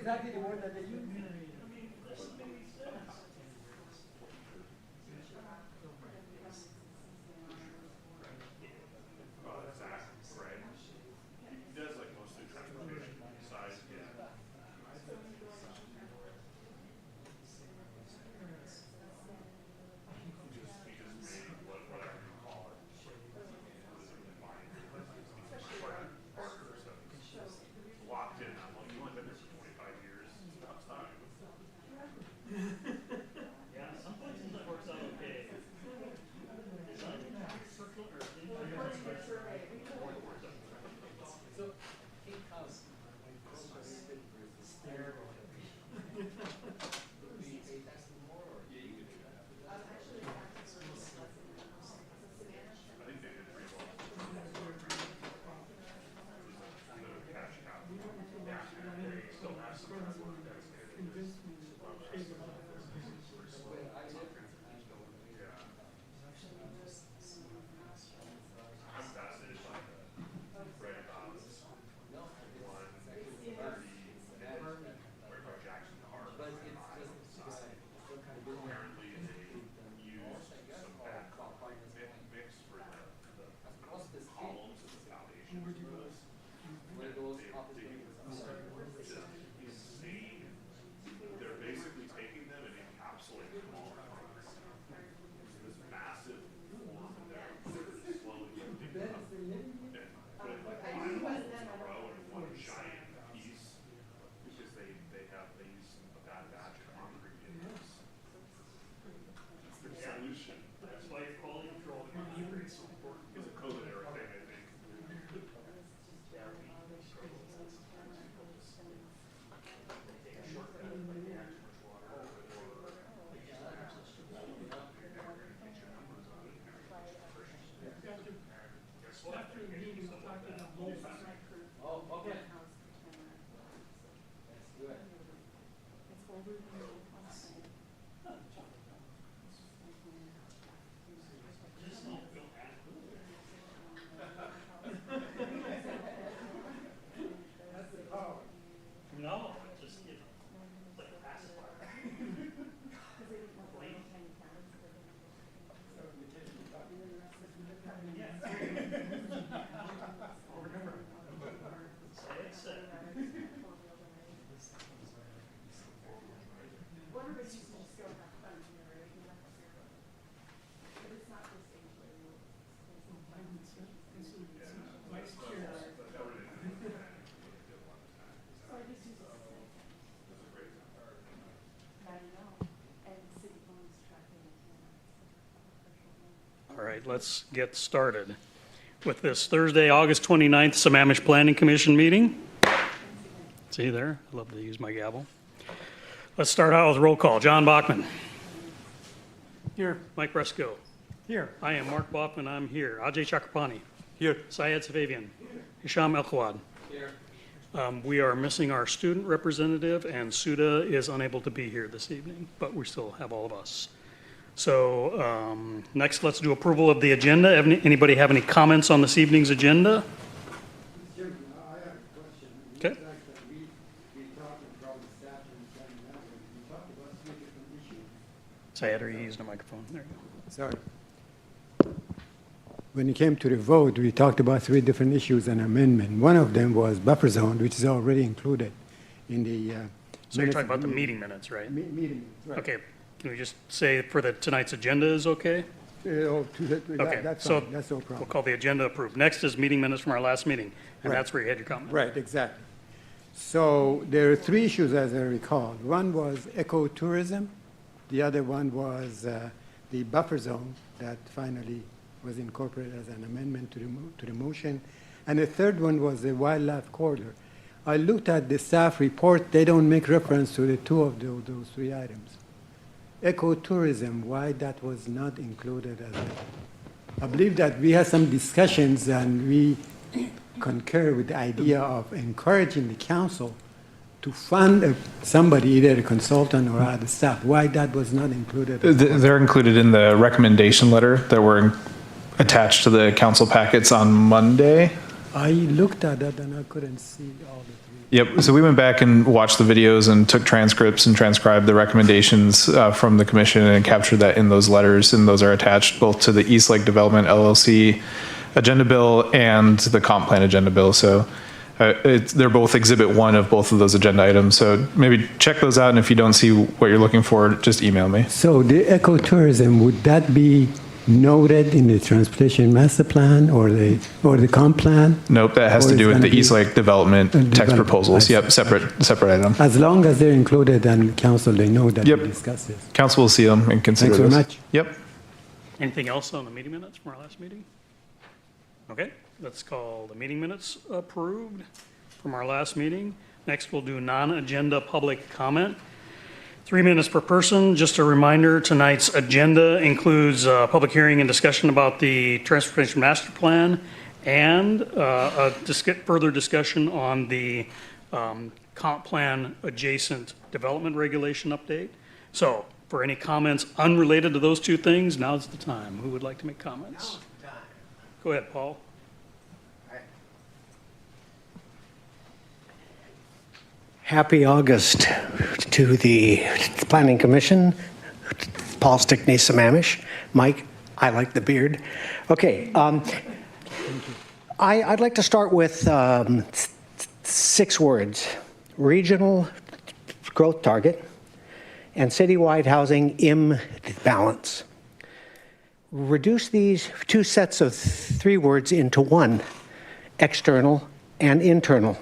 exactly the word that they use. All right, let's get started with this Thursday, August 29th, Sammamish Planning Commission meeting. See there? I love to use my gavel. Let's start out with roll call. John Bachman. Here. Mike Bresco. Here. I am Mark Bachman. I'm here. Ajay Chakrapani. Here. Syed Safavian. Hisham El-Khawad. Here. We are missing our student representative, and Suda is unable to be here this evening, but we still have all of us. So next, let's do approval of the agenda. Anybody have any comments on this evening's agenda? I have a question. Okay. The fact that we talked about the staff and planning matters, we talked about three different issues. Syed, are you using a microphone? There you go. Sorry. When it came to the vote, we talked about three different issues and amendment. One of them was buffer zone, which is already included in the So you're talking about the meeting minutes, right? meeting minutes, right. Okay. Can we just say for the tonight's agenda is okay? Okay, That's so fine. That's no we'll problem. call the agenda approved. Next is meeting minutes from our last meeting, and Right. that's where you had your comment. Right, exactly. So there are three issues, as I recall. One was ecotourism. The other one was the buffer zone that finally was incorporated as an amendment to the motion. And the third one was the wildlife corridor. I looked at the staff report. They don't make reference to the two of those three items. Ecotourism, why that was not included as I believe that we had some discussions and we concur with the idea of encouraging the council to fund somebody, either a consultant or other staff. Why that was not included? They're included in the recommendation letter that were attached to the council packets on Monday. I looked at that and I couldn't see all the three. Yep. So we went back and watched the videos and took transcripts and transcribed the recommendations from the commission and captured that in those letters. And those are attached both to the East Lake Development LLC agenda bill and the comp plan agenda bill. So they're both exhibit 1 of both of those agenda items. So maybe check those out. And if you don't see what you're looking for, just email me. So the ecotourism, would that be noted in the transportation master plan or the comp plan? Nope, that has Or to do it's with the gonna East be- Lake Development text Development, proposals. I Yep, separate item. As long as they're included and council, they know that Yep. we discussed this. Council will see them and consider Thanks very those. much. Yep. Anything else on the meeting minutes from our last meeting? Okay, let's call the meeting minutes approved from our last meeting. Next, we'll do non-agenda public comment. 3 minutes per person. Just a reminder, tonight's agenda includes a public hearing and discussion about the Transportation Master Plan and further discussion on the comp plan adjacent development regulation update. So for any comments unrelated to those two things, now's the time. Who would like to make comments? Go ahead, Paul. Happy August to the Planning Commission. Paul Stickney, Sammamish. Mike, I like the beard. Okay. I'd like to start with 6 words: regional growth target and citywide housing imbalance. Reduce these 2 sets of 3 words into one: external and internal.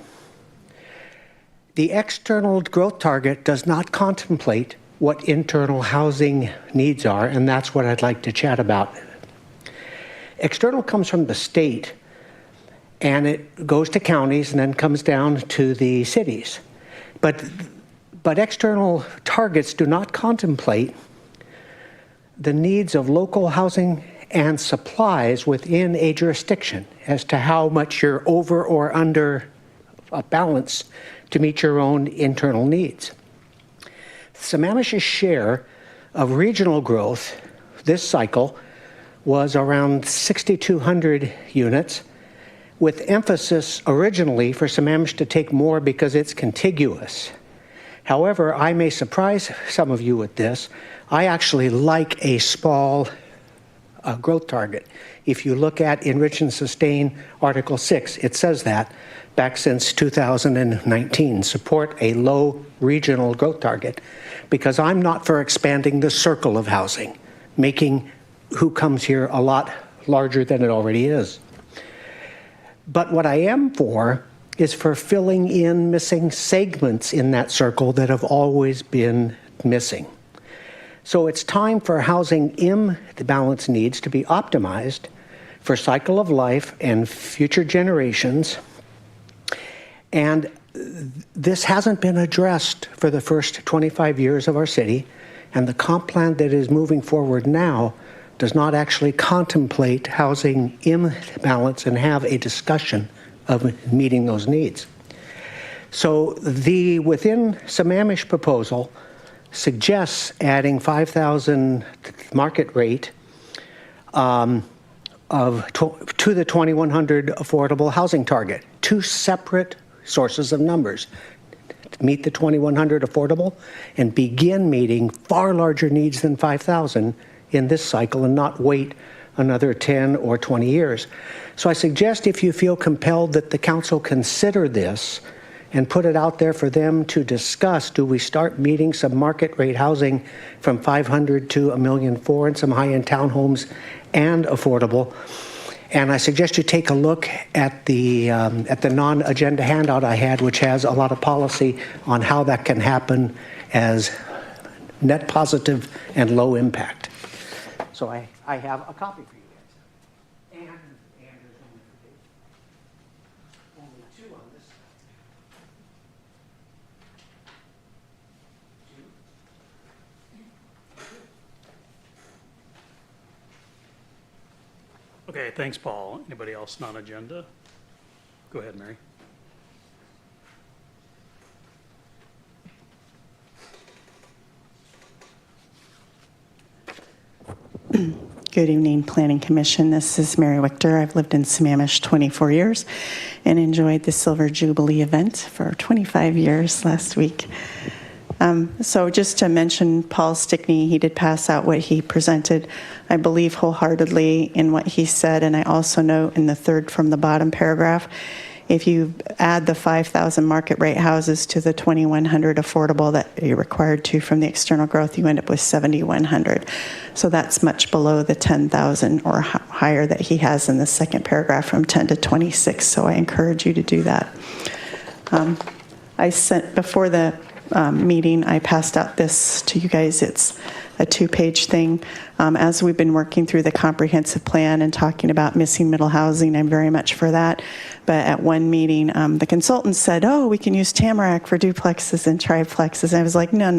The external growth target does not contemplate what internal housing needs are, and that's what I'd like to chat about. External comes from the state, and it goes to counties and then comes down to the cities. But external targets do not contemplate the needs of local housing and supplies within a jurisdiction as to how much you're over or under a balance to meet your own internal needs. Sammamish's share of regional growth this cycle was around 6,200 units, with emphasis originally for Sammamish to take more because it's contiguous. However, I may surprise some of you with this. I actually like a small growth target. If you look at Enrich and Sustain Article 6, it says that back since 2019, support a low regional growth target, because I'm not for expanding the circle of housing, making who comes here a lot larger than it already is. But what I am for is for filling in missing segments in that circle that have always been missing. So it's time for housing imbalance needs to be optimized for cycle of life and future generations. And this hasn't been addressed for the first 25 years of our city, and the comp plan that is moving forward now does not actually contemplate housing imbalance and have a discussion of meeting those needs. So the within Sammamish proposal suggests adding 5,000 market rate to the 2,100 affordable housing target. 2 separate sources of numbers. Meet the 2,100 affordable and begin meeting far larger needs than 5,000 in this cycle and not wait another 10 or 20 years. So I suggest, if you feel compelled, that the council consider this and put it out there for them to discuss. Do we start meeting some market rate housing from 500 to 1.4 million and some high-end townhomes and affordable? And I suggest you take a look at the non-agenda handout I had, which has a lot of policy on how that can happen as net positive and low impact. So I have a copy for you guys. And there's only 2 on this side. 2. Okay, thanks, Paul. Anybody else non-agenda? Go ahead, Mary. Good evening, Planning Commission. This is Mary Wichter. I've lived in Sammamish 24 years and enjoyed the Silver Jubilee event for 25 years last week. So just to mention Paul Stickney, he did pass out what he presented. I believe wholeheartedly in what he said, and I also note in the third from the bottom paragraph, if you add the 5,000 market rate houses to the 2,100 affordable that you're required to from the external growth, you end up with 7,100. So that's much below the 10,000 or higher that he has in the second paragraph from 10 to 26. So I encourage you to do that. I sent before the meeting, I passed out this to you guys. It's a 2-page thing. As we've been working through the comprehensive plan and talking about missing middle housing, I'm very much for that. But at one meeting, the consultant said, oh, we can use Tamarack for duplexes and triplexes. And I was like, no.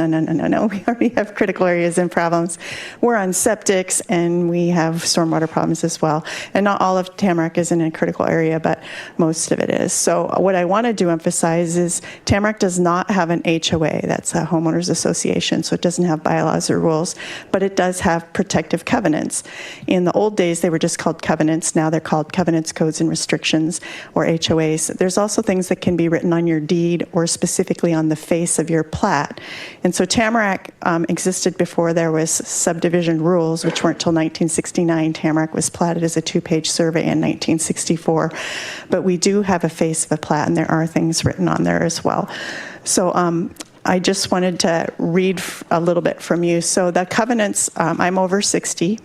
We already have critical areas and problems. We're on septics and we have stormwater problems as well. And not all of Tamarack is in a critical area, but most of it is. So what I wanted to emphasize is Tamarack does not have an HOA. That's a homeowners association. So it doesn't have bylaws or rules, but it does have protective covenants. In the old days, they were just called covenants. Now they're called covenants, codes, and restrictions, or HOAs. There's also things that can be written on your deed or specifically on the face of your plat. And so Tamarack existed before there was subdivision rules, which weren't until 1969. Tamarack was platted as a 2-page survey in 1964. But we do have a face of a plat, and there are things written on there as well. So I just wanted to read a little bit from you. So the covenants, I'm over 60,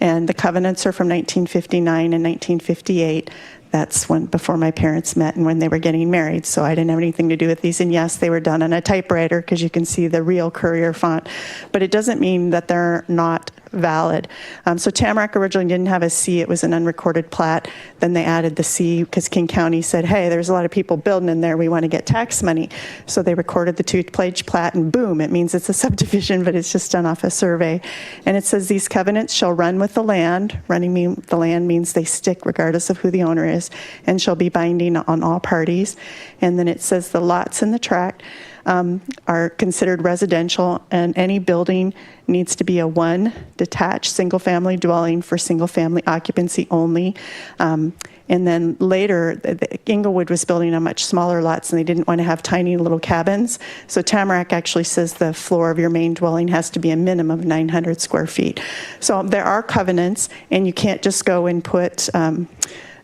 and the covenants are from 1959 and 1958. That's when before my parents met and when they were getting married, so I didn't have anything to do with these. And yes, they were done on a typewriter because you can see the real Courier font, but it doesn't mean that they're not valid. So Tamarack originally didn't have a C. It was an unrecorded plat. Then they added the C because King County said, hey, there's a lot of people building in there. We want to get tax money. So they recorded the 2-page plat, and boom, it means it's a subdivision, but it's just done off a survey. And it says these covenants shall run with the land. Running the land means they stick regardless of who the owner is, and shall be binding on all parties. And then it says the lots in the tract are considered residential, and any building needs to be a 1 detached single-family dwelling for single-family occupancy only. And then later, Inglewood was building on much smaller lots, and they didn't want to have tiny little cabins. So Tamarack actually says the floor of your main dwelling has to be a minimum of 900 square feet. So there are covenants, and you can't just go and put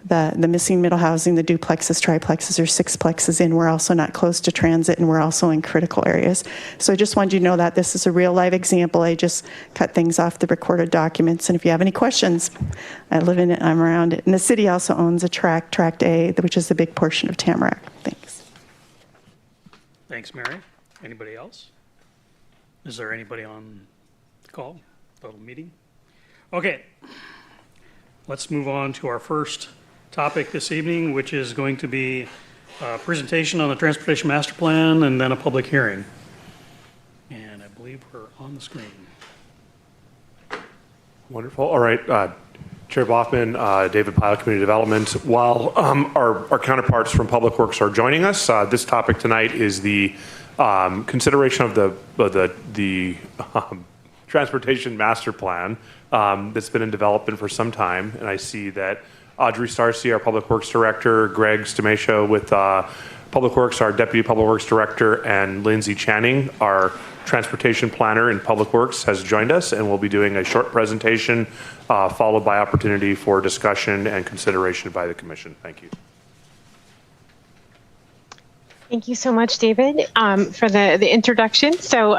the missing middle housing, the duplexes, triplexes, or sixplexes in. We're also not close to transit, and we're also in critical areas. So I just wanted you to know that this is a real live example. I just cut things off the recorded documents. And if you have any questions, I live in it, I'm around it. And the city also owns a tract A, which is a big portion of Tamarack. Thanks. Thanks, Mary. Anybody else? Is there anybody on the call, the meeting? Okay, let's move on to our first topic this evening, which is going to be a presentation on the Transportation Master Plan and then a public hearing. And I believe we're on the screen. Wonderful. All right. Chair Boffman, David Pyle, Community Development. While our counterparts from Public Works are joining us, this topic tonight is the consideration of the Transportation Master Plan that's been in development for some time. And I see that Audrey Starcy, our Public Works Director, Greg Stamesho with Public Works, our Deputy Public Works Director, and Lindsay Channing, our Transportation Planner in Public Works, has joined us, and we'll be doing a short presentation followed by opportunity for discussion and consideration by the Commission. Thank you. Thank you so much, David, for the introduction. So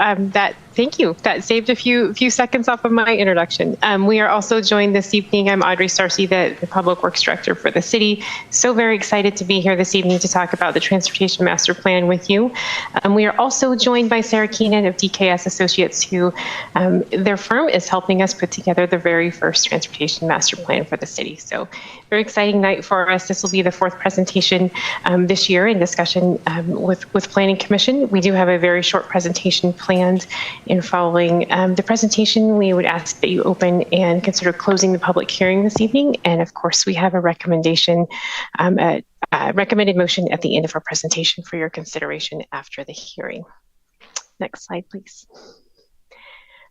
thank you. That saved a few seconds off of my introduction. We are also joined this evening. I'm Audrey Starcy, the Public Works Director for the city. So very excited to be here this evening to talk about the Transportation Master Plan with you. We are also joined by Sarah Keenan of DKS Associates, who their firm is helping us put together the very first Transportation Master Plan for the city. So very exciting night for us. This will be the 4th presentation this year in discussion with Planning Commission. We do have a very short presentation planned. In following the presentation, we would ask that you open and consider closing the public hearing this evening. And of course, we have a recommendation, a recommended motion at the end of our presentation for your consideration after the hearing. Next slide, please.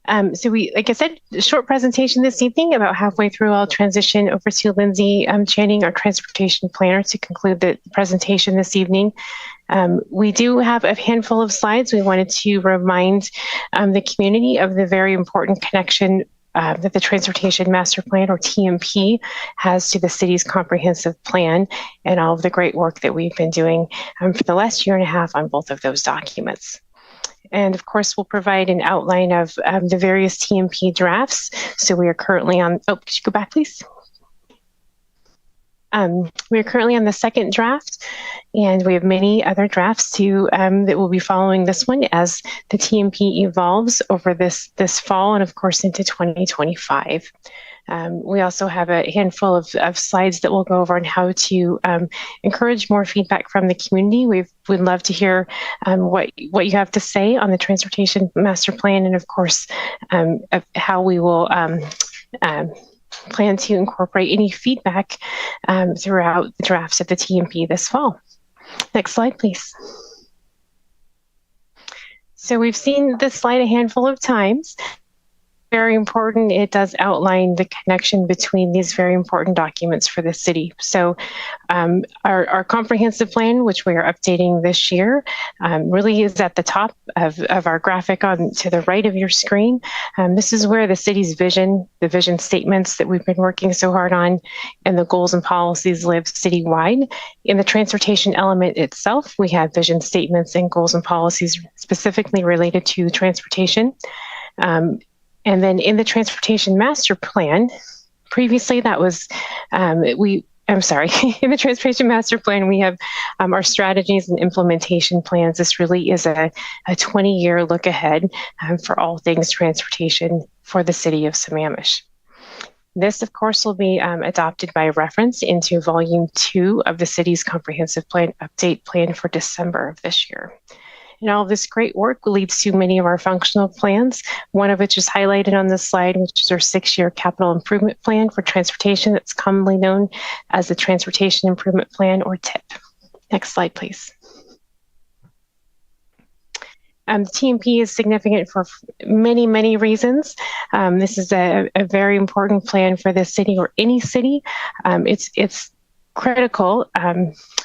So like I said, a short presentation this evening. About halfway through, I'll transition over to Lindsay Channing, our transportation planner, to conclude the presentation this evening. We do have a handful of slides. We wanted to remind the community of the very important connection that the Transportation Master Plan, or TMP, has to the city's comprehensive plan, and all of the great work that we've been doing for the last year and a half on both of those documents. And of course, we'll provide an outline of the various TMP drafts. So we are currently on, oh, could you go back, please? We are currently on the second draft, and we have many other drafts too that will be following this one as the TMP evolves over this fall and of course into 2025. We also have a handful of slides that we'll go over on how to encourage more feedback from the community. We'd love to hear what you have to say on the Transportation Master Plan, and of course, of how we will plan to incorporate any feedback throughout the drafts of the TMP this fall. Next slide, please. So we've seen this slide a handful of times. Very important. It does outline the connection between these very important documents for the city. So our comprehensive plan, which we are updating this year, really is at the top of our graphic on to the right of your screen. This is where the city's vision, the vision statements that we've been working so hard on, and the goals and policies live citywide. In the transportation element itself, we have vision statements and goals and policies specifically related to transportation. And then in the Transportation Master Plan, previously that was, in the Transportation Master Plan, we have our strategies and implementation plans. This really is a 20-year look ahead for all things transportation for the city of Sammamish. This, of course, will be adopted by reference into Volume 2 of the city's comprehensive plan update plan for December of this year. And all of this great work leads to many of our functional plans, one of which is highlighted on this slide, which is our 6-year capital improvement plan for transportation that's commonly known as the Transportation Improvement Plan, or TIP. Next slide, please. The TMP is significant for many, many reasons. This is a very important plan for this city, or any city. It's critical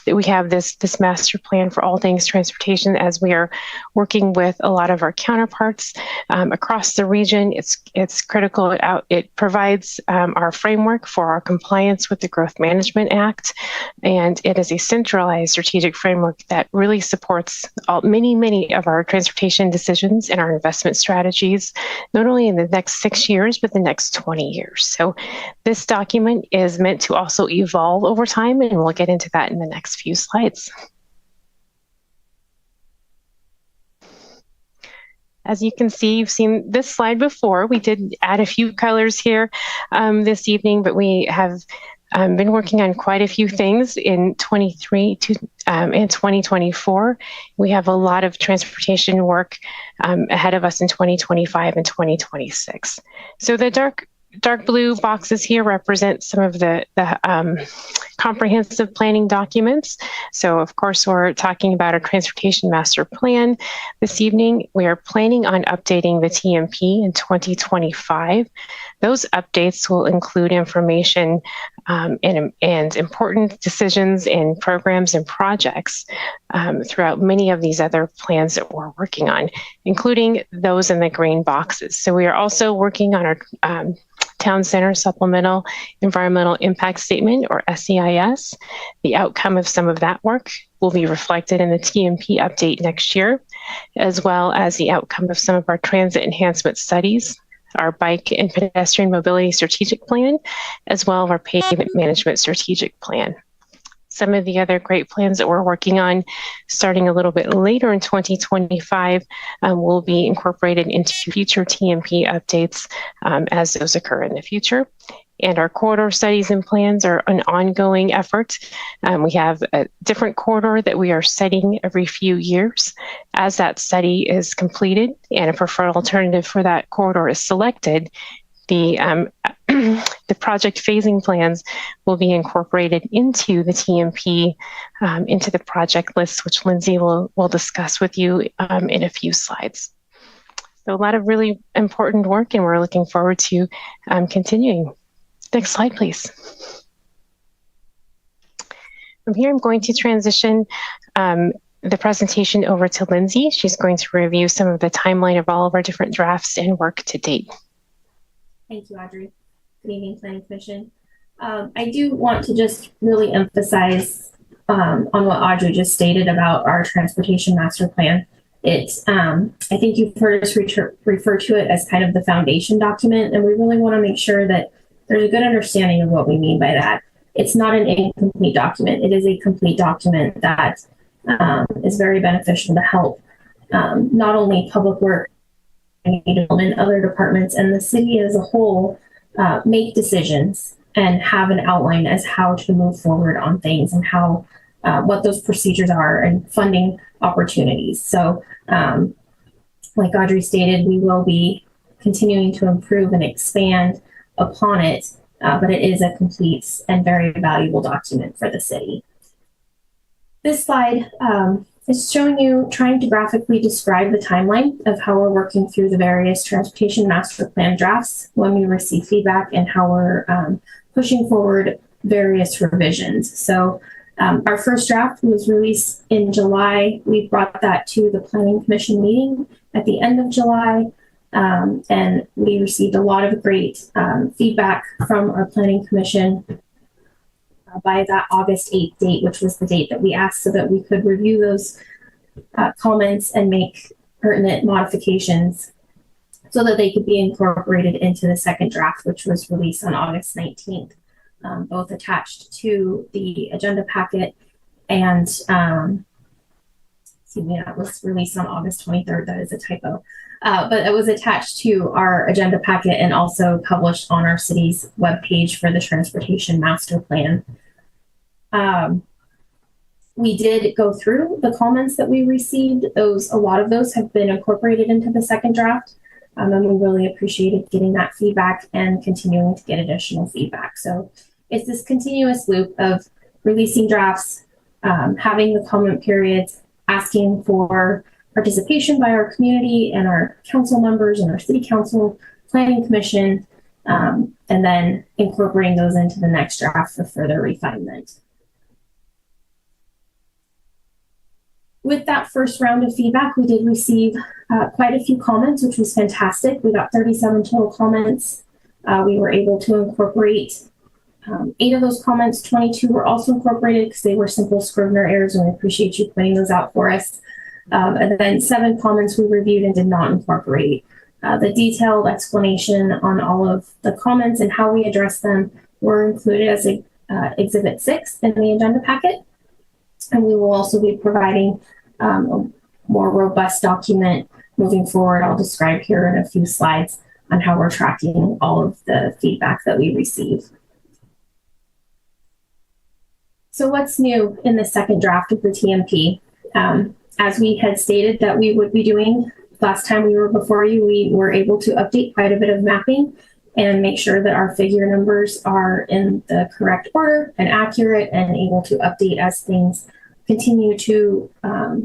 that we have this master plan for all things transportation, as we are working with a lot of our counterparts across the region. It's critical. It provides our framework for our compliance with the Growth Management Act, and it is a centralized strategic framework that really supports many of our transportation decisions and our investment strategies, not only in the next 6 years, but the next 20 years. So this document is meant to also evolve over time, and we'll get into that in the next few slides. As you can see, you've seen this slide before. We did add a few colors here this evening, but we have been working on quite a few things in 23 and 2024. We have a lot of transportation work ahead of us in 2025 and 2026. So the dark blue boxes here represent some of the comprehensive planning documents. So of course, we're talking about our Transportation Master Plan this evening. We are planning on updating the TMP in 2025. Those updates will include information and important decisions in programs and projects throughout many of these other plans that we're working on, including those in the green boxes. So we are also working on our Town Center Supplemental Environmental Impact Statement, or SEIS. The outcome of some of that work will be reflected in the TMP update next year, as well as the outcome of some of our transit enhancement studies, our bike and pedestrian mobility strategic plan, as well as our pavement management strategic plan. Some of the other great plans that we're working on starting a little bit later in 2025 will be incorporated into future TMP updates as those occur in the future. And our corridor studies and plans are an ongoing effort. We have a different corridor that we are studying every few years. As that study is completed and a preferred alternative for that corridor is selected, the project phasing plans will be incorporated into the TMP, into the project list, which Lindsay will discuss with you in a few slides. So a lot of really important work, and we're looking forward to continuing. Next slide, please. From here, I'm going to transition the presentation over to Lindsay. She's going to review some of the timeline of all of our different drafts and work to date. Thank you, Audrey. Good evening, Planning Commission. I do want to just really emphasize on what Audrey just stated about our transportation master plan. I think you've heard us refer to it as kind of the foundation document, and we really want to make sure that there's a good understanding of what we mean by that. It's not an incomplete document. It is a complete document that is very beneficial to help not only public work and other departments and the city as a whole make decisions and have an outline as how to move forward on things and how what those procedures are and funding opportunities. So like Audrey stated, we will be continuing to improve and expand upon it, but it is a complete and very valuable document for the city. This slide is showing you, trying to graphically describe the timeline of how we're working through the various transportation master plan drafts when we receive feedback and how we're pushing forward various revisions. So our first draft was released in July. We brought that to the Planning Commission meeting at the end of July, and we received a lot of great feedback from our Planning Commission by that August 8th date, which was the date that we asked so that we could review those comments and make pertinent modifications so that they could be incorporated into the second draft, which was released on August 19th, both attached to the agenda packet and, excuse me, that was released on August 23rd. That is a typo. But it was attached to our agenda packet and also published on our city's webpage for the Transportation Master Plan. We did go through the comments that we received. A lot of those have been incorporated into the second draft. And we really appreciated getting that feedback and continuing to get additional feedback. So it's this continuous loop of releasing drafts, having the comment periods, asking for participation by our community and our council members and our city council, planning commission, and then incorporating those into the next draft for further refinement. With that first round of feedback, we did receive quite a few comments, which was fantastic. We got 37 total comments. We were able to incorporate 8 of those comments. 22 were also incorporated because they were simple Scrivener errors, and we appreciate you pointing those out for us. And then 7 comments we reviewed and did not incorporate. The detailed explanation on all of the comments and how we address them were included as Exhibit 6 in the agenda packet. And we will also be providing a more robust document moving forward. I'll describe here in a few slides on how we're tracking all of the feedback that we receive. So what's new in the second draft of the TMP? As we had stated that we would be doing last time we were before you, we were able to update quite a bit of mapping and make sure that our figure numbers are in the correct order and accurate and able to update as things continue to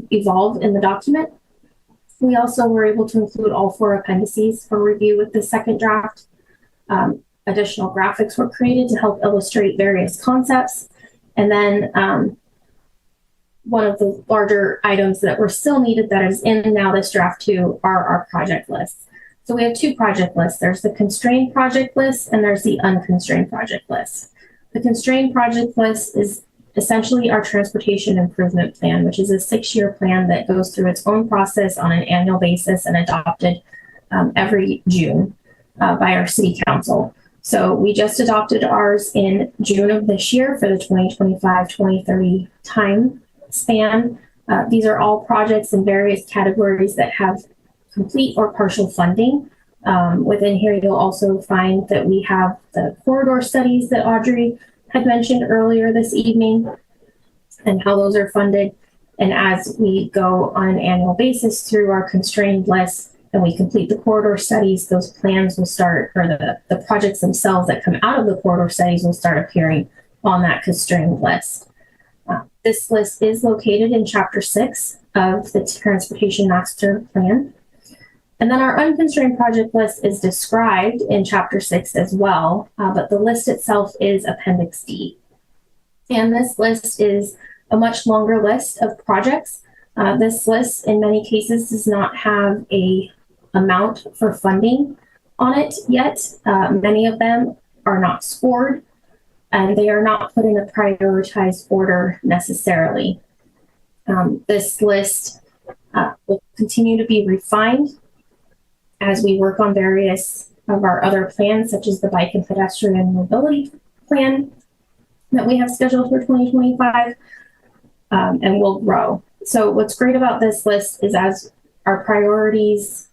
evolve in the document. We also were able to include all 4 appendices for review with the second draft. Additional graphics were created to help illustrate various concepts. And then one of the larger items that were still needed that is in now this draft too are our project lists. So we have 2 project lists. There's the constrained project list and there's the unconstrained project list. The constrained project list is essentially our transportation improvement plan, which is a 6-year plan that goes through its own process on an annual basis and adopted every June by our city council. So we just adopted ours in June of this year for the 2025-2030 time span. These are all projects in various categories that have complete or partial funding. Within here, you'll also find that we have the corridor studies that Audrey had mentioned earlier this evening and how those are funded. And as we go on an annual basis through our constrained list and we complete the corridor studies, those plans will start, or the projects themselves that come out of the corridor studies will start appearing on that constrained list. This list is located in Chapter 6 of the Transportation Master Plan. And then our unconstrained project list is described in Chapter 6 as well, but the list itself is Appendix D. And this list is a much longer list of projects. This list, in many cases, does not have a amount for funding on it yet. Many of them are not scored, and they are not put in a prioritized order necessarily. This list will continue to be refined as we work on various of our other plans, such as the bike and pedestrian mobility plan that we have scheduled for 2025, and will grow. So what's great about this list is as our priorities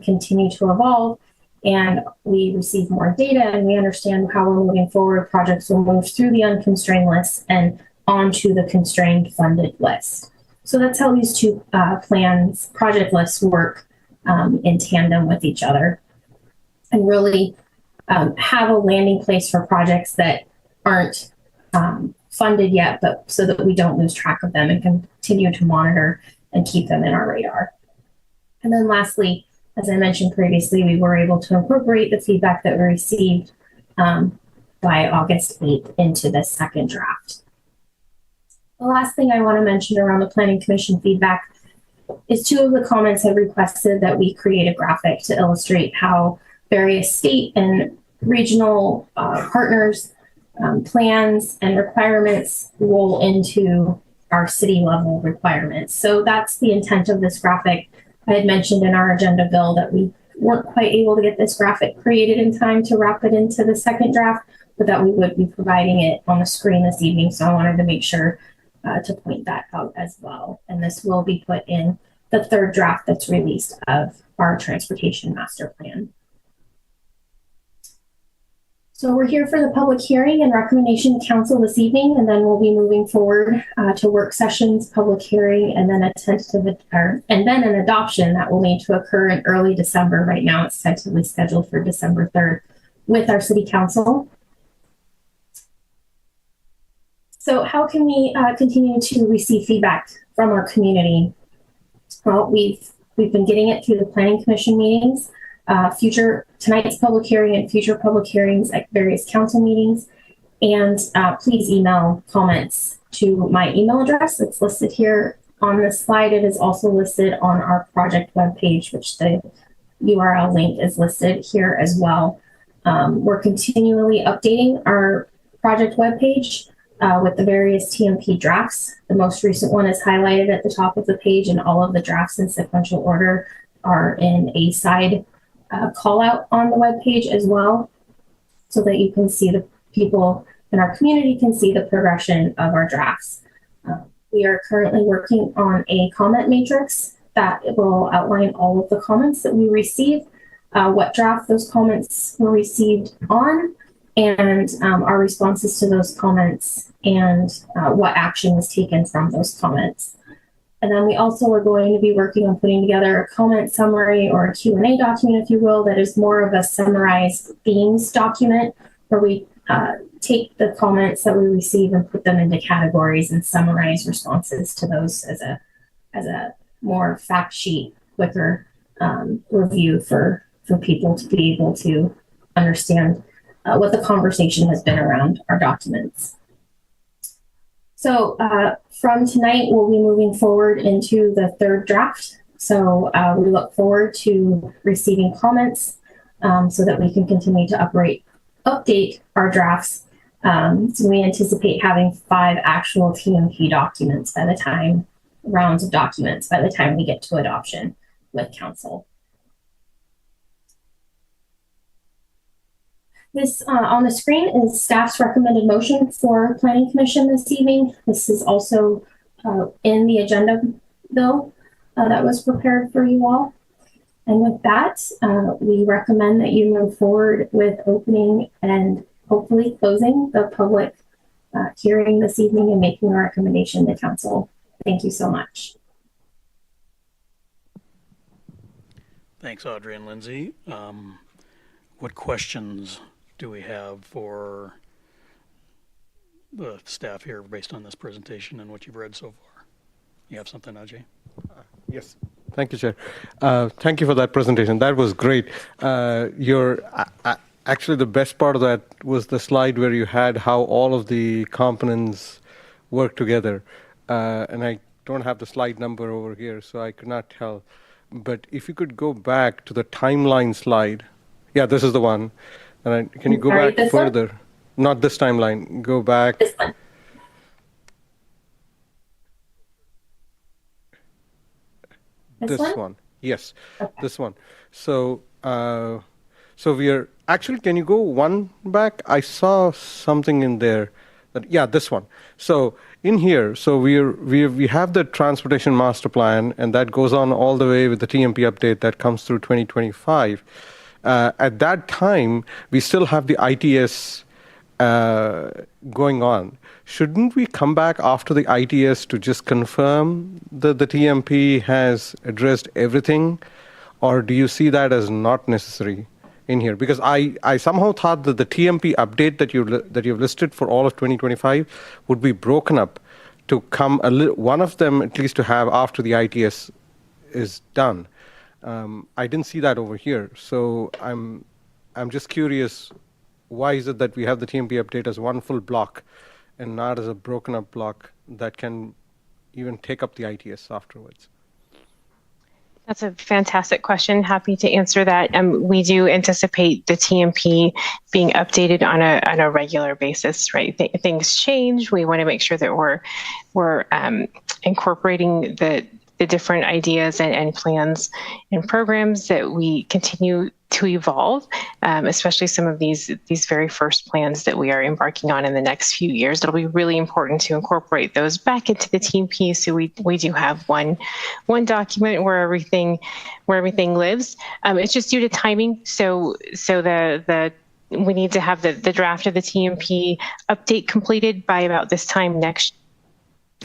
continue to evolve and we receive more data and we understand how we're moving forward, projects will move through the unconstrained list and onto the constrained funded list. So that's how these two project lists work in tandem with each other, and really have a landing place for projects that aren't funded yet, but so that we don't lose track of them and continue to monitor and keep them in our radar. And then lastly, as I mentioned previously, we were able to incorporate the feedback that we received by August 8th into the second draft. The last thing I want to mention around the Planning Commission feedback is two of the comments have requested that we create a graphic to illustrate how various state and regional partners, plans and requirements roll into our city level requirements. So that's the intent of this graphic. I had mentioned in our agenda bill that we weren't quite able to get this graphic created in time to wrap it into the second draft, but that we would be providing it on the screen this evening. So I wanted to make sure to point that out as well. And this will be put in the third draft that's released of our transportation master plan. So we're here for the public hearing and recommendation to council this evening, and then we'll be moving forward to work sessions, public hearing, and then an adoption that will need to occur in early December. Right now it's tentatively scheduled for December 3rd with our city council. So how can we continue to receive feedback from our community? Well, we've been getting it through the Planning Commission meetings, tonight's public hearing and future public hearings at various council meetings. And please email comments to my email address that's listed here on this slide. It is also listed on our project webpage, which the URL link is listed here as well. We're continually updating our project webpage with the various TMP drafts. The most recent one is highlighted at the top of the page, and all of the drafts in sequential order are in a side call out on the webpage as well, so that you can see the people in our community can see the progression of our drafts. We are currently working on a comment matrix that will outline all of the comments that we receive, what draft those comments were received on, and our responses to those comments, and what action was taken from those comments. And then we also are going to be working on putting together a comment summary or a Q&A document, if you will, that is more of a summarized themes document where we take the comments that we receive and put them into categories and summarize responses to those as a more fact sheet, quicker review for people to be able to understand what the conversation has been around our documents. So from tonight, we'll be moving forward into the third draft. So we look forward to receiving comments so that we can continue to update our drafts. So we anticipate having 5 actual TMP documents rounds of documents by the time we get to adoption with council. This on the screen is staff's recommended motion for Planning Commission this evening. This is also in the agenda bill that was prepared for you all. And with that, we recommend that you move forward with opening and hopefully closing the public hearing this evening and making a recommendation to council. Thank you so much. Thanks, Audrey and Lindsay. What questions do we have for the staff here based on this presentation and what you've read so far? You have something, Ajay? Yes. Thank you, Chair. Thank you for that presentation. That was great. Actually, the best part of that was the slide where you had how all of the components work together. And I don't have the slide number over here, so I could not tell. But if you could go back to the timeline slide. Yeah, this is the one. Can you go Sorry, back this one? further? Not this timeline. Go back. This one. This one? Yes, Okay. this one. So, so we are actually. Can you go one back? I saw something in there. Yeah, this one. So in here, so we have the transportation master plan, and that goes on all the way with the TMP update that comes through 2025. At that time, we still have the ITS going on. Shouldn't we come back after the ITS to just confirm that the TMP has addressed everything, or do you see that as not necessary in here? Because I somehow thought that the TMP update that you've listed for all of 2025 would be broken up to come one of them at least to have after the ITS is done. I didn't see that over here, so I'm just curious. Why is it that we have the TMP update as one full block and not as a broken up block that can even take up the ITS afterwards? That's a fantastic question. Happy to answer that. We do anticipate the TMP being updated on a regular basis, right? Things change. We want to make sure that we're incorporating the different ideas and plans and programs that we continue to evolve, especially some of these very first plans that we are embarking on in the next few years. It'll be really important to incorporate those back into the TMP, so we do have one document where everything lives. It's just due to timing. So we need to have the draft of the TMP update completed by about this time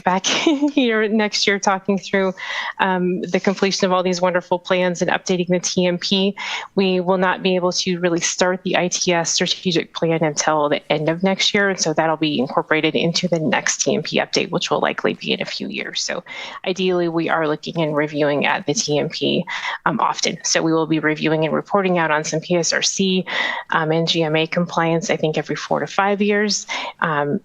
back here next year, talking through the completion of all these wonderful plans and updating the TMP. We will not be able to really start the ITS strategic plan until the end of next year. And so that'll be incorporated into the next TMP update, which will likely be in a few years. So ideally, we are looking and reviewing at the TMP often. So we will be reviewing and reporting out on some PSRC and GMA compliance, I think every 4 to 5 years. And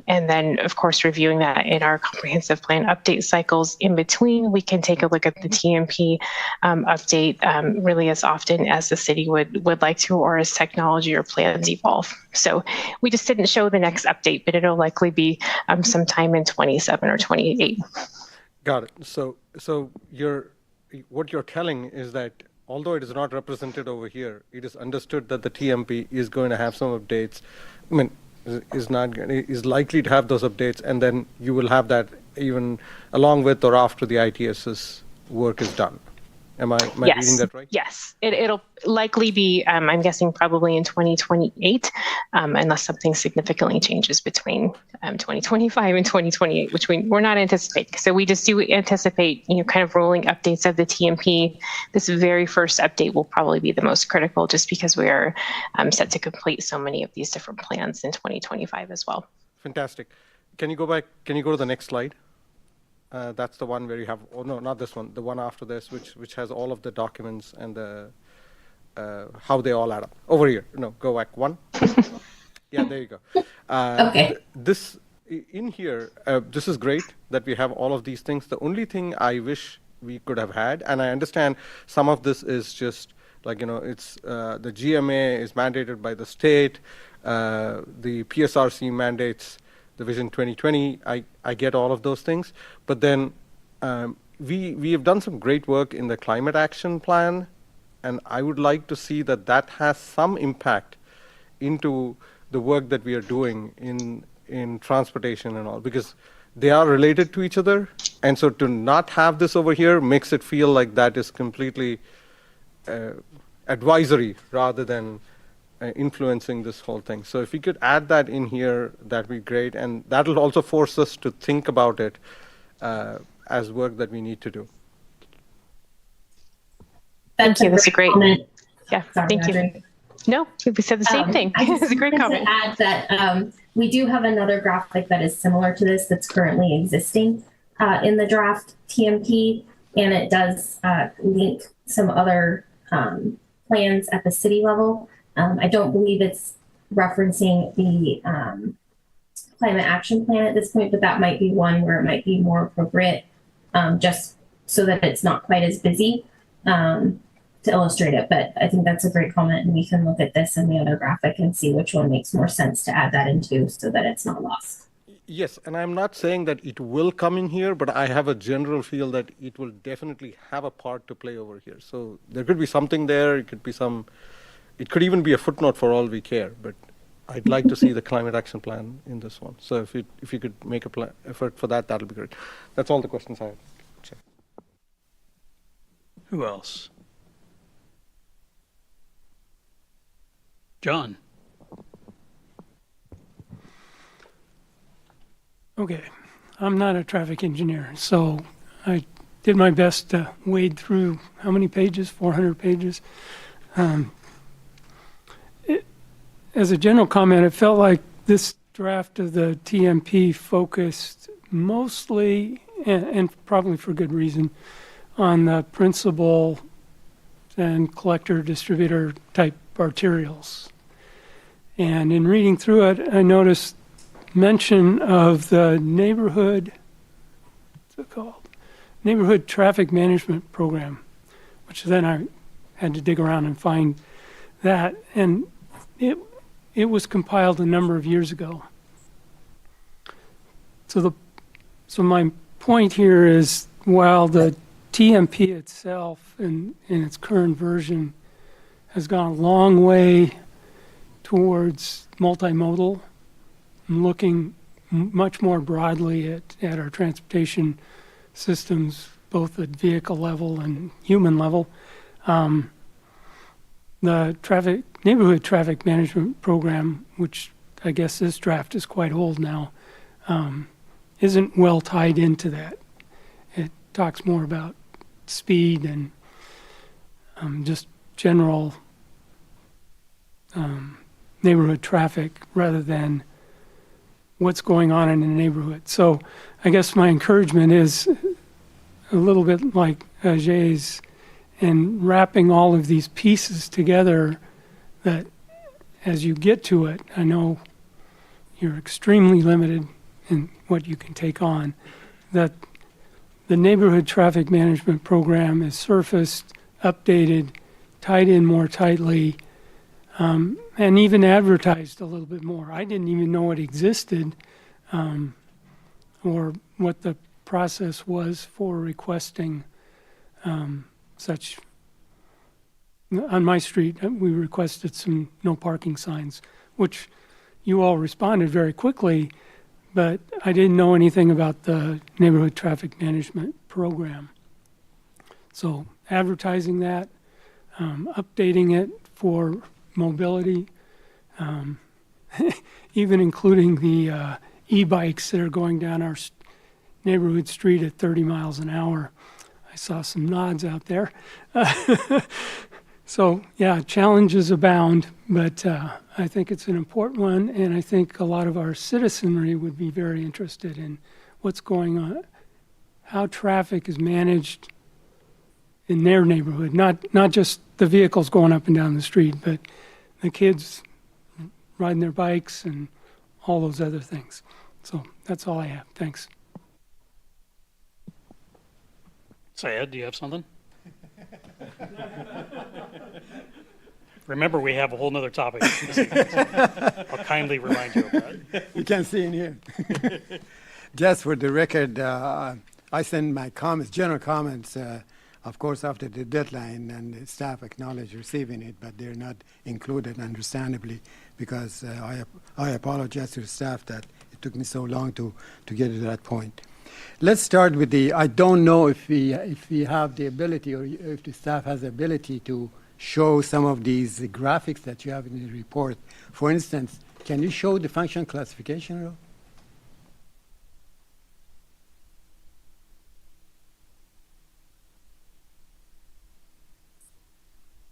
then, of course, reviewing that in our comprehensive plan update cycles. In between, we can take a look at the TMP update really as often as the city would like to, or as technology or plans evolve. So we just didn't show the next update, but it'll likely be sometime in 27 or 28. Got it. So what you're telling is that although it is not represented over here, it is understood that the TMP is going to have some updates. I mean, is likely to have those updates, and then you will have that even along with or after the ITS's work is done. Am I reading that right? Yes, it'll likely be, I'm guessing probably in 2028, unless something significantly changes between 2025 and 2028, which we're not anticipating. So we just do anticipate, kind of rolling updates of the TMP. This very first update will probably be the most critical, just because we are set to complete so many of these different plans in 2025 as well. Fantastic. Can you go back? Can you go to the next slide? That's the one where you have, oh no, not this one, the one after this, which has all of the documents and the how they all add up. Over here, no, go back one. Yeah, there you go. Okay. This in here, this is great that we have all of these things. The only thing I wish we could have had, and I understand some of this is just like, it's the GMA is mandated by the state, the PSRC mandates the Vision 2020, I get all of those things. But then we have done some great work in the climate action plan, and I would like to see that has some impact into the work that we are doing in transportation and all, because they are related to each other. And so to not have this over here makes it feel like that is completely advisory rather than influencing this whole thing. So if we could add that in here, that'd be great. And that'll also force us to think about it as work that we need to do. Thank you. That's a great comment. Yeah, Sorry, thank you. Audrey. No, we said the same thing. I just It's a great wanted comment. to add that we do have another graphic that is similar to this that's currently existing in the draft TMP. and it does link some other plans at the city level. I don't believe it's referencing the climate action plan at this point, but that might be one where it might be more appropriate, just so that it's not quite as busy, to illustrate it. But I think that's a great comment, and we can look at this and the other graphic and see which one makes more sense to add that into so that it's not lost. Yes, and I'm not saying that it will come in here, but I have a general feel that it will definitely have a part to play over here. So there could be something there. It could even be a footnote for all we care. But I'd like to see the climate action plan in this one. So if you could make a effort for that, that'll be great. That's all the questions I have. Who else? John? Okay, I'm not a traffic engineer, so I did my best to wade through how many pages? 400 pages. As a general comment, it felt like this draft of the TMP focused mostly, and probably for good reason, on the principal and collector distributor type arterials. And in reading through it, I noticed mention of the neighborhood, what's it called? Neighborhood Traffic Management Program, which then I had to dig around and find that. And it was compiled a number of years ago. So my point here is, while the TMP itself in its current version has gone a long way towards multimodal, looking much more broadly at our transportation systems, both at vehicle level and human level. The neighborhood traffic management program, which I guess this draft is quite old now, isn't well tied into that. It talks more about speed and just general neighborhood traffic rather than what's going on in the neighborhood. So I guess my encouragement is a little bit like Ajay's, and wrapping all of these pieces together, that as you get to it, I know you're extremely limited in what you can take on, that the neighborhood traffic management program is surfaced, updated, tied in more tightly, and even advertised a little bit more. I didn't even know it existed, or what the process was for requesting such. On my street, we requested some no parking signs, which you all responded very quickly, but I didn't know anything about the neighborhood traffic management program. So advertising that, updating it for mobility, even including the e-bikes that are going down our neighborhood street at 30 miles an hour. I saw some nods out there. So yeah, challenges abound, but I think it's an important one, and I think a lot of our citizenry would be very interested in what's going on, how traffic is managed in their neighborhood, not just the vehicles going up and down the street, but the kids riding their bikes and all those other things. So that's all I have. Thanks. Syed, do you have something? Remember, we have a whole nother topic this evening. I'll kindly remind you of that. You can see in here. Just for the record, I send my comments, general comments, of course, after the deadline, and the staff acknowledge receiving it, but they're not included, understandably, because I apologize to the staff that it took me so long to get to that point. Let's start with I don't know if we have the ability, or if the staff has the ability to show some of these graphics that you have in the report. For instance, can you show the function classification rule?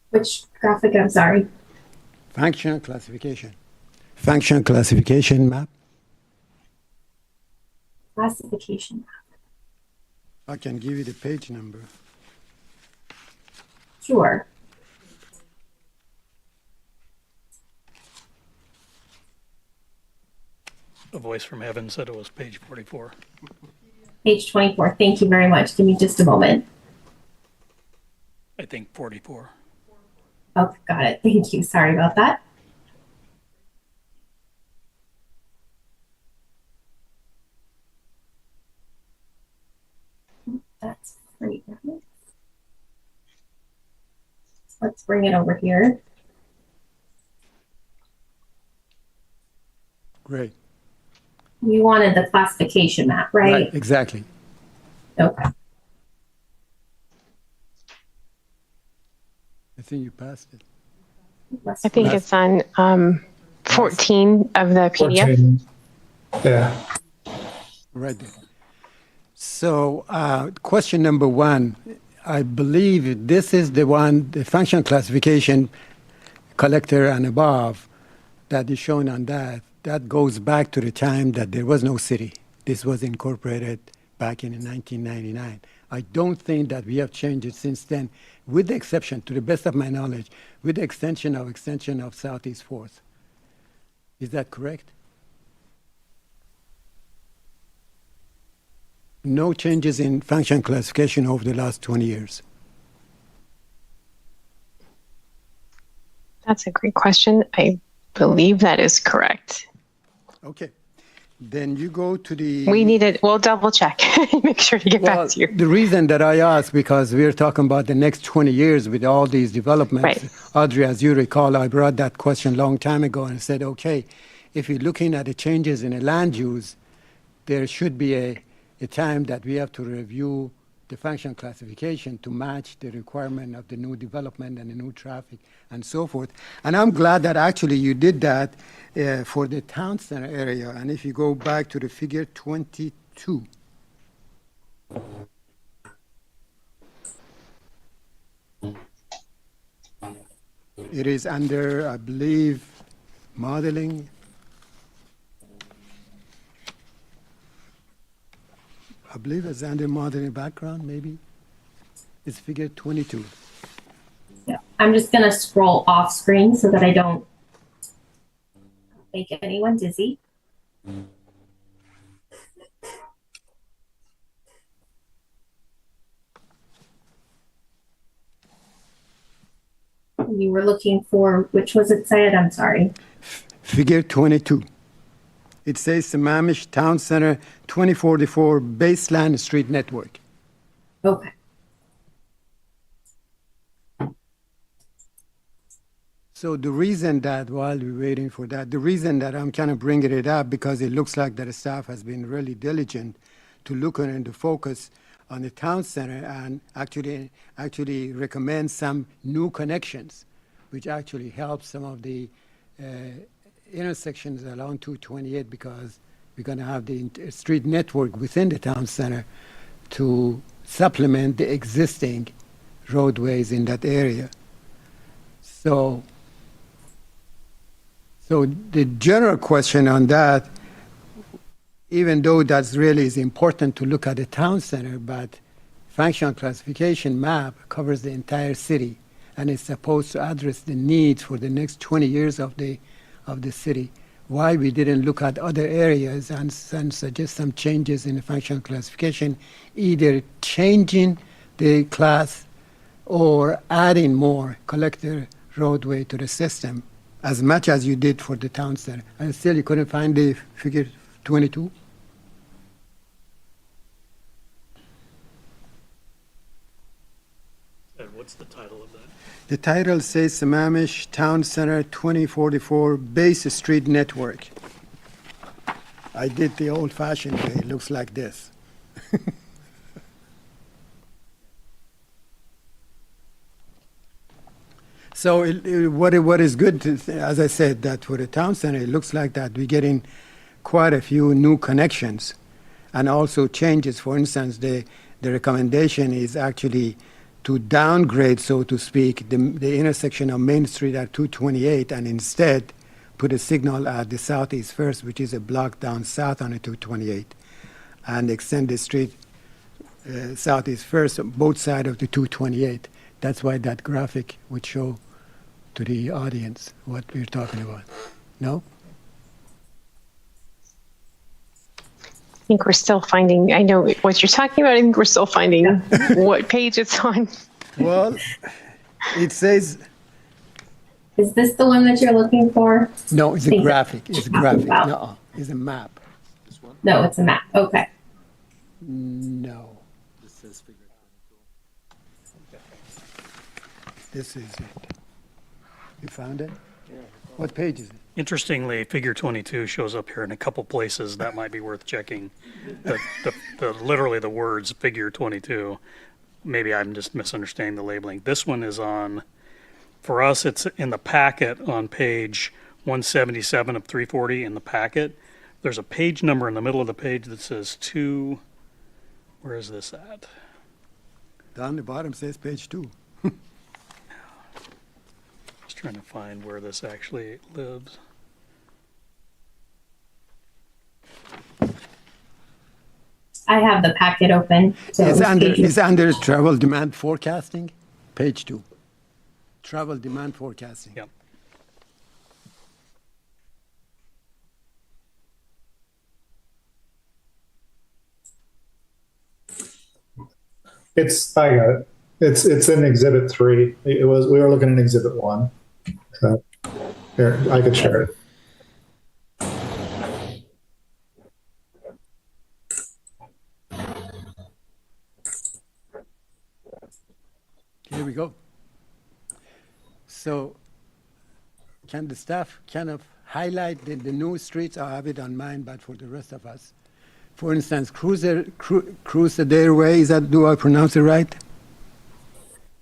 Which graphic? I'm sorry. Function classification. Function classification map. Classification. I can give you the page number. Sure. A voice from heaven said it was page 44. Page 24. Thank you very much. Give me just a moment. I think 44. Oh, got it. Thank you. Sorry about that. That's great. Let's bring it over here. Great. You wanted the classification map, right? Exactly. Okay. I think you passed it. I think it's on 14 of the PDF. 14. Yeah. Right there. So question number one, I believe this is the one, the function classification collector and above that is shown on that. That goes back to the time that there was no city. This was incorporated back in 1999. I don't think that we have changed it since then, with the exception, to the best of my knowledge, with the extension of Southeast 4th. Is that correct? No changes in function classification over the last 20 years. That's a great question. I believe that is correct. Okay. Then you go to the... We'll double check, make sure to get back to you. The reason that I asked, because we're talking about the next 20 years with all these developments. Right. Audrey, as you recall, I brought that question a long time ago and said, okay, if you're looking at the changes in the land use, there should be a time that we have to review the function classification to match the requirement of the new development and the new traffic and so forth. And I'm glad that actually you did that for the town center area. And if you go back to the figure 22, it is under, I believe, modeling. I believe it's under modeling background, maybe. It's figure 22. Yeah. I'm just going to scroll off screen so that I don't make anyone dizzy. You were looking for, which was it, Syed? I'm sorry. Figure 22. It says Sammamish Town Center 2044 Baseline Street Network. Okay. So the reason that, while we're waiting for that, the reason that I'm kind of bringing it up, because it looks like that the staff has been really diligent to look and to focus on the town center and actually recommend some new connections, which actually helps some of the intersections along 228, because we're going to have the street network within the town center to supplement the existing roadways in that area. So the general question on that, even though that's really is important to look at the town center, but functional classification map covers the entire city and is supposed to address the needs for the next 20 years of the city. Why we didn't look at other areas and suggest some changes in the functional classification, either changing the class or adding more collector roadway to the system, as much as you did for the town center. And still you couldn't find the figure 22? And what's the title of that? The title says Sammamish Town Center 2044 Base Street Network. I did the old-fashioned way. It looks like this. So what is good, as I said, that for the town center, it looks like that we're getting quite a few new connections and also changes. For instance, the recommendation is actually to downgrade, so to speak, the intersection of Main Street at 228 and instead put a signal at the Southeast First, which is a block down south on the 228, and extend the street Southeast First, both sides of the 228. That's why that graphic would show to the audience what we're talking about. No? I think we're still finding, I know what you're talking about. I think we're still finding what page it's on. Well, it says, Is this the one that you're looking for? no, it's a Think- graphic. It's a graphic. Wow. No, it's a map. No, it's a map. Okay. No. This is it. You found it? What page is it? Interestingly, figure 22 shows up here in a couple places. That might be worth checking. Literally the words figure 22. Maybe I'm just misunderstanding the labeling. This one is on, for us, it's in the packet on page 177 of 340 in the packet. There's a page number in the middle of the page that says 2. Where is this at? Down the bottom says page 2. Just trying to find where this actually lives. I have the packet open. So It's under travel demand forecasting, page 2. Travel demand forecasting. Yep. I got it. It's in Exhibit 3. We were looking at Exhibit 1. So, here, I could share it. Here we go. So can the staff kind of highlight the new streets? I have it on mine, but for the rest of us. For instance, Crusader Way, do I pronounce it right?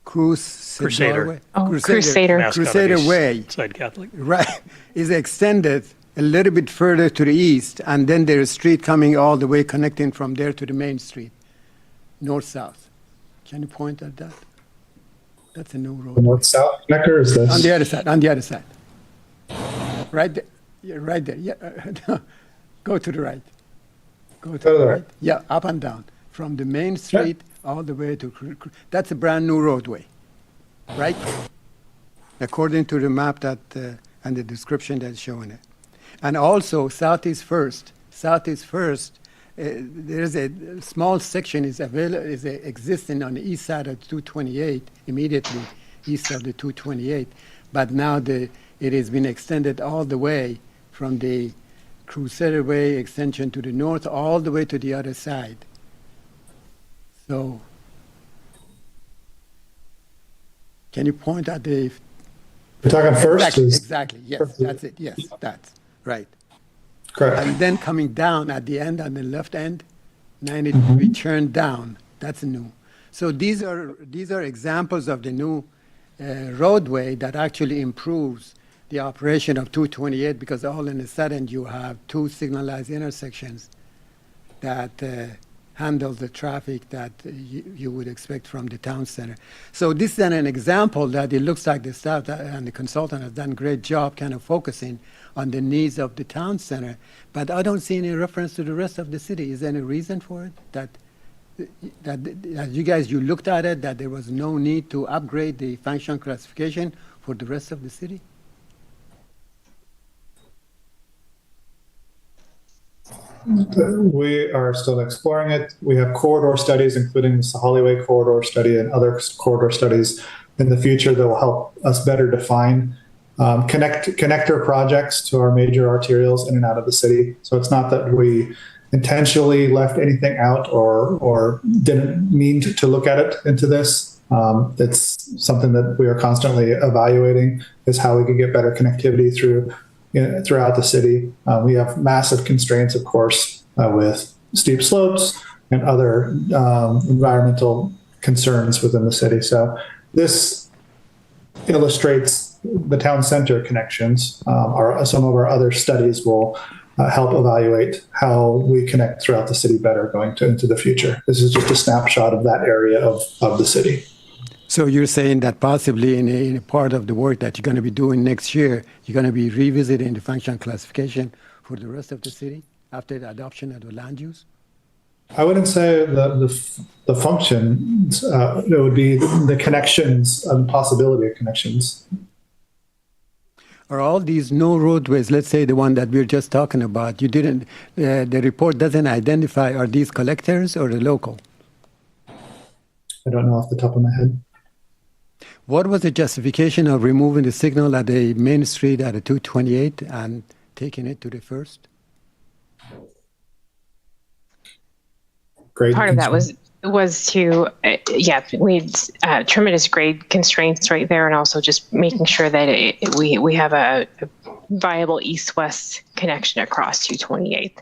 Crusader. Way? Oh, Crusader. Mascot of Crusader East Way, Side Catholic. right, is extended a little bit further to the east, and then there's a street coming all the way connecting from there to the main street, north-south. Can you point at that? That's a new road. The north-south connector is this. On the other side. Right there. Yeah, right there. Yeah. Go to the right. Go to the right. Yeah, up and down. From the main street all the way to, that's a brand new roadway, right? According to the map that, and the description that's showing it. And also Southeast First, there's a small section is existing on the east side of 228, immediately east of the 228, but now it has been extended all the way from the Crusader Way extension to the north, all the way to the other side. So, can you point at the? We're talking first? Exactly, yes, that's it, yes, that's right. Correct. And then coming down at the end, on the left end, 90 we turn down. That's new. So these are examples of the new roadway that actually improves the operation of 228, because all in a sudden you have two signalized intersections that handle the traffic that you would expect from the town center. So this is an example that it looks like the staff and the consultant have done a great job kind of focusing on the needs of the town center, but I don't see any reference to the rest of the city. Is there any reason for it that you guys, you looked at it, that there was no need to upgrade the function classification for the rest of the city? We are still exploring it. We have corridor studies, including the Sahalee corridor study and other corridor studies in the future that will help us better define connector projects to our major arterials in and out of the city. So it's not that we intentionally left anything out or didn't mean to look at it into this. It's something that we are constantly evaluating, is how we can get better connectivity throughout the city. We have massive constraints, of course, with steep slopes and other environmental concerns within the city. So this illustrates the town center connections. Some of our other studies will help evaluate how we connect throughout the city better going into the future. This is just a snapshot of that area of the city. So you're saying that possibly in a part of the work that you're going to be doing next year, you're going to be revisiting the function classification for the rest of the city after the adoption of the land use? I wouldn't say the functions. It would be the connections and possibility of connections. Are all these no roadways, let's say the one that we were just talking about, you didn't, the report doesn't identify, are these collectors or the local? I don't know off the top of my head. What was the justification of removing the signal at the main street at a 228 and taking it to the first? Great. Part of that was to we had tremendous grade constraints right there, and also just making sure that we have a viable east-west connection across 228th.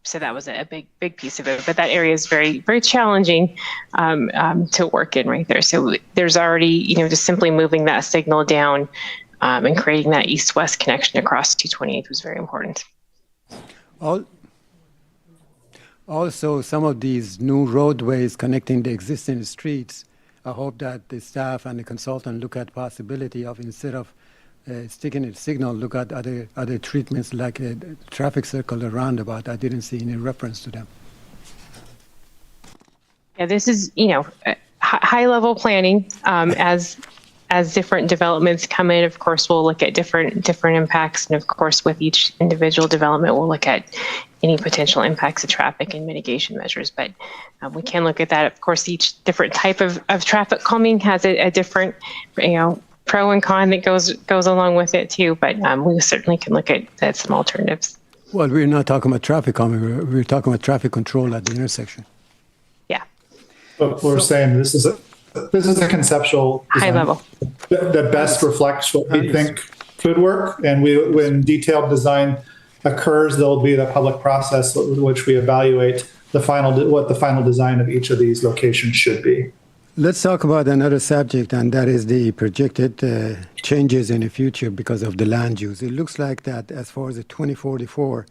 So that was a big piece of it, but that area is very, very challenging to work in right there. So there's already, just simply moving that signal down and creating that east-west connection across 228th was very important. Also, some of these new roadways connecting the existing streets, I hope that the staff and the consultant look at possibility of, instead of sticking a signal, look at other treatments like a traffic circle or roundabout. I didn't see any reference to them. Yeah, this is, high level planning as different developments come in. Of course, we'll look at different impacts. And of course, with each individual development, we'll look at any potential impacts of traffic and mitigation measures. But we can look at that. Of course, each different type of traffic calming has a different, pro and con that goes along with it too. But we certainly can look at some alternatives. Well, we're not talking about traffic calming. We're talking about traffic control at the intersection. Yeah. But we're saying this is a conceptual High level that best reflects what we think could work. And when detailed design occurs, there will be the public process which we evaluate what the final design of each of these locations should be. Let's talk about another subject, and that is the projected changes in the future because of the land use. It looks like that as far as the 2044,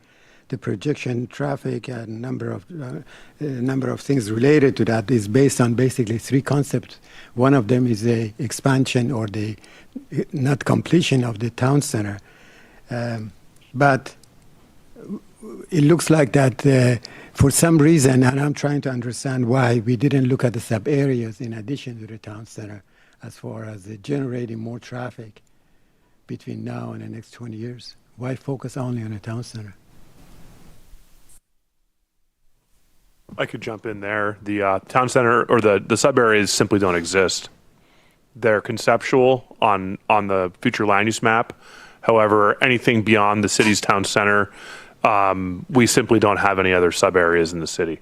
the projection, traffic, and number of things related to that is based on basically three concepts. One of them is the expansion or the not completion of the town center. But it looks like that for some reason, and I'm trying to understand why, we didn't look at the sub-areas in addition to the town center as far as generating more traffic between now and the next 20 years. Why focus only on the town center? I could jump in there. The town center or the sub areas simply don't exist. They're conceptual on the future land use map. However, anything beyond the city's town center, we simply don't have any other sub areas in the city.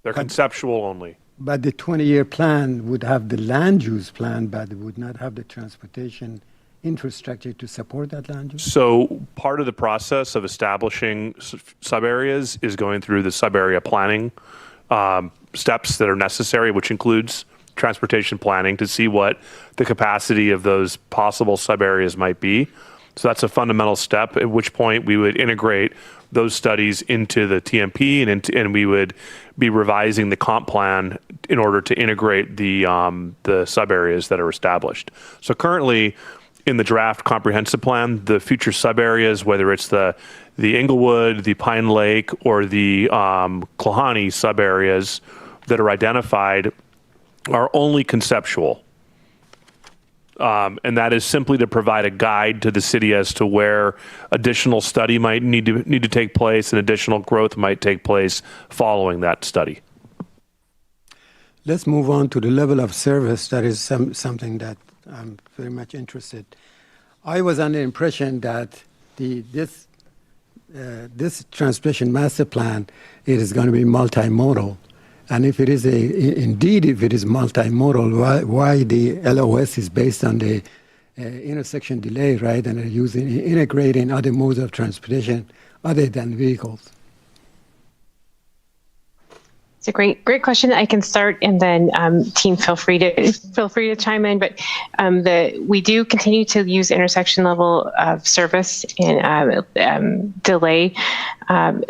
They're conceptual only. But the 20-year plan would have the land use plan, but it would not have the transportation infrastructure to support that land use? So part of the process of establishing sub areas is going through the sub area planning steps that are necessary, which includes transportation planning to see what the capacity of those possible sub areas might be. So that's a fundamental step, at which point we would integrate those studies into the TMP and we would be revising the comp plan in order to integrate the sub areas that are established. So currently, in the draft comprehensive plan, the future sub areas, whether it's the Inglewood, the Pine Lake, or the Klahani sub areas that are identified, are only conceptual. And that is simply to provide a guide to the city as to where additional study might need to take place and additional growth might take place following that study. Let's move on to the level of service. That is something that I'm very much interested. I was under the impression that this transportation master plan, it is going to be multimodal. And if it is indeed multimodal, why the LOS is based on the intersection delay, right? And they're integrating other modes of transportation other than vehicles. It's a great question. I can start, and then team feel free to chime in. But we do continue to use intersection level of service and delay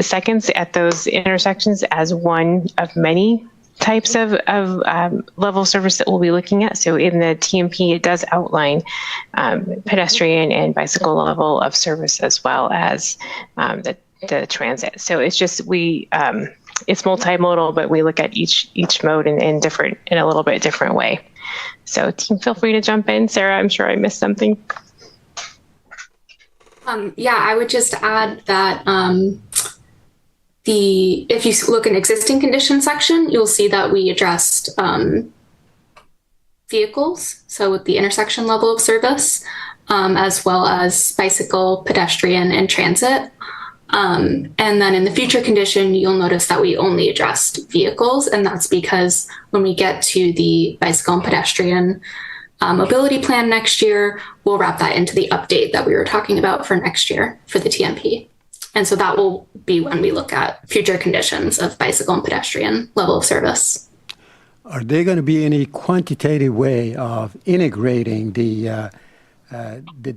seconds at those intersections as one of many types of level of service that we'll be looking at. So in the TMP, it does outline pedestrian and bicycle level of service, as well as the the transit. So it's just it's multimodal, but we look at each mode in a little bit different way. So team, feel free to jump in. Sarah, I'm sure I missed something. Yeah, I would just add that if you look in existing condition section, you'll see that we addressed vehicles, so with the intersection level of service, as well as bicycle, pedestrian, and transit. And then in the future condition, you'll notice that we only addressed vehicles, and that's because when we get to the bicycle and pedestrian mobility plan next year, we'll wrap that into the update that we were talking about for next year for the TMP. And so that will be when we look at future conditions of bicycle and pedestrian level of service. Are there going to be any quantitative way of integrating the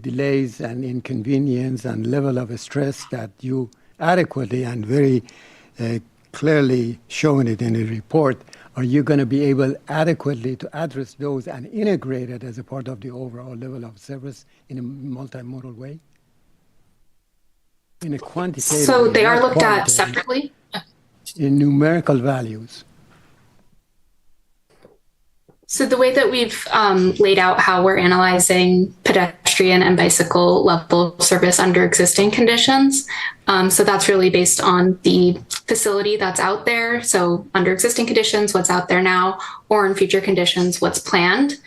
delays and inconvenience and level of stress that you adequately and very clearly showing it in the report? Are you going to be able adequately to address those and integrate it as a part of the overall level of service in a multimodal way? In a quantitative So way, they are not looked at quantitative, separately. in numerical values. So the way that we've laid out how we're analyzing pedestrian and bicycle level of service under existing conditions, so that's really based on the facility that's out there. So under existing conditions, what's out there now, or in future conditions, what's planned.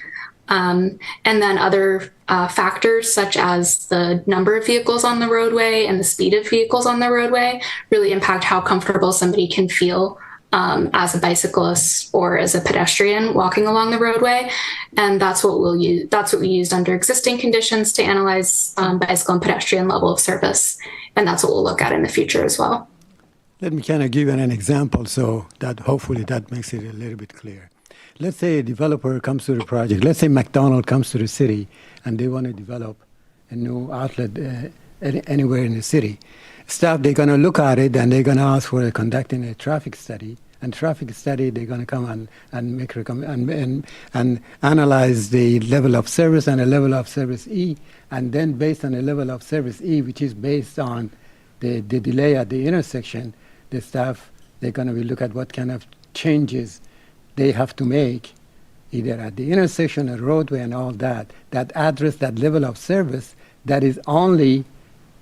And then other factors such as the number of vehicles on the roadway and the speed of vehicles on the roadway really impact how comfortable somebody can feel as a bicyclist or as a pedestrian walking along the roadway. And that's what we'll use. That's what we used under existing conditions to analyze bicycle and pedestrian level of service. And that's what we'll look at in the future as well. Let me kind of give you an example so that hopefully that makes it a little bit clear. Let's say a developer comes to the project. Let's say McDonald's comes to the city and they want to develop a new outlet anywhere in the city. Staff, they're going to look at it and they're going to ask for conducting a traffic study. And traffic study, they're going to come and make and analyze the level of service and the level of service E. And then based on the level of service E, which is based on the delay at the intersection, the staff, they're going to look at what kind of changes they have to make, either at the intersection or roadway and all that address that level of service that is only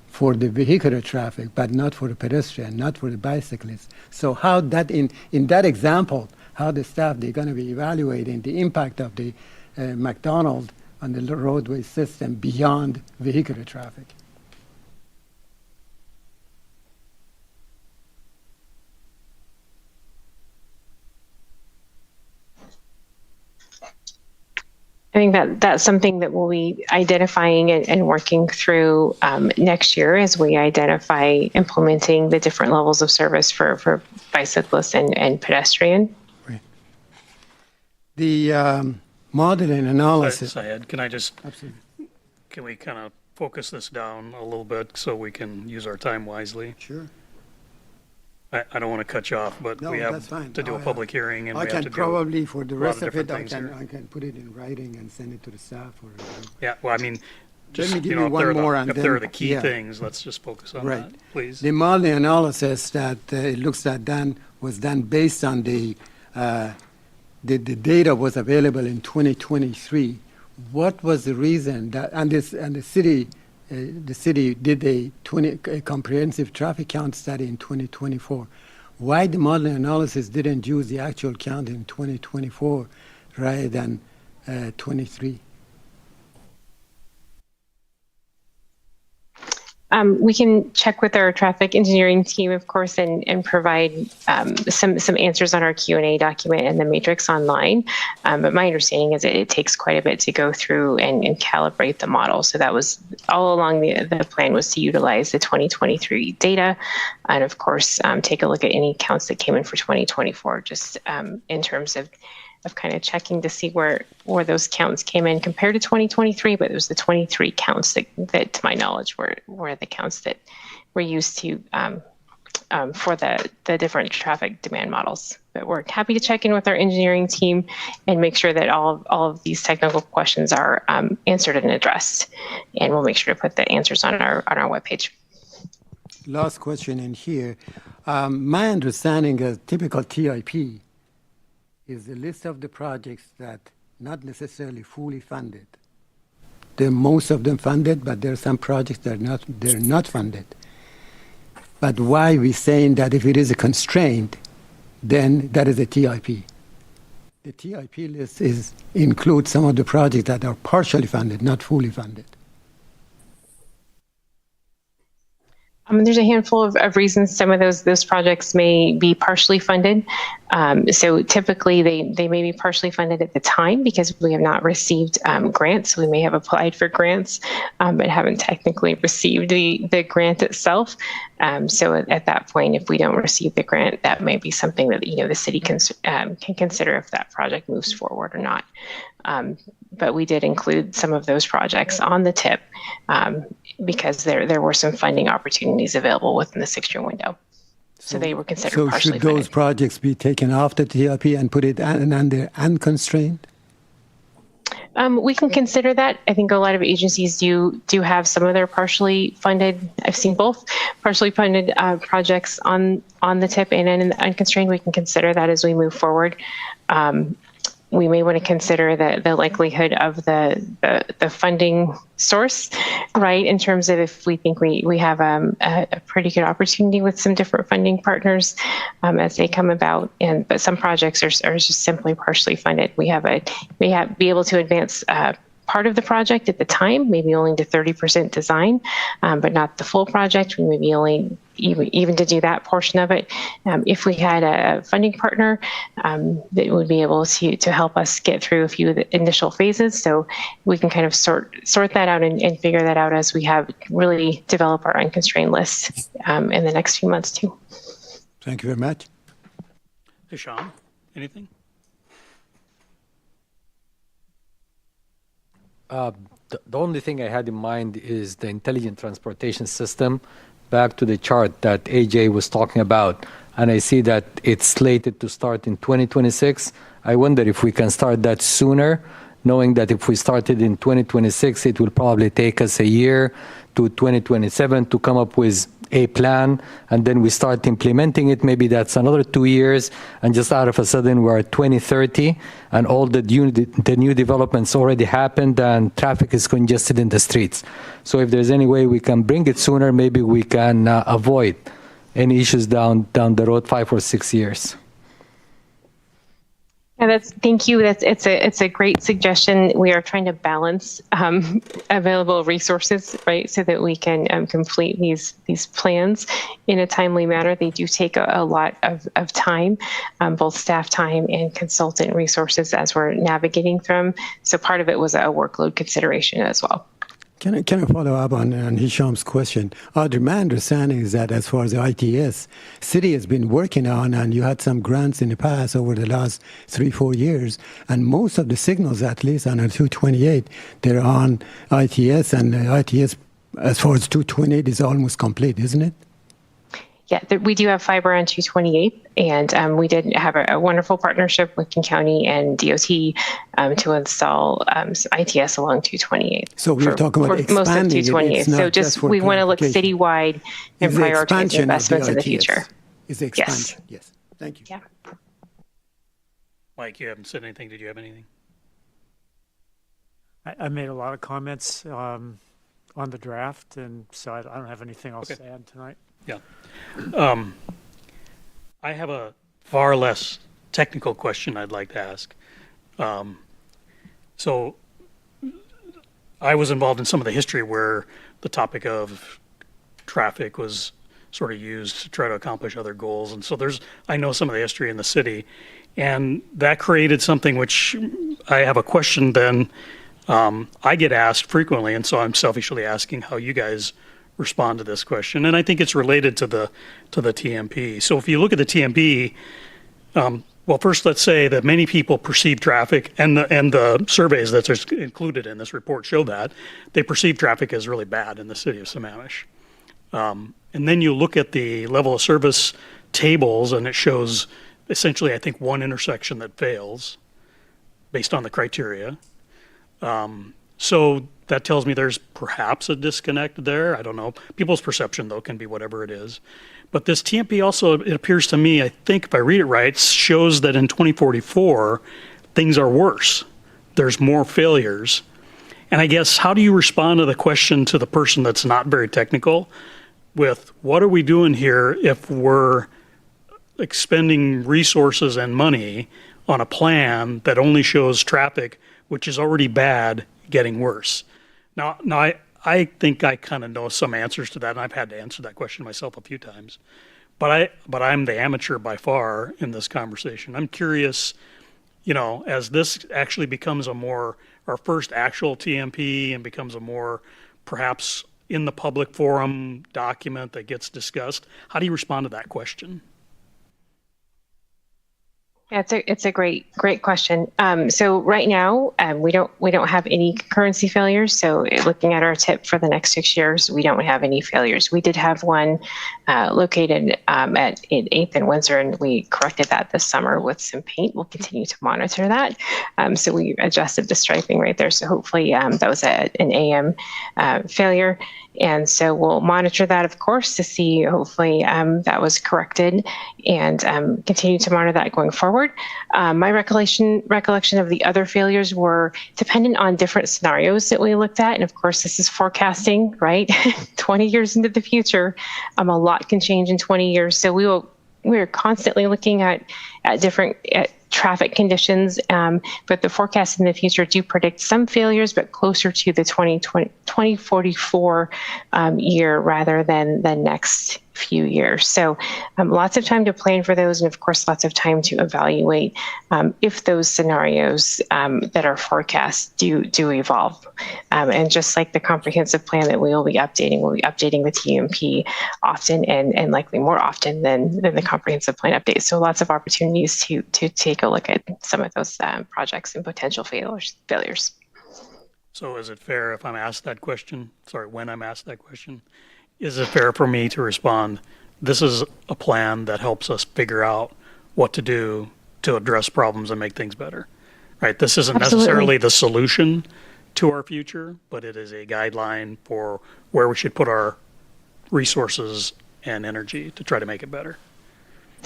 for the vehicular traffic, but not for the pedestrian, not for the bicyclist. So how that, in that example, how the staff, they're going to be evaluating the impact of the McDonald's on the roadway system beyond vehicular traffic. I think that's something that we'll be identifying and working through next year as we identify implementing the different levels of service for bicyclists and pedestrian. Right. The modeling analysis. Syed, can I just, Absolutely. can we kind of focus this down a little bit so we can use our time wisely? Sure. I don't want to cut you off, but No, we that's have fine. to do a public hearing and I we have can to do. probably, for the a lot rest of of it, different things I can put it in writing and send it to the staff. Or Yeah, well, I mean, just, me give you know, you if one there are more the, and if there are then- the key yeah. things, let's just focus on Right. that, please. The modeling analysis that it looks that was done based on the data was available in 2023. What was the reason that the city did a comprehensive traffic count study in 2024? Why the modeling analysis didn't use the actual count in 2024 rather than 23? We can check with our traffic engineering team, of course, and provide some answers on our Q&A document and the matrix online. But my understanding is it takes quite a bit to go through and calibrate the model. So that was all along the plan was to utilize the 2023 data, and of course take a look at any counts that came in for 2024, just in terms of kind of checking to see where those counts came in compared to 2023, but it was the 23 counts that to my knowledge, were the counts that were used to for the different traffic demand models. But we're happy to check in with our engineering team and make sure that all of these technical questions are answered and addressed. And we'll make sure to put the answers on our webpage. last question in here. My understanding of typical TIP is the list of the projects that not necessarily fully funded. Most of them funded, but there are some projects that they're not funded. But why we saying that if it is a constraint, then that is a TIP? The TIP list includes some of the projects that are partially funded, not fully funded. There's a handful of reasons some of those projects may be partially funded. So typically they may be partially funded at the time because we have not received grants. We may have applied for grants, but haven't technically received the grant itself. So at that point, if we don't receive the grant, that may be something that the city can consider if that project moves forward or not. But we did include some of those projects on the tip because there were some funding opportunities available within the 6-year window. So they were considered So partially should those funded. projects be taken off the TIP and put it under unconstrained? We can consider that. I think a lot of agencies do have some of their partially funded. I've seen both partially funded projects on the tip and in the unconstrained. We can consider that as we move forward. We may want to consider the likelihood of the funding source, right? In terms of if we think we have a pretty good opportunity with some different funding partners as they come about, but some projects are just simply partially funded. We may be able to advance part of the project at the time, maybe only to 30% design, but not the full project. We may be only even to do that portion of it. If we had a funding partner that would be able to help us get through a few of the initial phases, so we can kind of sort that out and figure that out as we have really develop our unconstrained list in the next few months too. Thank you very much. Hisham, anything? The only thing I had in mind is the intelligent transportation system. Back to the chart that AJ was talking about, and I see that it's slated to start in 2026. I wonder if we can start that sooner, knowing that if we started in 2026, it will probably take us a year to 2027 to come up with a plan, and then we start implementing it. Maybe that's another 2 years, and just out of a sudden we're at 2030, and all the new developments already happened, and traffic is congested in the streets. So if there's any way we can bring it sooner, maybe we can avoid any issues down the road 5 or 6 years. Yeah, thank you. It's a great suggestion. We are trying to balance available resources, right, so that we can complete these plans in a timely manner. They do take a lot of time, both staff time and consultant resources as we're navigating through. So part of it was a workload consideration as well. Can I follow up on Hisham's question? Audrey, my understanding is that as far as the ITS, city has been working on, and you had some grants in the past over the last 3-4 years, and most of the signals, at least on a 228, they're on ITS, and ITS, as far as 228, is almost complete, isn't it? Yeah, we do have fiber on 228, and we did have a wonderful partnership with King County and DOT to install ITS along 228. So we're talking about most of expanding 228. it. It's not So just we want to look citywide and It's the prioritize expansion of investments in the ITS. future. It's the expansion, yes. Thank you. Yeah. Mike, you haven't said anything. Did you have anything? I made a lot of comments on the draft, and so I don't have anything else to add tonight. Yeah. I have a far less technical question I'd like to ask. So I was involved in some of the history where the topic of traffic was sort of used to try to accomplish other goals. And so I know some of the history in the city, and that created something which I have a question then. I get asked frequently, and so I'm selfishly asking how you guys respond to this question, and I think it's related to the TMP. So if you look at the TMP, well, first let's say that many people perceive traffic, and the surveys that are included in this report show that they perceive traffic as really bad in the city of Sammamish. And then you look at the level of service tables, and it shows essentially, I think, one intersection that fails based on the criteria. So that tells me there's perhaps a disconnect there. I don't know. People's perception, though, can be whatever it is. But this TMP also, it appears to me, I think if I read it right, shows that in 2044, things are worse. There's more failures. And I guess, how do you respond to the question to the person that's not very technical with, what are we doing here if we're expending resources and money on a plan that only shows traffic, which is already bad, getting worse? Now I think I kind of know some answers to that, and I've had to answer that question myself a few times. But I'm the amateur by far in this conversation. I'm curious, as this actually becomes our first actual TMP and becomes a more perhaps in the public forum document that gets discussed, how do you respond to that question? Yeah, it's a great question. So right now, we don't have any concurrency failures. So looking at our tip for the next 6 years, we don't have any failures. We did have one located at 8th and Windsor, and we corrected that this summer with some paint. We'll continue to monitor that. So we adjusted the striping right there. So hopefully that was an AM failure. And so we'll monitor that, of course, to see hopefully that was corrected, and continue to monitor that going forward. My recollection of the other failures were dependent on different scenarios that we looked at. And of course, this is forecasting, right? 20 years into the future, a lot can change in 20 years. So we're constantly looking at different traffic conditions, but the forecasts in the future do predict some failures, but closer to the 2044 year rather than the next few years. So lots of time to plan for those, and of course, lots of time to evaluate if those scenarios that are forecast do evolve. And just like the comprehensive plan that we will be updating, we'll be updating the TMP often and likely more often than the comprehensive plan update. So lots of opportunities to take a look at some of those projects and potential failures. So is it fair if I'm asked that question? Sorry, when I'm asked that question, is it fair for me to respond, this is a plan that helps us figure out what to do to address problems and make things better, right? This isn't necessarily the solution to our future, but it is a guideline for where we should put our resources and energy to try to make it better.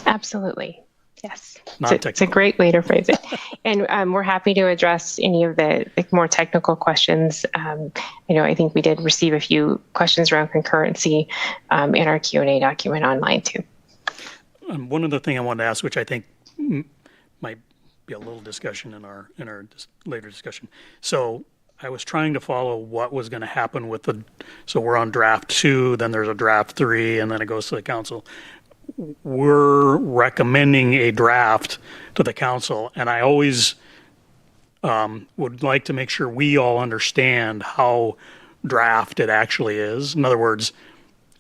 Absolutely. Yes, it's a Non-technical. great way to phrase it. And we're happy to address any of the more technical questions. I think we did receive a few questions around concurrency in our Q&A document online too. One other thing I wanted to ask, which I think might be a little discussion in our later discussion. So I was trying to follow what was going to happen with so we're on draft 2, then there's a draft 3, and then it goes to the council. We're recommending a draft to the council, and I always would like to make sure we all understand how draft it actually is. In other words,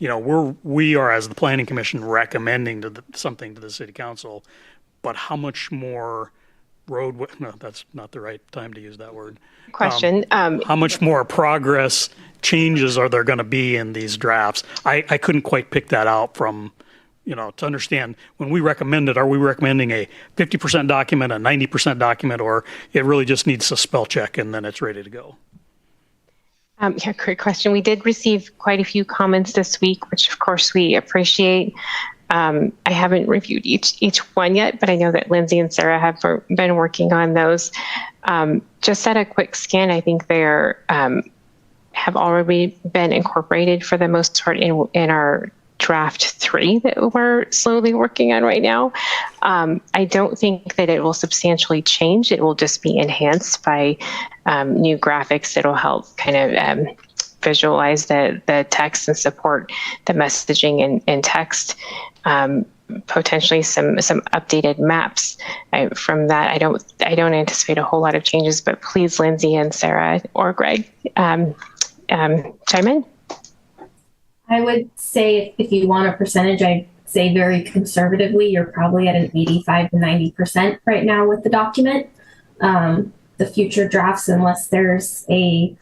we are, as the planning commission, recommending something to the city council, but how much more no, that's not the right time to use that word. Question. How much more progress changes are there going to be in these drafts? I couldn't quite pick that out from, to understand when we recommend it, are we recommending a 50% document, a 90% document, or it really just needs a spell check and then it's ready to go? Yeah, great question. We did receive quite a few comments this week, which of course we appreciate. I haven't reviewed each one yet, but I know that Lindsay and Sarah have been working on those. Just at a quick scan, I think they have already been incorporated for the most part in our draft 3 that we're slowly working on right now. I don't think that it will substantially change. It will just be enhanced by new graphics that'll help kind of visualize the text and support the messaging in text. Potentially some updated maps. From that, I don't anticipate a whole lot of changes, but please, Lindsay and Sarah or Greg, chime in. I would say if you want a percentage, I'd say very conservatively, you're probably at an 85 to 90% right now with the document. The future drafts, unless there's a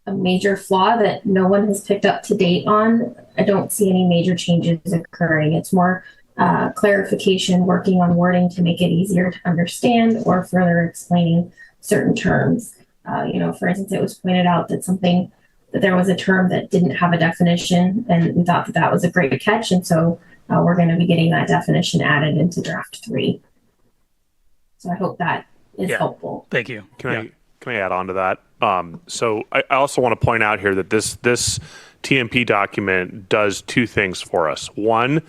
major flaw that no one has picked up to date on, I don't see any major changes occurring. It's more clarification, working on wording to make it easier to understand, or further explaining certain terms. For instance, it was pointed out that there was a term that didn't have a definition, and we thought that was a great catch. And so we're going to be getting that definition added into draft 3. So I hope that is helpful. Thank you. Can I add on to that? So I also want to point out here that this TMP document does 2 things for us. One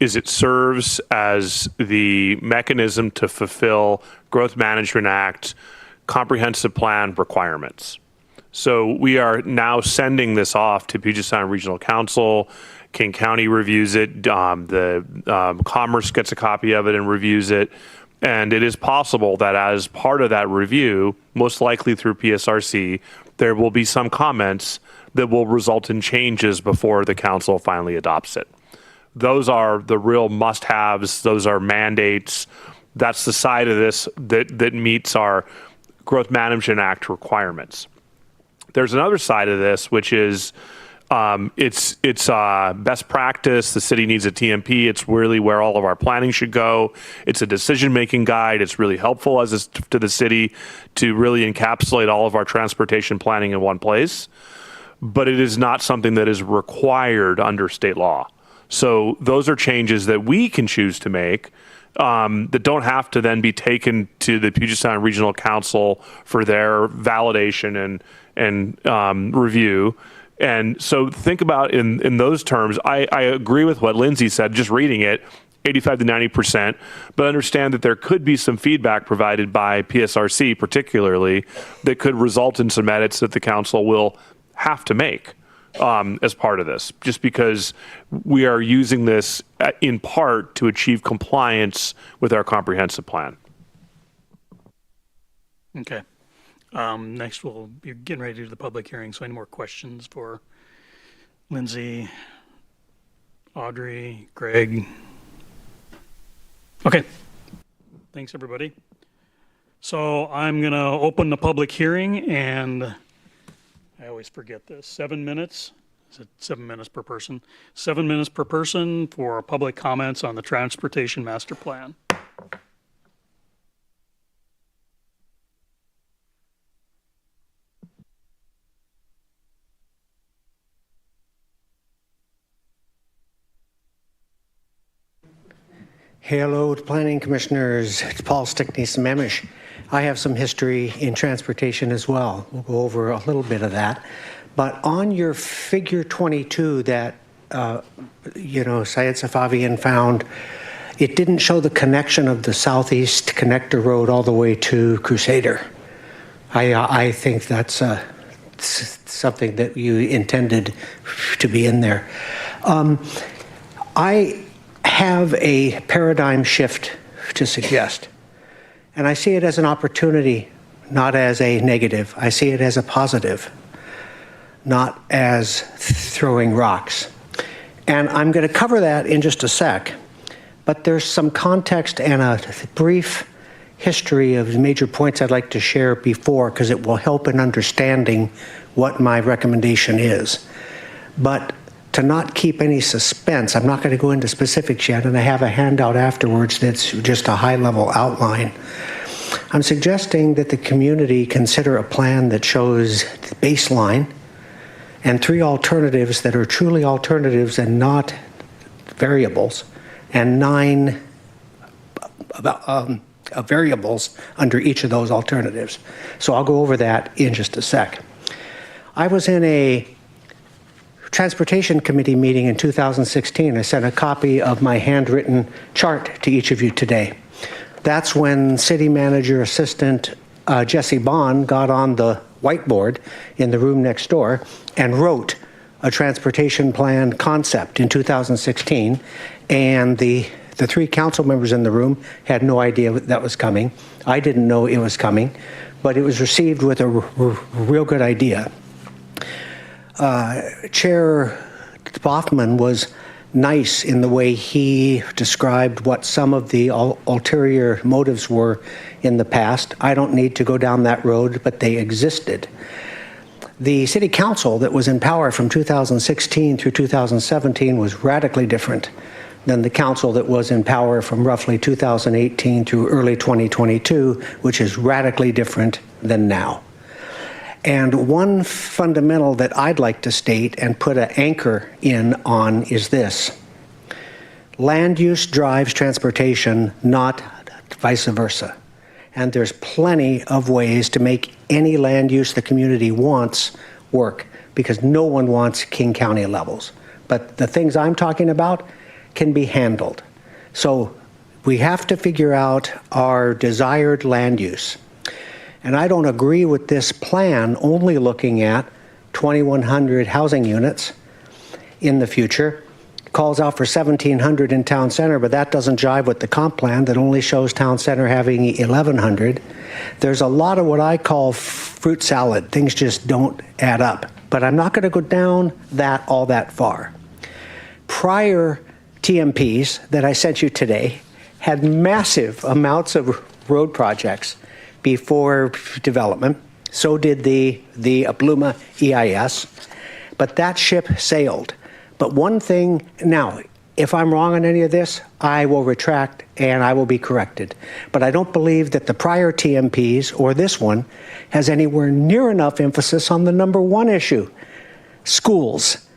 is it serves as the mechanism to fulfill Growth Management Act comprehensive plan requirements. So we are now sending this off to Puget Sound Regional Council. King County reviews it. The Commerce gets a copy of it and reviews it. And it is possible that as part of that review, most likely through PSRC, there will be some comments that will result in changes before the council finally adopts it. Those are the real must-haves. Those are mandates. That's the side of this that meets our Growth Management Act requirements. There's another side of this, which is it's best practice. The city needs a TMP. It's really where all of our planning should go. It's a decision-making guide. It's really helpful to the city to really encapsulate all of our transportation planning in one place. But it is not something that is required under state law. So those are changes that we can choose to make that don't have to then be taken to the Puget Sound Regional Council for their validation and review. And so think about in those terms. I agree with what Lindsay said, just reading it, 85 to 90%, but understand that there could be some feedback provided by PSRC particularly that could result in some edits that the council will have to make as part of this, just because we are using this in part to achieve compliance with our comprehensive plan. Okay. Next, we'll be getting ready to do the public hearing. So any more questions for Lindsay, Audrey, Greg? Okay. Thanks, everybody. So I'm going to open the public hearing, and I always forget this. 7 minutes. Is it 7 minutes per person? 7 minutes per person for public comments on the Transportation Master Plan. Hello, Planning Commissioners. It's Paul Stickney, Sammamish. I have some history in transportation as well. We'll go over a little bit of that. But on your figure 22 that, Syed Safavian found, it didn't show the connection of the Southeast Connector Road all the way to Crusader. I think that's something that you intended to be in there. I have a paradigm shift to suggest. And I see it as an opportunity, not as a negative. I see it as a positive, not as throwing rocks. And I'm going to cover that in just a sec. But there's some context and a brief history of major points I'd like to share before, because it will help in understanding what my recommendation is. But to not keep any suspense, I'm not going to go into specifics yet, and I have a handout afterwards that's just a high-level outline. I'm suggesting that the community consider a plan that shows the baseline and 3 alternatives that are truly alternatives and not variables, and 9 variables under each of those alternatives. So I'll go over that in just a sec. I was in a Transportation Committee meeting in 2016. I sent a copy of my handwritten chart to each of you today. That's when City Manager Assistant Jesse Bond got on the whiteboard in the room next door and wrote a transportation plan concept in 2016, and the 3 council members in the room had no idea that was coming. I didn't know it was coming, but it was received with a real good idea. Chair Boffman was nice in the way he described what some of the ulterior motives were in the past. I don't need to go down that road, but they existed. The city council that was in power from 2016 through 2017 was radically different than the council that was in power from roughly 2018 through early 2022, which is radically different than now. And one fundamental that I'd like to state and put an anchor in on is this. Land use drives transportation, not vice versa. And there's plenty of ways to make any land use the community wants work, because no one wants King County levels. But the things I'm talking about can be handled. So we have to figure out our desired land use. And I don't agree with this plan only looking at 2,100 housing units in the future. It calls out for 1,700 in town center, but that doesn't jive with the comp plan that only shows town center having 1,100. There's a lot of what I call fruit salad. Things just don't add up. But I'm not going to go down all that far. Prior TMPs that I sent you today had massive amounts of road projects before development. So did the Bluma EIS. But that ship sailed. But one thing, now, if I'm wrong on any of this, I will retract and I will be corrected. But I don't believe that the prior TMPs or this one has anywhere near enough emphasis on the number one issue, schools.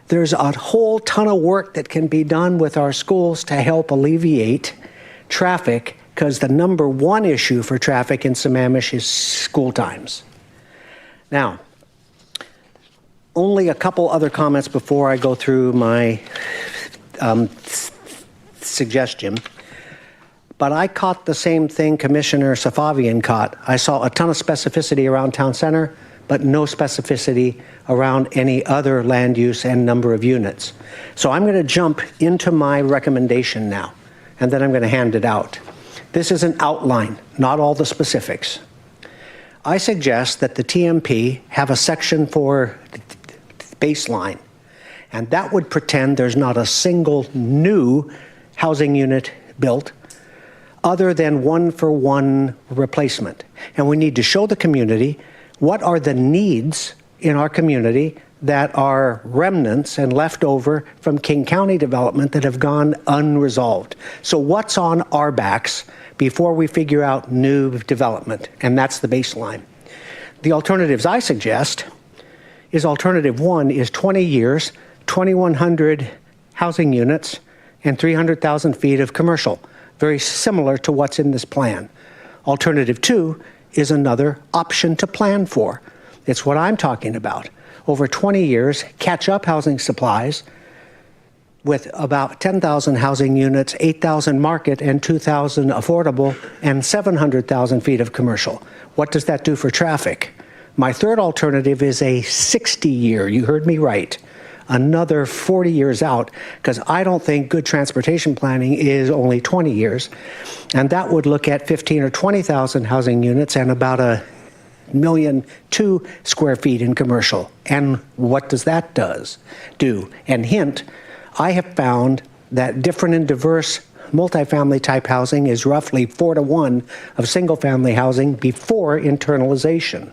There's a whole ton of work that can be done with our schools to help alleviate traffic, because the number one issue for traffic in Sammamish is school times. Now, only a couple other comments before I go through my suggestion. But I caught the same thing Commissioner Safavian caught. I saw a ton of specificity around town center, but no specificity around any other land use and number of units. So I'm going to jump into my recommendation now, and then I'm going to hand it out. This is an outline, not all the specifics. I suggest that the TMP have a section for baseline, and that would pretend there's not a single new housing unit built other than one-for-one replacement. And we need to show the community what are the needs in our community that are remnants and leftover from King County development that have gone unresolved. So what's on our backs before we figure out new development? And that's the baseline. The alternatives I suggest is alternative one is 20 years, 2,100 housing units, and 300,000 feet of commercial. Very similar to what's in this plan. Alternative two is another option to plan for. It's what I'm talking about. Over 20 years, catch up housing supplies with about 10,000 housing units, 8,000 market and 2,000 affordable, and 700,000 feet of commercial. What does that do for traffic? My third alternative is a 60-year, you heard me right, another 40 years out, because I don't think good transportation planning is only 20 years. And that would look at 15 or 20,000 housing units and about 1,200,000 square feet in commercial. And what does that do? And hint, I have found that different and diverse multifamily type housing is roughly 4 to 1 of single family housing before internalization.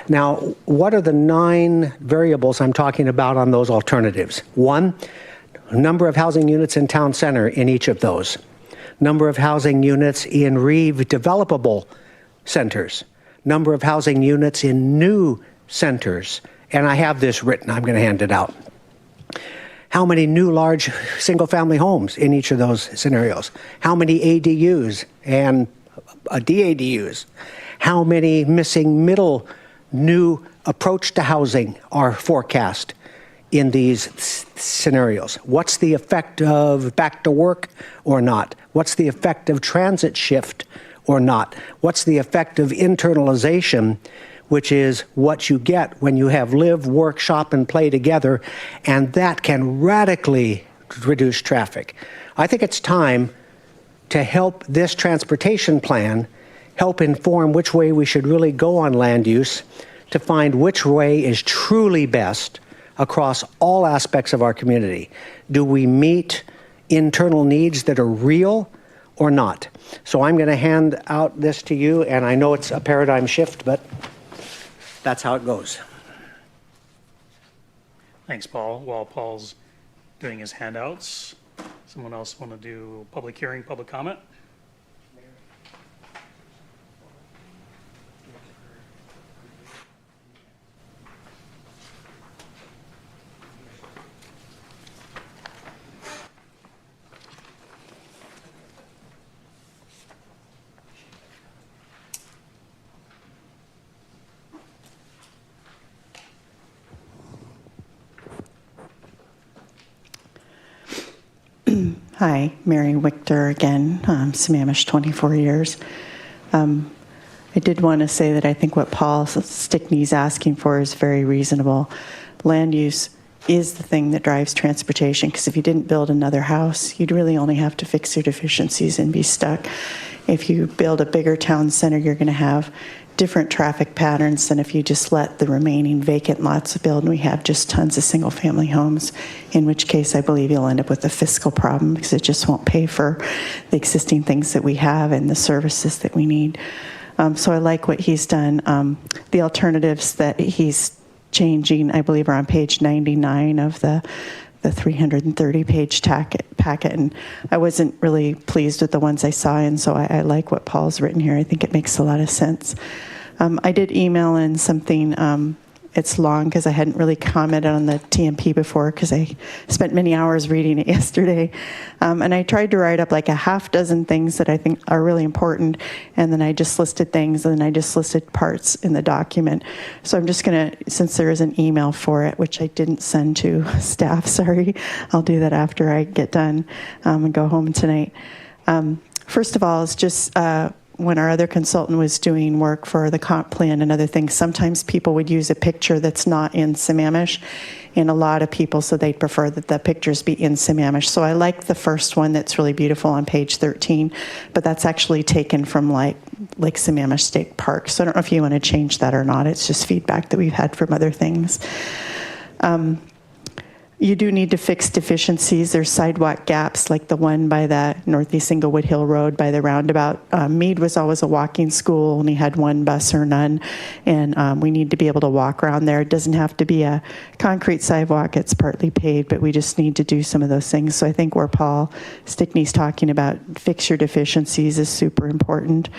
Now, what are the 9 variables I'm talking about on those alternatives? 1, number of housing units in town center in each of those. Number of housing units in redevelopable centers. Number of housing units in new centers. And I have this written, I'm going to hand it out. How many new large single-family homes in each of those scenarios? How many ADUs and DADUs? How many missing middle new approach to housing are forecast in these scenarios? What's the effect of back to work or not? What's the effect of transit shift or not? What's the effect of internalization, which is what you get when you have live, work, shop, and play together, and that can radically reduce traffic. I think it's time to help this transportation plan help inform which way we should really go on land use to find which way is truly best across all aspects of our community. Do we meet internal needs that are real or not? So I'm going to hand out this to you, and I know it's a paradigm shift, but that's how it goes. Thanks, Paul. While Paul's doing his handouts, someone else want to do public hearing, public comment? Hi, Mary Wichter again, Sammamish 24 years. I did want to say that I think what Paul Stickney's asking for is very reasonable. Land use is the thing that drives transportation, because if you didn't build another house, you'd really only have to fix your deficiencies and be stuck. If you build a bigger town center, you're going to have different traffic patterns than if you just let the remaining vacant lots build and we have just tons of single family homes, in which case I believe you'll end up with a fiscal problem because it just won't pay for the existing things that we have and the services that we need. So I like what he's done. The alternatives that he's changing, I believe, are on page 99 of the 330-page packet, and I wasn't really pleased with the ones I saw, and so I like what Paul's written here. I think it makes a lot of sense. I did email in something. It's long because I hadn't really commented on the TMP before because I spent many hours reading it yesterday. And I tried to write up like a half dozen things that I think are really important, and then I just listed things, and then I just listed parts in the document. So I'm just going to, since there is an email for it, which I didn't send to staff, sorry, I'll do that after I get done and go home tonight. First of all, it's just when our other consultant was doing work for the comp plan and other things, sometimes people would use a picture that's not in Sammamish, and a lot of people, so they'd prefer that the pictures be in Sammamish. So I like the first one that's really beautiful on page 13, but that's actually taken from like Sammamish State Park. So I don't know if you want to change that or not. It's just feedback that we've had from other things. You do need to fix deficiencies. There's sidewalk gaps, like the one by the Northeast Inglewood Hill Road by the roundabout. Meade was always a walking school, only had one bus or none, and we need to be able to walk around there. It doesn't have to be a concrete sidewalk. It's partly paved, but we just need to do some of those things. So I think where Paul Stickney's talking about fix your deficiencies is super important.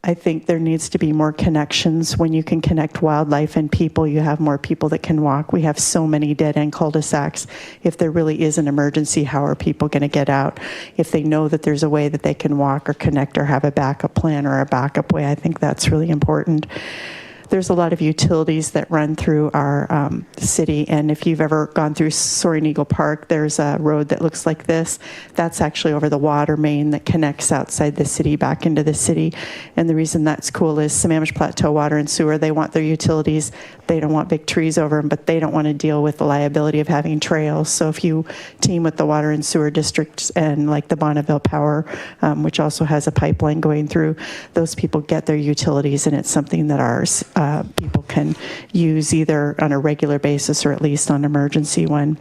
I think there needs to be more connections. When you can connect wildlife and people, you have more people that can walk. We have so many dead-end cul-de-sacs. If there really is an emergency, how are people going to get out? If they know that there's a way that they can walk or connect or have a backup plan or a backup way, I think that's really important. There's a lot of utilities that run through our city, and if you've ever gone through Soaring Eagle Park, there's a road that looks like this. That's actually over the water main that connects outside the city back into the city. And the reason that's cool is Sammamish Plateau Water and Sewer, they want their utilities. They don't want big trees over them, but they don't want to deal with the liability of having trails. So if you team with the water and sewer districts and like the Bonneville Power, which also has a pipeline going through, those people get their utilities, and it's something that ours people can use either on a regular basis or at least on emergency one.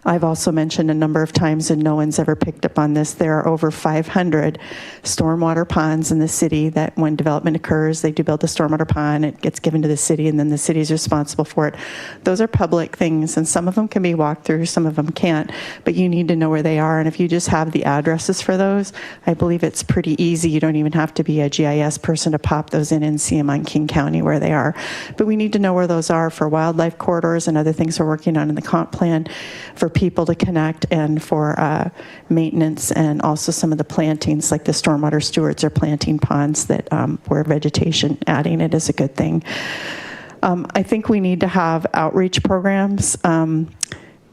I've also mentioned a number of times, and no one's ever picked up on this, there are over 500 stormwater ponds in the city that when development occurs, they do build a stormwater pond, it gets given to the city, and then the city is responsible for it. Those are public things, and some of them can be walked through, some of them can't, but you need to know where they are, and if you just have the addresses for those, I believe it's pretty easy. You don't even have to be a GIS person to pop those in and see them on King County where they are. But we need to know where those are for wildlife corridors and other things we're working on in the comp plan, for people to connect, and for maintenance, and also some of the plantings, like the stormwater stewards are planting ponds that where vegetation, adding it is a good thing. I think we need to have outreach programs,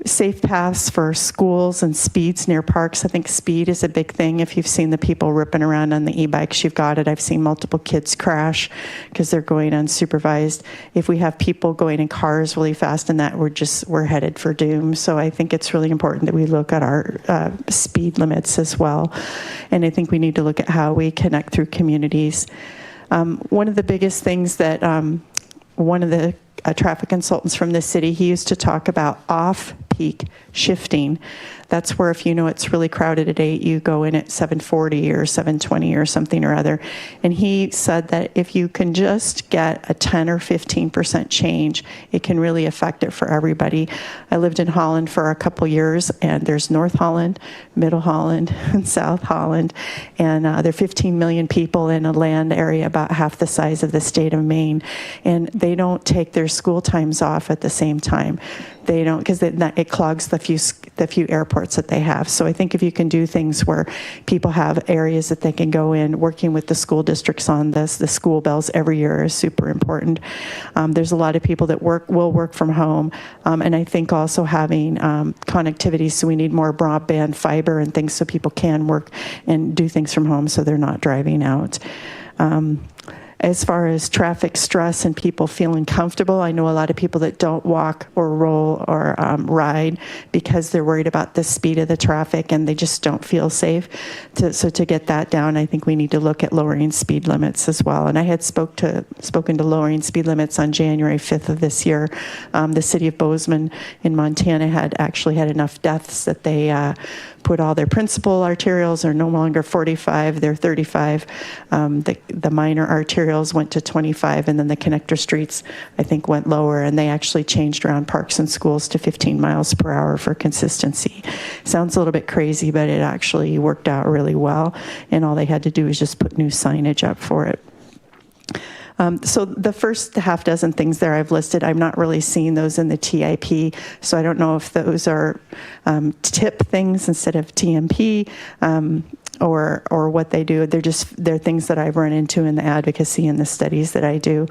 safe paths for schools and speeds near parks. I think speed is a big thing. If you've seen the people ripping around on the e-bikes, you've got it. I've seen multiple kids crash because they're going unsupervised. If we have people going in cars really fast and that, we're headed for doom. So I think it's really important that we look at our speed limits as well. And I think we need to look at how we connect through communities. One of the biggest things that one of the traffic consultants from the city, he used to talk about off-peak shifting. That's where if you know it's really crowded at 8, you go in at 7:40 or 7:20 or something or other. And he said that if you can just get a 10 or 15% change, it can really affect it for everybody. I lived in Holland for a couple years, and there's North Holland, Middle Holland, and South Holland. And there are 15 million people in a land area about half the size of the state of Maine. And they don't take their school times off at the same time. They don't, because it clogs the few airports that they have. So I think if you can do things where people have areas that they can go in, working with the school districts on this, the school bells every year is super important. There's a lot of people that will work from home, and I think also having connectivity, so we need more broadband fiber and things so people can work and do things from home so they're not driving out. As far as traffic stress and people feeling comfortable, I know a lot of people that don't walk or roll or ride because they're worried about the speed of the traffic and they just don't feel safe. So to get that down, I think we need to look at lowering speed limits as well. And I had spoken to lowering speed limits on January 5th of this year. The city of Bozeman in Montana had actually had enough deaths that they put all their principal arterials are no longer 45, they're 35. The minor arterials went to 25, and then the connector streets, I think, went lower, and they actually changed around parks and schools to 15 miles per hour for consistency. Sounds a little bit crazy, but it actually worked out really well, and all they had to do was just put new signage up for it. So the first half dozen things there I've listed, I'm not really seeing those in the TIP, so I don't know if those are TIP things instead of TMP, or what they do. They're things that I've run into in the advocacy and the studies that I do.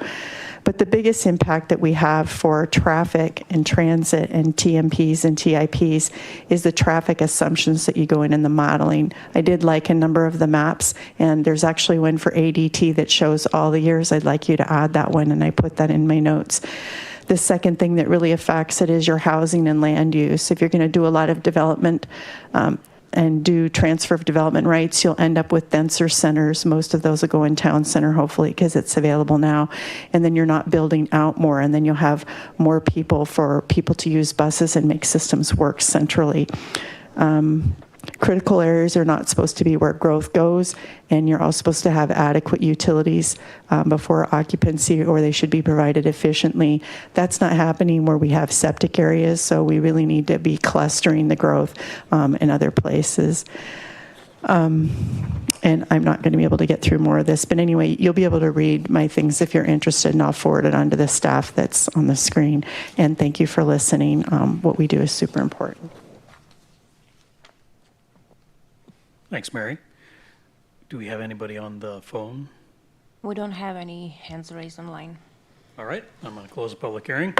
But the biggest impact that we have for traffic and transit and TMPs and TIPs is the traffic assumptions that you go in the modeling. I did like a number of the maps, and there's actually one for ADT that shows all the years. I'd like you to add that one, and I put that in my notes. The second thing that really affects it is your housing and land use. If you're going to do a lot of development, and do transfer of development rights, you'll end up with denser centers. Most of those will go in town center, hopefully, because it's available now. And then you're not building out more, and then you'll have more people for people to use buses and make systems work centrally. Critical areas are not supposed to be where growth goes, and you're also supposed to have adequate utilities before occupancy, or they should be provided efficiently. That's not happening where we have septic areas, so we really need to be clustering the growth in other places. And I'm not going to be able to get through more of this, but anyway, you'll be able to read my things if you're interested, and I'll forward it on to the staff that's on the screen. And thank you for listening. What we do is super important. Thanks, Mary. Do we have anybody on the phone? We don't have any hands raised online. All right, I'm going to close the public hearing.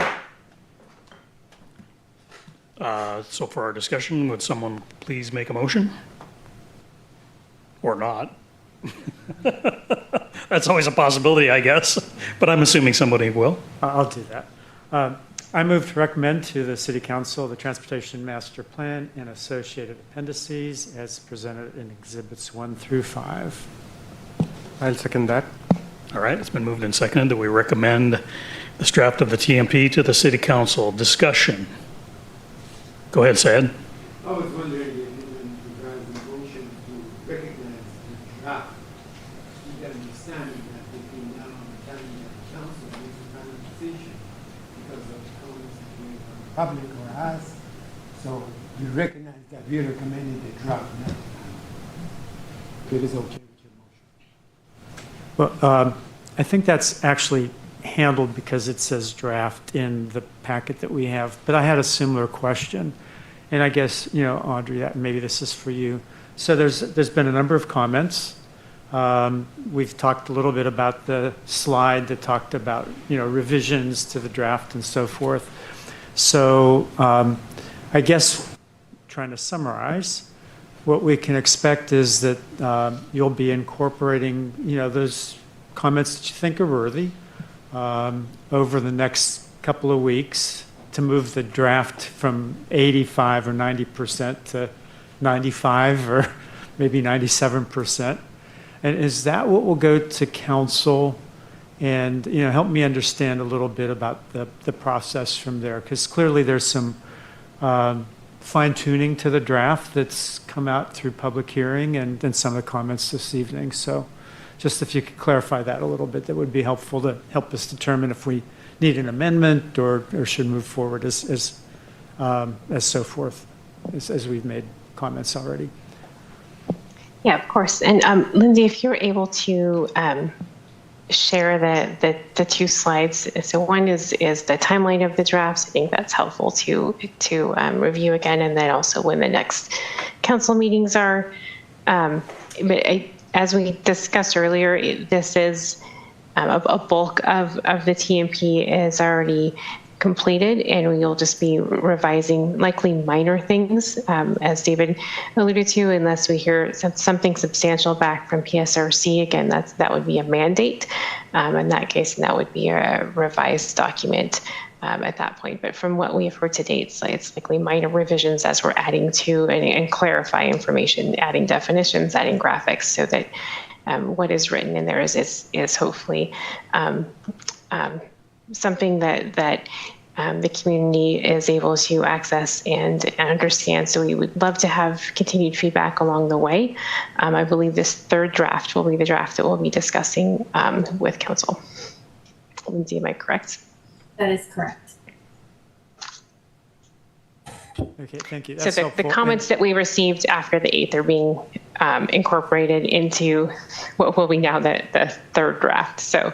So for our discussion, would someone please make a motion? Or not? That's always a possibility, I guess, but I'm assuming somebody will. I'll do that. I move to recommend to the City Council the Transportation Master Plan and associated appendices as presented in Exhibits 1 through 5. I'll second that. All right, it's been moved and seconded that we recommend this draft of the TMP to the City Council. Discussion. Go ahead, Syed. I was wondering if you would drive the motion to recognize the draft. You can understand that between now and the time that the council makes a final decision because of the comments that we made from the public or us. So you recognize that we recommended the draft now. If it is okay with your motion. Well, I think that's actually handled because it says draft in the packet that we have. But I had a similar question. And I guess, Audrey, that maybe this is for you. So there's been a number of comments. We've talked a little bit about the slide that talked about, revisions to the draft and so forth. So I guess trying to summarize, what we can expect is that you'll be incorporating, those comments that you think are worthy over the next couple of weeks to move the draft from 85 or 90% to 95 or maybe 97%. And is that what will go to council? And help me understand a little bit about the process from there, because clearly there's some fine tuning to the draft that's come out through public hearing and some of the comments this evening. So just if you could clarify that a little bit, that would be helpful to help us determine if we need an amendment or should move forward as so forth, as we've made comments already. Yeah, of course. And Lindsay, if you're able to share the two slides. So one is the timeline of the drafts. I think that's helpful to review again, and then also when the next council meetings are. As we discussed earlier, this is a bulk of the TMP is already completed, and we'll just be revising likely minor things, as David alluded to, unless we hear something substantial back from PSRC. Again, that would be a mandate in that case, and that would be a revised document at that point. But from what we've heard to date, it's likely minor revisions as we're adding to and clarify information, adding definitions, adding graphics, so that what is written in there is hopefully something that the community is able to access and understand. So we would love to have continued feedback along the way. I believe this third draft will be the draft that we'll be discussing with council. Lindsay, am I correct? That is correct. Okay, thank you. So That's the helpful. comments that we received after the 8th are being incorporated into what will be now the third draft. So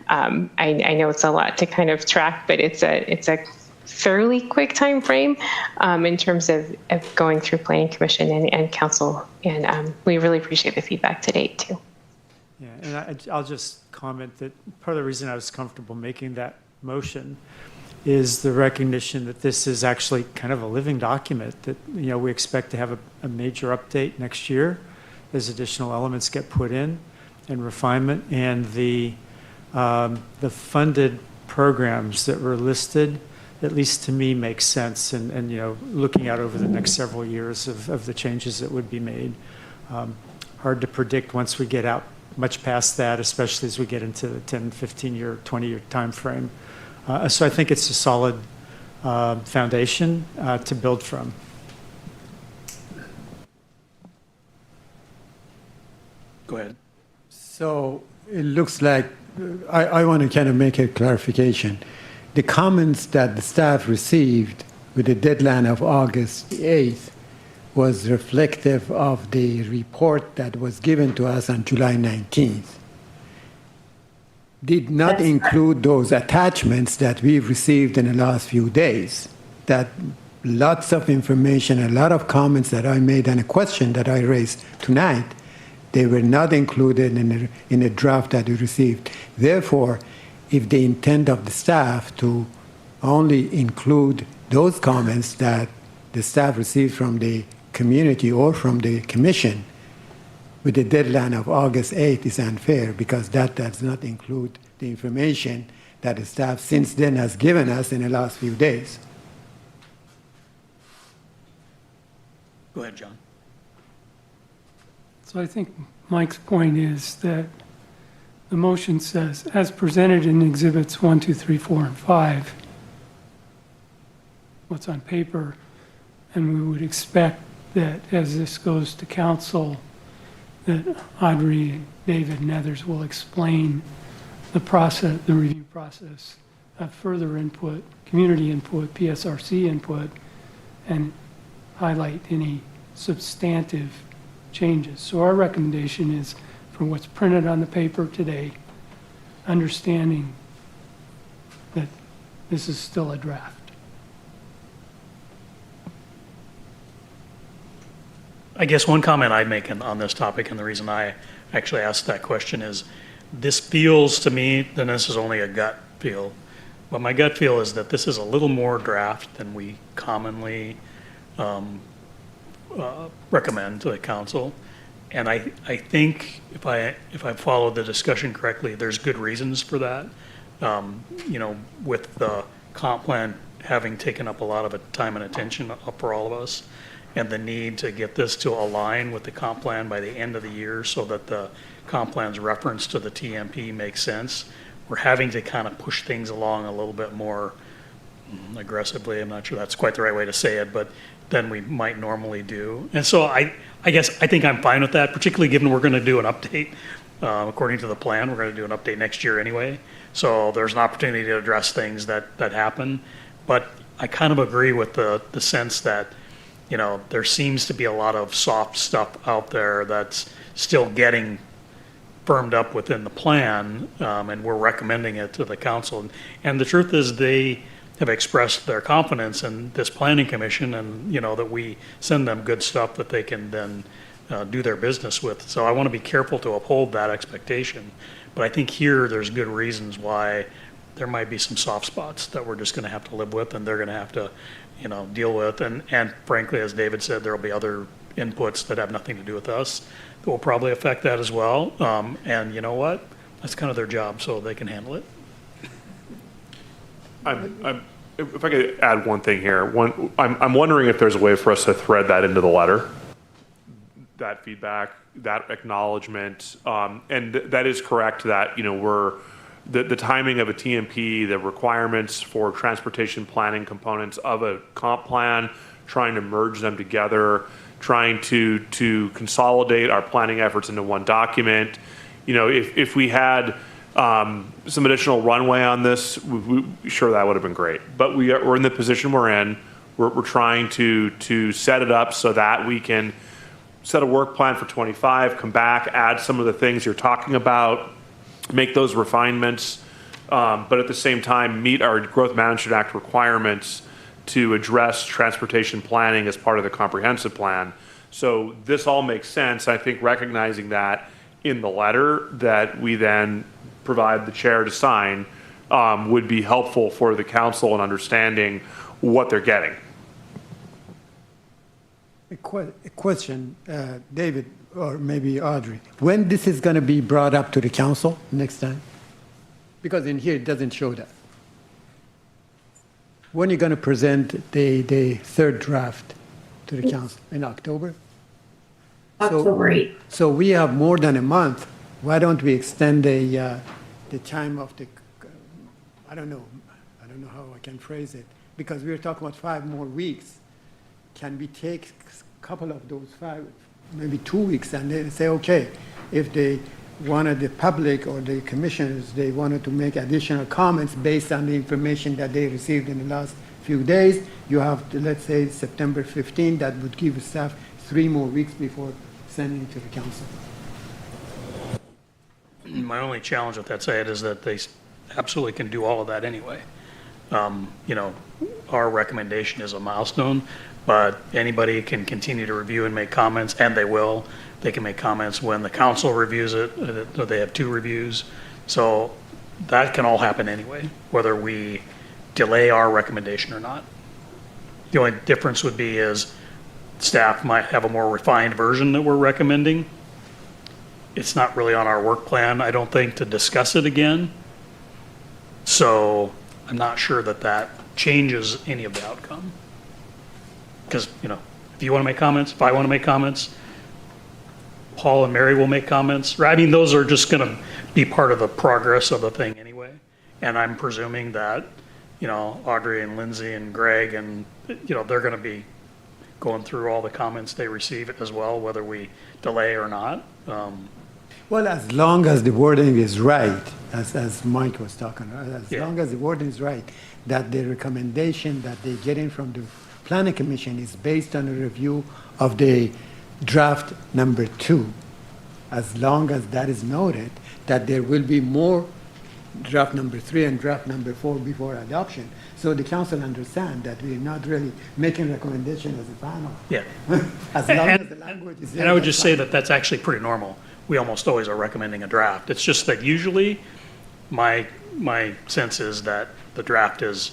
I know it's a lot to kind of track, but it's a fairly quick time frame in terms of going through Planning Commission and Council. And we really appreciate the feedback to date too. Yeah, and I'll just comment that part of the reason I was comfortable making that motion is the recognition that this is actually kind of a living document, that we expect to have a major update next year as additional elements get put in and refinement, and the funded programs that were listed, at least to me, make sense, and looking out over the next several years of the changes that would be made. Hard to predict once we get out much past that, especially as we get into the 10, 15-year, 20-year time frame. So I think it's a solid foundation to build from. Go ahead. So it looks like, I want to kind of make a clarification. The comments that the staff received with the deadline of August 8th was reflective of the report that was given to us on July 19th. Did not include those attachments that we've received in the last few days. That lots of information, a lot of comments that I made, and a question that I raised tonight, they were not included in the draft that we received. Therefore, if the intent of the staff to only include those comments that the staff received from the community or from the commission, with the deadline of August 8th is unfair, because that does not include the information that the staff since then has given us in the last few days. Go ahead, John. So I think Mike's point is that the motion says, as presented in exhibits 1, 2, 3, 4, and 5, what's on paper, and we would expect that as this goes to council, that Audrey, David, and others will explain the process, the review process, further input, community input, PSRC input, and highlight any substantive changes. So our recommendation is for what's printed on the paper today, understanding that this is still a draft. I guess one comment I'd make on this topic, and the reason I actually asked that question, is this feels to me, and this is only a gut feel, but my gut feel is that this is a little more draft than we commonly recommend to the council. And I think if I followed the discussion correctly, there's good reasons for that. With the comp plan having taken up a lot of time and attention for all of us, and the need to get this to align with the comp plan by the end of the year so that the comp plan's reference to the TMP makes sense. We're having to kind of push things along a little bit more aggressively. I'm not sure that's quite the right way to say it, but than we might normally do. And so I think I'm fine with that, particularly given we're going to do an update. According to the plan, we're going to do an update next year anyway. So there's an opportunity to address things that happen. But I kind of agree with the sense that there seems to be a lot of soft stuff out there that's still getting firmed up within the plan, and we're recommending it to the council. And the truth is, they have expressed their confidence in this planning commission, and, that we send them good stuff that they can then do their business with. So I want to be careful to uphold that expectation. But I think here, there's good reasons why there might be some soft spots that we're just going to have to live with, and they're going to have to, deal with. And frankly, as David said, there'll be other inputs that have nothing to do with us that will probably affect that as well. And you know what? That's kind of their job, so they can handle it. If I could add one thing here, I'm wondering if there's a way for us to thread that into the letter, that feedback, that acknowledgement, and that is correct that we're the timing of a TMP, the requirements for transportation planning components of a comp plan, trying to merge them together, trying to consolidate our planning efforts into one document. If we had some additional runway on this, sure, that would have been great. But we're in the position we're in. We're trying to set it up so that we can set a work plan for 25, come back, add some of the things you're talking about, make those refinements, but at the same time meet our Growth Management Act requirements to address transportation planning as part of the comprehensive plan. So this all makes sense. I think recognizing that in the letter that we then provide the chair to sign would be helpful for the council in understanding what they're getting. A question, David, or maybe Audrey. When this is going to be brought up to the council next time? Because in here it doesn't show that. When are you going to present the third draft to the council? In October? October 8th. So we have more than a month. Why don't we extend the time of the, I don't know how I can phrase it, because we're talking about 5 more weeks. Can we take a couple of those 5, maybe 2 weeks, and then say, okay, if they wanted the public or the commissioners, they wanted to make additional comments based on the information that they received in the last few days, you have to, let's say, September 15, that would give staff 3 more weeks before sending it to the council. My only challenge with that, Syed, is that they absolutely can do all of that anyway. Our recommendation is a milestone, but anybody can continue to review and make comments, and they will. They can make comments when the council reviews it. They have 2 reviews. So that can all happen anyway, whether we delay our recommendation or not. The only difference would be is staff might have a more refined version that we're recommending. It's not really on our work plan, I don't think, to discuss it again. So I'm not sure that changes any of the outcome. Because, if you want to make comments, if I want to make comments, Paul and Mary will make comments. I mean, those are just going to be part of the progress of the thing anyway. And I'm presuming that, Audrey and Lindsay and Greg and, they're going to be going through all the comments they receive as well, whether we delay or not. Well, as long as the wording is right, as Mike was talking about, long as the wording is right, that the recommendation that they get in from the Planning Commission is based on a review of the draft number 2. As long as that is noted, that there will be more draft number 3 and draft number 4 before adoption. So the council understand that we're not really making recommendation as a final. Yeah. As long as the language is there. And I would just say that that's actually pretty normal. We almost always are recommending a draft. It's just that usually my sense is that the draft is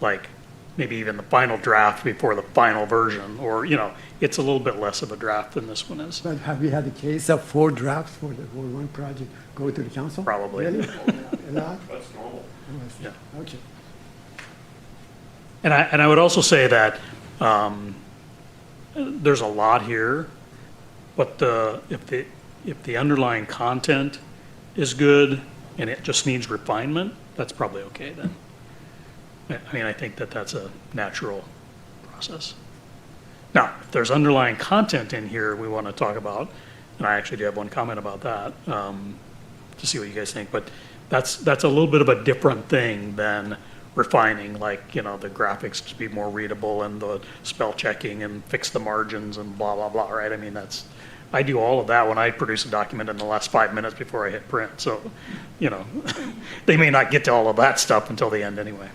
like maybe even the final draft before the final version, or, it's a little bit less of a draft than this one is. But have we had a case of 4 drafts for one project go to the council? Probably. Really? A lot? That's normal. Yeah. Okay. And I would also say that there's a lot here, but if the underlying content is good and it just needs refinement, that's probably okay then. I mean, I think that's a natural process. Now, if there's underlying content in here we want to talk about, and I actually do have one comment about that, to see what you guys think, but that's a little bit of a different thing than refining, like, the graphics to be more readable and the spell checking and fix the margins and blah, blah, blah, right? I mean, I do all of that when I produce a document in the last 5 minutes before I hit print. So, you know, they may not get to all of that stuff until the end anyway.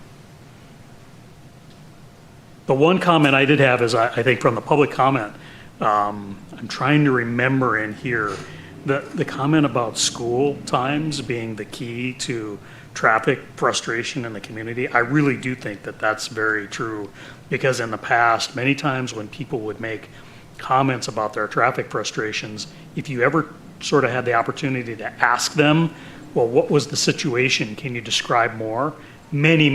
The one comment I did have is, I think from the public comment, I'm trying to remember in here, the comment about school times being the key to traffic frustration in the community. I really do think that that's very true, because in the past, many times when people would make comments about their traffic frustrations, if you ever sort of had the opportunity to ask them, well, what was the situation? Can you describe more? Many,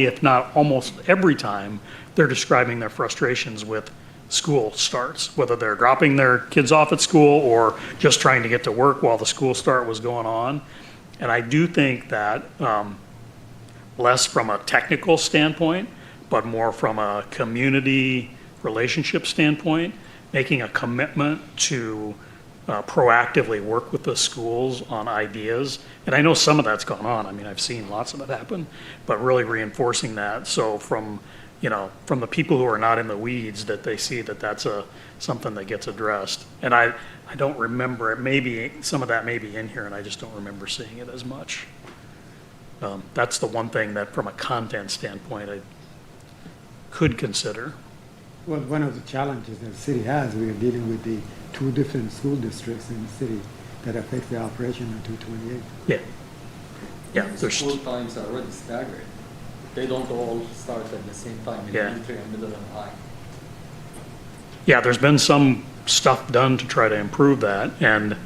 if not almost every time, they're describing their frustrations with school starts, whether they're dropping their kids off at school or just trying to get to work while the school start was going on. And I do think that less from a technical standpoint, but more from a community relationship standpoint, making a commitment to proactively work with the schools on ideas. And I know some of that's gone on. I mean, I've seen lots of it happen, but really reinforcing that. So from the people who are not in the weeds, that they see that that's something that gets addressed. And I don't remember, it maybe, some of that may be in here and I just don't remember seeing it as much. That's the one thing that from a content standpoint, I could consider. Well, one of the challenges that the city has, we are dealing with the 2 different school districts in the city that affect the operation of 228. Yeah. Yeah, there's, School times are already staggered. They don't all start at the same time in Yeah. elementary and middle and high. yeah, there's been some stuff done to try to improve that, and,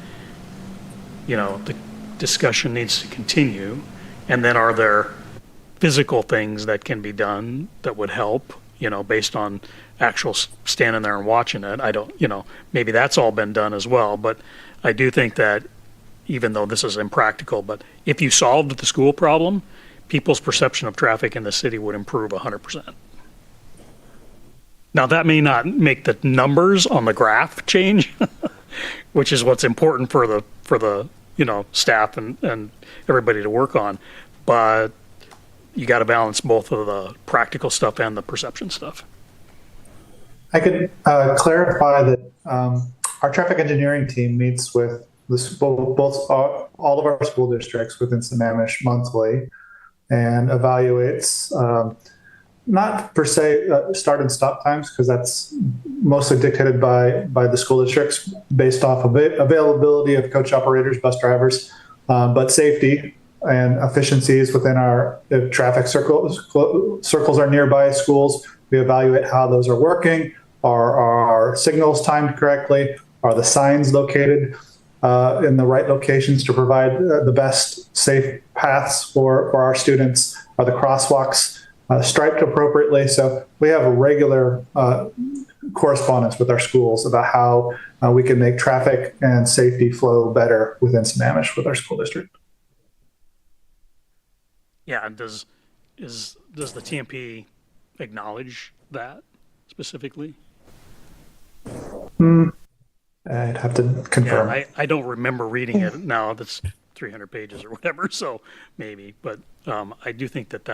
you know, the discussion needs to continue. And then are there physical things that can be done that would help, you know, based on actual standing there and watching it? I don't, you know, maybe that's all been done as well, but I do think that even though this is impractical, but if you solved the school problem, people's perception of traffic in the city would improve 100%. Now, that may not make the numbers on the graph change, which is what's important for the you know, staff and everybody to work on, but you got to balance both of the practical stuff and the perception stuff. I could clarify that our traffic engineering team meets with all of our school districts within Sammamish monthly and evaluates not per se start and stop times, because that's mostly dictated by the school districts based off of availability of coach operators, bus drivers, but safety and efficiencies within our traffic circles are nearby schools. We evaluate how those are working. Are our signals timed correctly? Are the signs located in the right locations to provide the best safe paths for our students? Are the crosswalks striped appropriately? So we have a regular correspondence with our schools about how we can make traffic and safety flow better within Sammamish with our school district. Yeah, and does the TMP acknowledge that specifically? I'd have to confirm. Yeah, I don't remember reading it now. That's 300 pages or whatever, so maybe. But I do think that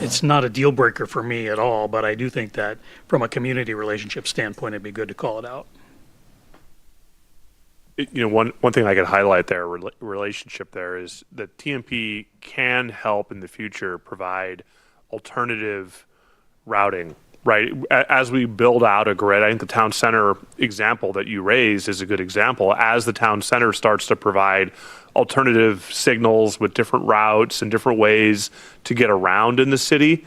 it's not a deal breaker for me at all, but I do think that from a community relationship standpoint, it'd be good to call it out. You know, one thing I could highlight there, relationship there, is that TMP can help in the future provide alternative routing, right? As we build out a grid, I think the town center example that you raised is a good example. As the town center starts to provide alternative signals with different routes and different ways to get around in the city,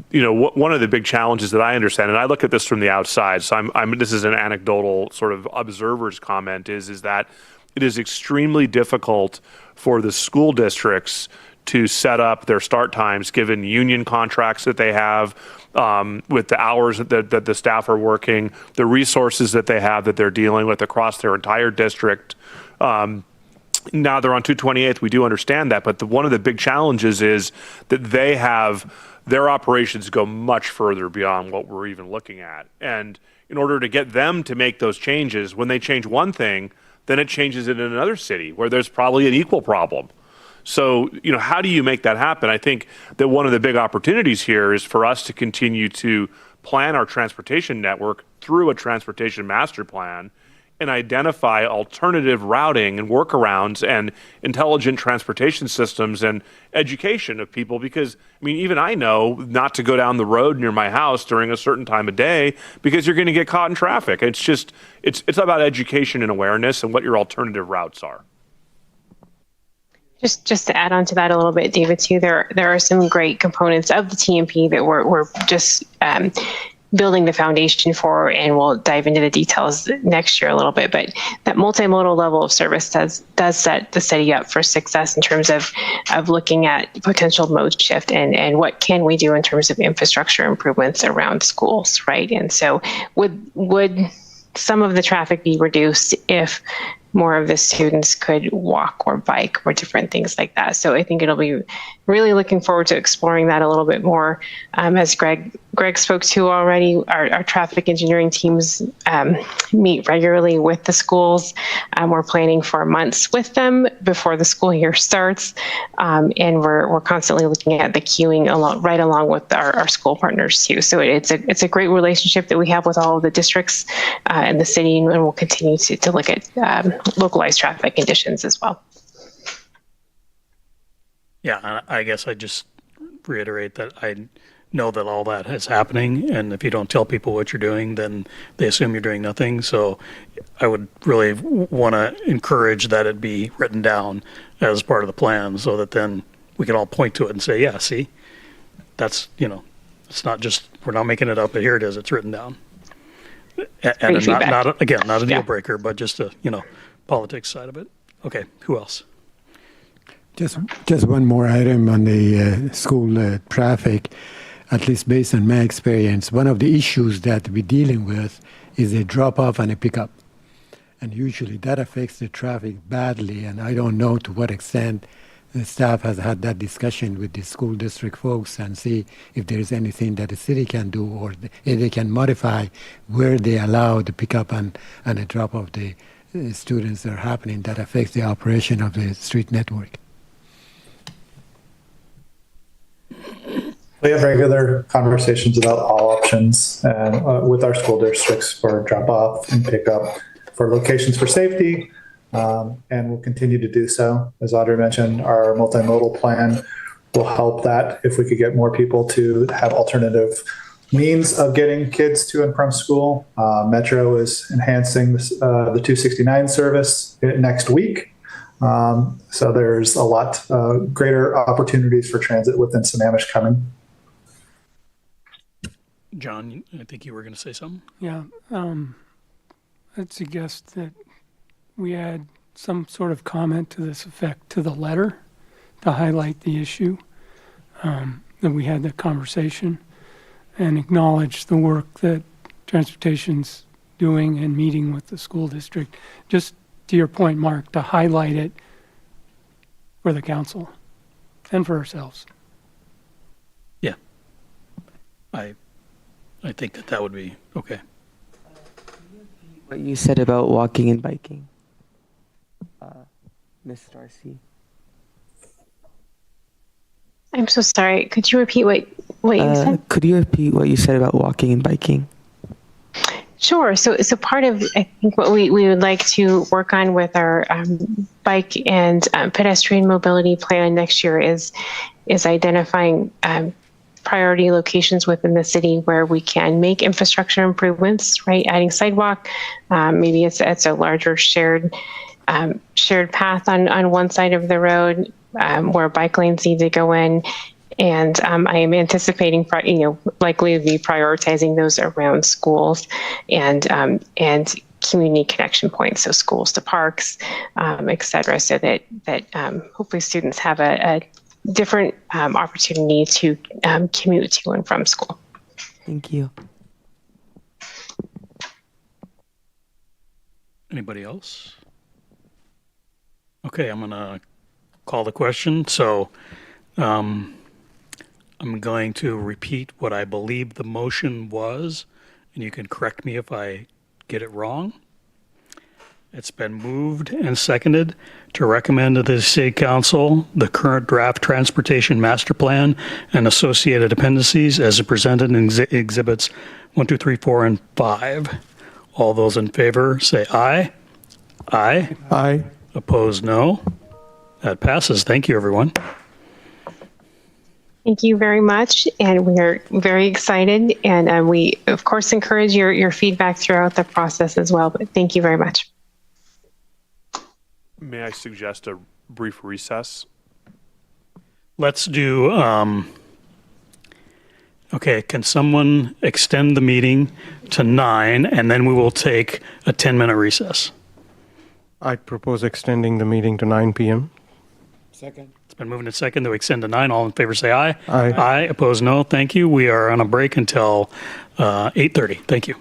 you know, one of the big challenges that I understand, and I look at this from the outside, so this is an anecdotal sort of observer's comment, is that it is extremely difficult for the school districts to set up their start times given union contracts that they have, with the hours that the staff are working, the resources that they have that they're dealing with across their entire district. Now they're on 228th, we do understand that, but one of the big challenges is that their operations go much further beyond what we're even looking at. And in order to get them to make those changes, when they change one thing, then it changes it in another city where there's probably an equal problem. So, you know, how do you make that happen? I think that one of the big opportunities here is for us to continue to plan our transportation network through a transportation master plan and identify alternative routing and workarounds and intelligent transportation systems and education of people. Because, I mean, even I know not to go down the road near my house during a certain time of day because you're going to get caught in traffic. It's just, it's about education and awareness and what your alternative routes are. Just to add on to that a little bit, David, too, there are some great components of the TMP that we're just building the foundation for, and we'll dive into the details next year a little bit. But that multimodal level of service does set the city up for success in terms of looking at potential mode shift and what can we do in terms of infrastructure improvements around schools, right? And so would some of the traffic be reduced if more of the students could walk or bike or different things like that? So I think it'll be really looking forward to exploring that a little bit more. As Greg spoke to already, our traffic engineering teams meet regularly with the schools. We're planning for months with them before the school year starts. And we're constantly looking at the queuing right along with our school partners too. So it's a great relationship that we have with all of the districts in the city, and we'll continue to look at localized traffic conditions as well. Yeah, I guess I just reiterate that I know that all that is happening, and if you don't tell people what you're doing, then they assume you're doing nothing. So I would really want to encourage that it be written down as part of the plan so that then we can all point to it and say, yeah, see, that's, it's not just, we're not making it up, but here it is, it's written down. And not a deal breaker, but just a, politics side of it. Okay, who else? Just one more item on the school traffic. At least based on my experience, one of the issues that we're dealing with is a drop-off and a pickup. And usually that affects the traffic badly, and I don't know to what extent the staff has had that discussion with the school district folks and see if there is anything that the city can do or if they can modify where they allow the pickup and a drop of the students that are happening that affects the operation of the street network. We have regular conversations about all options and with our school districts for drop off and pick up for locations for safety. And we'll continue to do so. As Audrey mentioned, our multimodal plan will help that if we could get more people to have alternative means of getting kids to and from school. Metro is enhancing the 269 service next week. So there's a lot greater opportunities for transit within Sammamish coming. John, I think you were going to say something. Yeah, I'd suggest that we add some sort of comment to this effect to the letter to highlight the issue, that we had that conversation and acknowledge the work that transportation's doing and meeting with the school district. Just to your point, Mark, to highlight it for the council and for ourselves. Yeah. I think that would be okay. What you said about walking and biking, Ms. Darcy. I'm so sorry. Could you repeat what you said? Could you repeat what you said about walking and biking? Sure. So part of, I think, what we would like to work on with our bike and pedestrian mobility plan next year is identifying priority locations within the city where we can make infrastructure improvements, right? Adding sidewalk, maybe it's a larger shared path on one side of the road where bike lanes need to go in. And I am anticipating, likely to be prioritizing those around schools and community connection points, so schools to parks, et cetera, so that hopefully students have a different opportunity to commute to and from school. Thank you. Anybody else? Okay, I'm going to call the question. So I'm going to repeat what I believe the motion was, and you can correct me if I get it wrong. It's been moved and seconded to recommend to the City Council the current draft Transportation Master Plan and associated appendices as presented in Exhibits 1, 2, 3, 4, and 5. All those in favor say aye. Aye. Aye. Opposed, no. That passes. Thank you, everyone. Thank you very much, and we are very excited, and we, of course, encourage your feedback throughout the process as well, but thank you very much. May I suggest a brief recess? Let's do, okay, can someone extend the meeting to 9, and then we will take a 10-minute recess? I'd propose extending the meeting to 9 p.m. Second. It's been moved and seconded to extend to 9. All in favor say aye. Aye. Aye. Opposed, no. Thank you. We are on a break until 8:30. Thank you.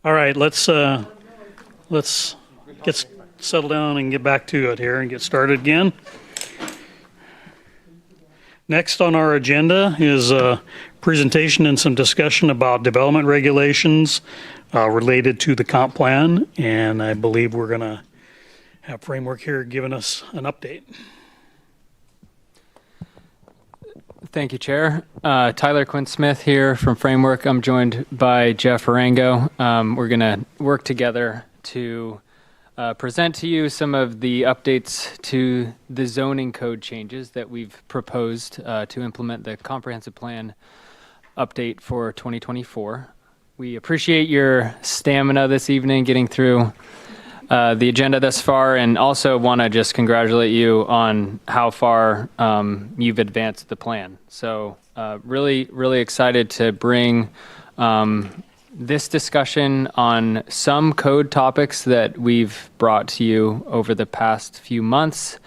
All right, let's get settled down and get back to it here and get started again. Next on our agenda is a presentation and some discussion about development regulations related to the comp plan, and I believe we're going to have Framework here giving us an update. Thank you, Chair. Tyler Quinn Smith here from Framework. I'm joined by Jeff Arango. We're going to work together to present to you some of the updates to the zoning code changes that we've proposed to implement the comprehensive plan update for 2024. We appreciate your stamina this evening getting through the agenda thus far, and also want to just congratulate you on how far you've advanced the plan. So really, really excited to bring this discussion on some code topics that we've brought to you over the past few months,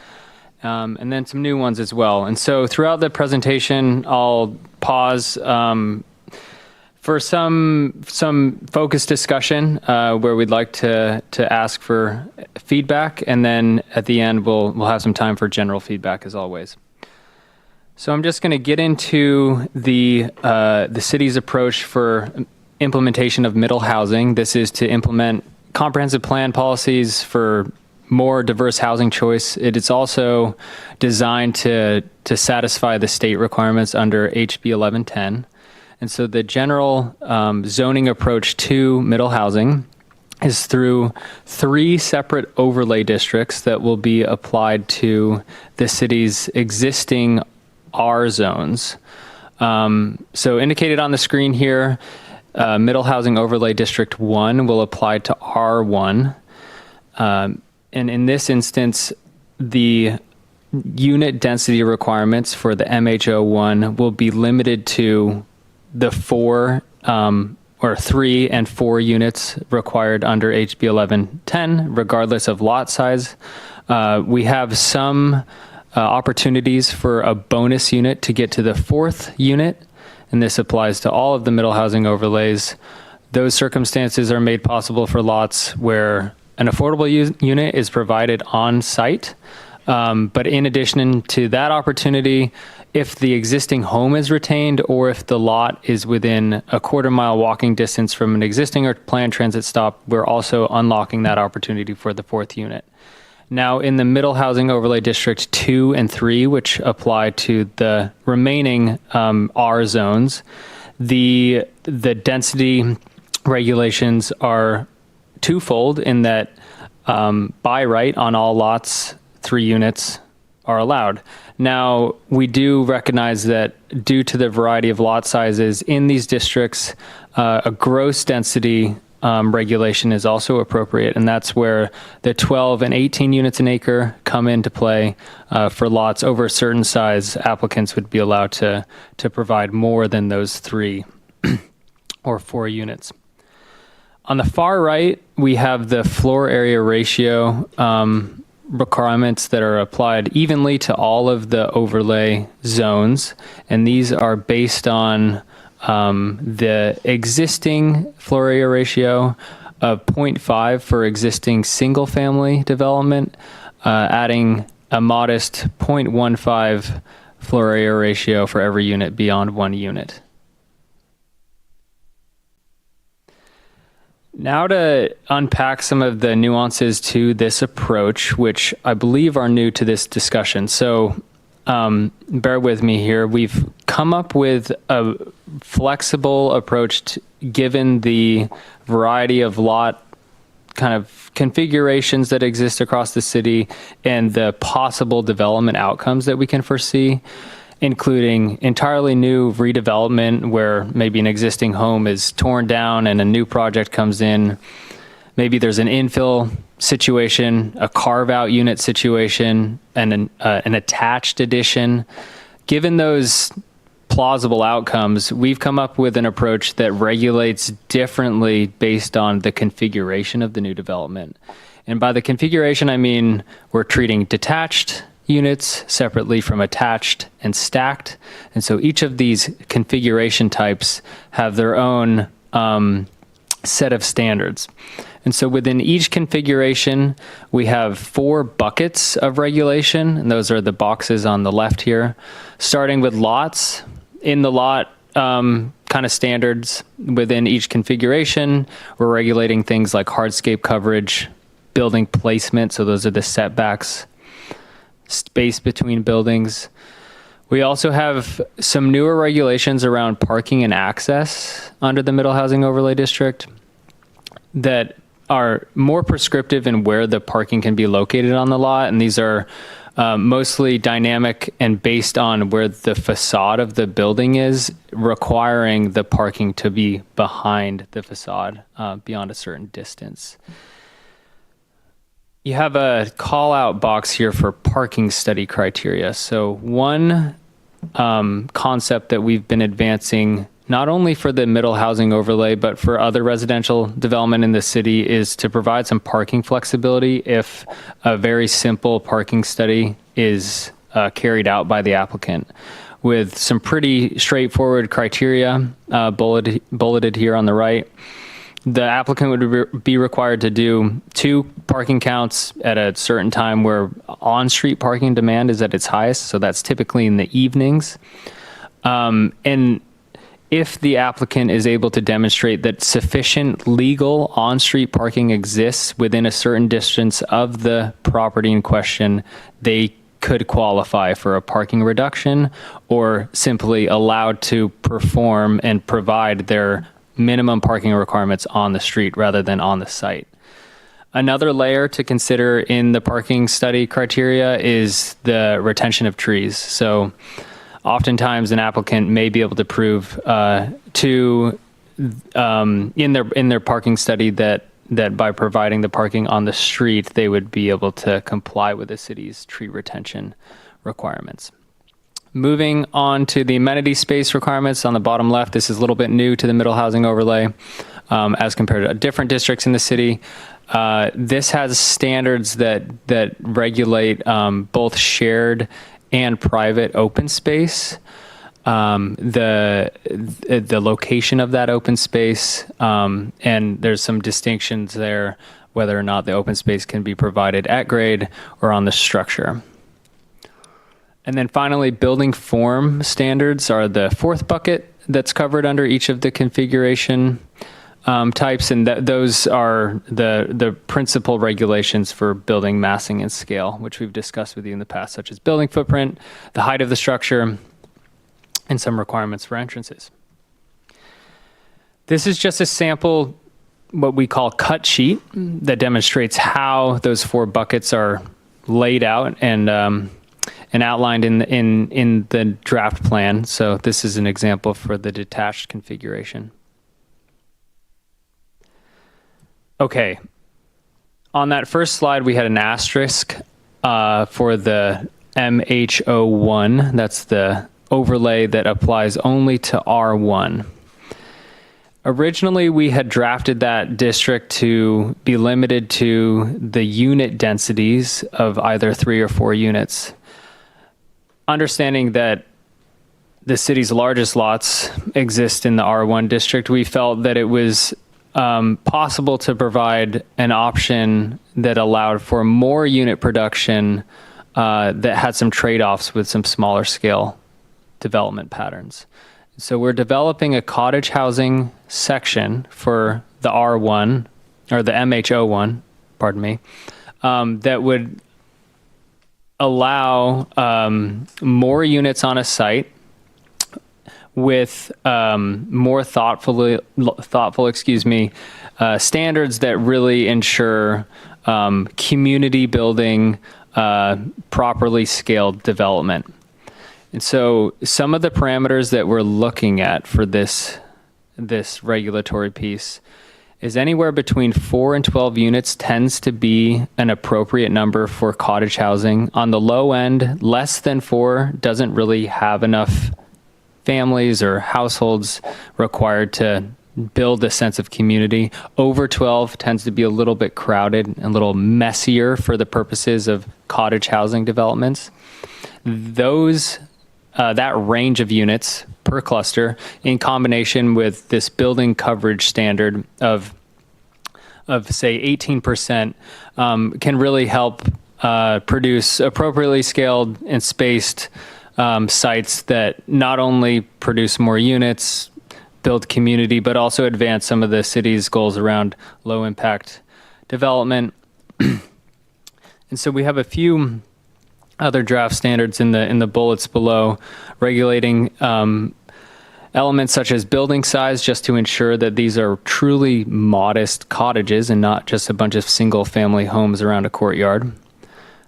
and then some new ones as well. And so throughout the presentation, I'll pause for some focused discussion where we'd like to ask for feedback, and then at the end we'll have some time for general feedback as always. So I'm just going to get into the city's approach for implementation of middle housing. This is to implement comprehensive plan policies for more diverse housing choice. It is also designed to satisfy the state requirements under HB 1110. And so the general zoning approach to middle housing is through 3 separate overlay districts that will be applied to the city's existing R zones. So indicated on the screen here, Middle Housing Overlay District 1 will apply to R1. And in this instance, the unit density requirements for the MHO1 will be limited to the 3 and 4 units required under HB 1110, regardless of lot size. We have some opportunities for a bonus unit to get to the 4th unit, and this applies to all of the middle housing overlays. Those circumstances are made possible for lots where an affordable unit is provided on site. But in addition to that opportunity, if the existing home is retained, or if the lot is within a quarter-mile walking distance from an existing or planned transit stop, we're also unlocking that opportunity for the 4th unit. Now, in the Middle Housing Overlay District 2 and 3, which apply to the remaining R zones, the density regulations are twofold in that by right on all lots, 3 units are allowed. Now, we do recognize that due to the variety of lot sizes in these districts, a gross density regulation is also appropriate, and that's where the 12 and 18 units an acre come into play. For lots over a certain size, applicants would be allowed to provide more than those 3 or 4 units. On the far right, we have the floor area ratio requirements that are applied evenly to all of the overlay zones, and these are based on the existing floor area ratio of 0.5 for existing single family development, adding a modest 0.15 floor area ratio for every unit beyond 1 unit. Now to unpack some of the nuances to this approach, which I believe are new to this discussion. So bear with me here. We've come up with a flexible approach given the variety of lot kind of configurations that exist across the city and the possible development outcomes that we can foresee, including entirely new redevelopment where maybe an existing home is torn down and a new project comes in. Maybe there's an infill situation, a carve-out unit situation, and an attached addition. Given those plausible outcomes, we've come up with an approach that regulates differently based on the configuration of the new development. And by the configuration, I mean we're treating detached units separately from attached and stacked. And so each of these configuration types have their own set of standards. And so within each configuration, we have 4 buckets of regulation, and those are the boxes on the left here, starting with lots. In the lot kind of standards within each configuration, we're regulating things like hardscape coverage, building placement, so those are the setbacks, space between buildings. We also have some newer regulations around parking and access under the Middle Housing Overlay District that are more prescriptive in where the parking can be located on the lot. And these are mostly dynamic and based on where the facade of the building is, requiring the parking to be behind the facade beyond a certain distance. You have a call out box here for parking study criteria. So one concept that we've been advancing, not only for the middle housing overlay, but for other residential development in the city, is to provide some parking flexibility if a very simple parking study is carried out by the applicant, with some pretty straightforward criteria bulleted here on the right. The applicant would be required to do 2 parking counts at a certain time where on-street parking demand is at its highest, so that's typically in the evenings. And if the applicant is able to demonstrate that sufficient legal on-street parking exists within a certain distance of the property in question, they could qualify for a parking reduction or simply allowed to perform and provide their minimum parking requirements on the street rather than on the site. Another layer to consider in the parking study criteria is the retention of trees. So oftentimes an applicant may be able to prove in their parking study that by providing the parking on the street, they would be able to comply with the city's tree retention requirements. Moving on to the amenity space requirements on the bottom left, this is a little bit new to the middle housing overlay as compared to different districts in the city. This has standards that regulate both shared and private open space, the location of that open space, and there's some distinctions there whether or not the open space can be provided at grade or on the structure. And then finally, building form standards are the 4th bucket that's covered under each of the configuration types, and those are the principal regulations for building massing and scale, which we've discussed with you in the past, such as building footprint, the height of the structure, and some requirements for entrances. This is just a sample, what we call cut sheet, that demonstrates how those 4 buckets are laid out and outlined in the draft plan. So this is an example for the detached configuration. Okay, on that first slide, we had an asterisk for the MH01. That's the overlay that applies only to R1. Originally, we had drafted that district to be limited to the unit densities of either 3 or 4 units. Understanding that the city's largest lots exist in the R1 district, we felt that it was possible to provide an option that allowed for more unit production that had some trade-offs with some smaller scale development patterns. So we're developing a cottage housing section for the R1, or the MH01, pardon me, that would allow more units on a site with more thoughtful standards that really ensure community building, properly scaled development. And so some of the parameters that we're looking at for this regulatory piece is anywhere between 4 and 12 units tends to be an appropriate number for cottage housing. On the low end, less than 4 doesn't really have enough families or households required to build a sense of community. Over 12 tends to be a little bit crowded and a little messier for the purposes of cottage housing developments. That range of units per per cluster in combination with this building coverage standard of say 18%, can really help produce appropriately scaled and spaced sites that not only produce more units, build community, but also advance some of the city's goals around low impact development. And so we have a few other draft standards in the bullets below, regulating elements such as building size, just to ensure that these are truly modest cottages and not just a bunch of single family homes around a courtyard.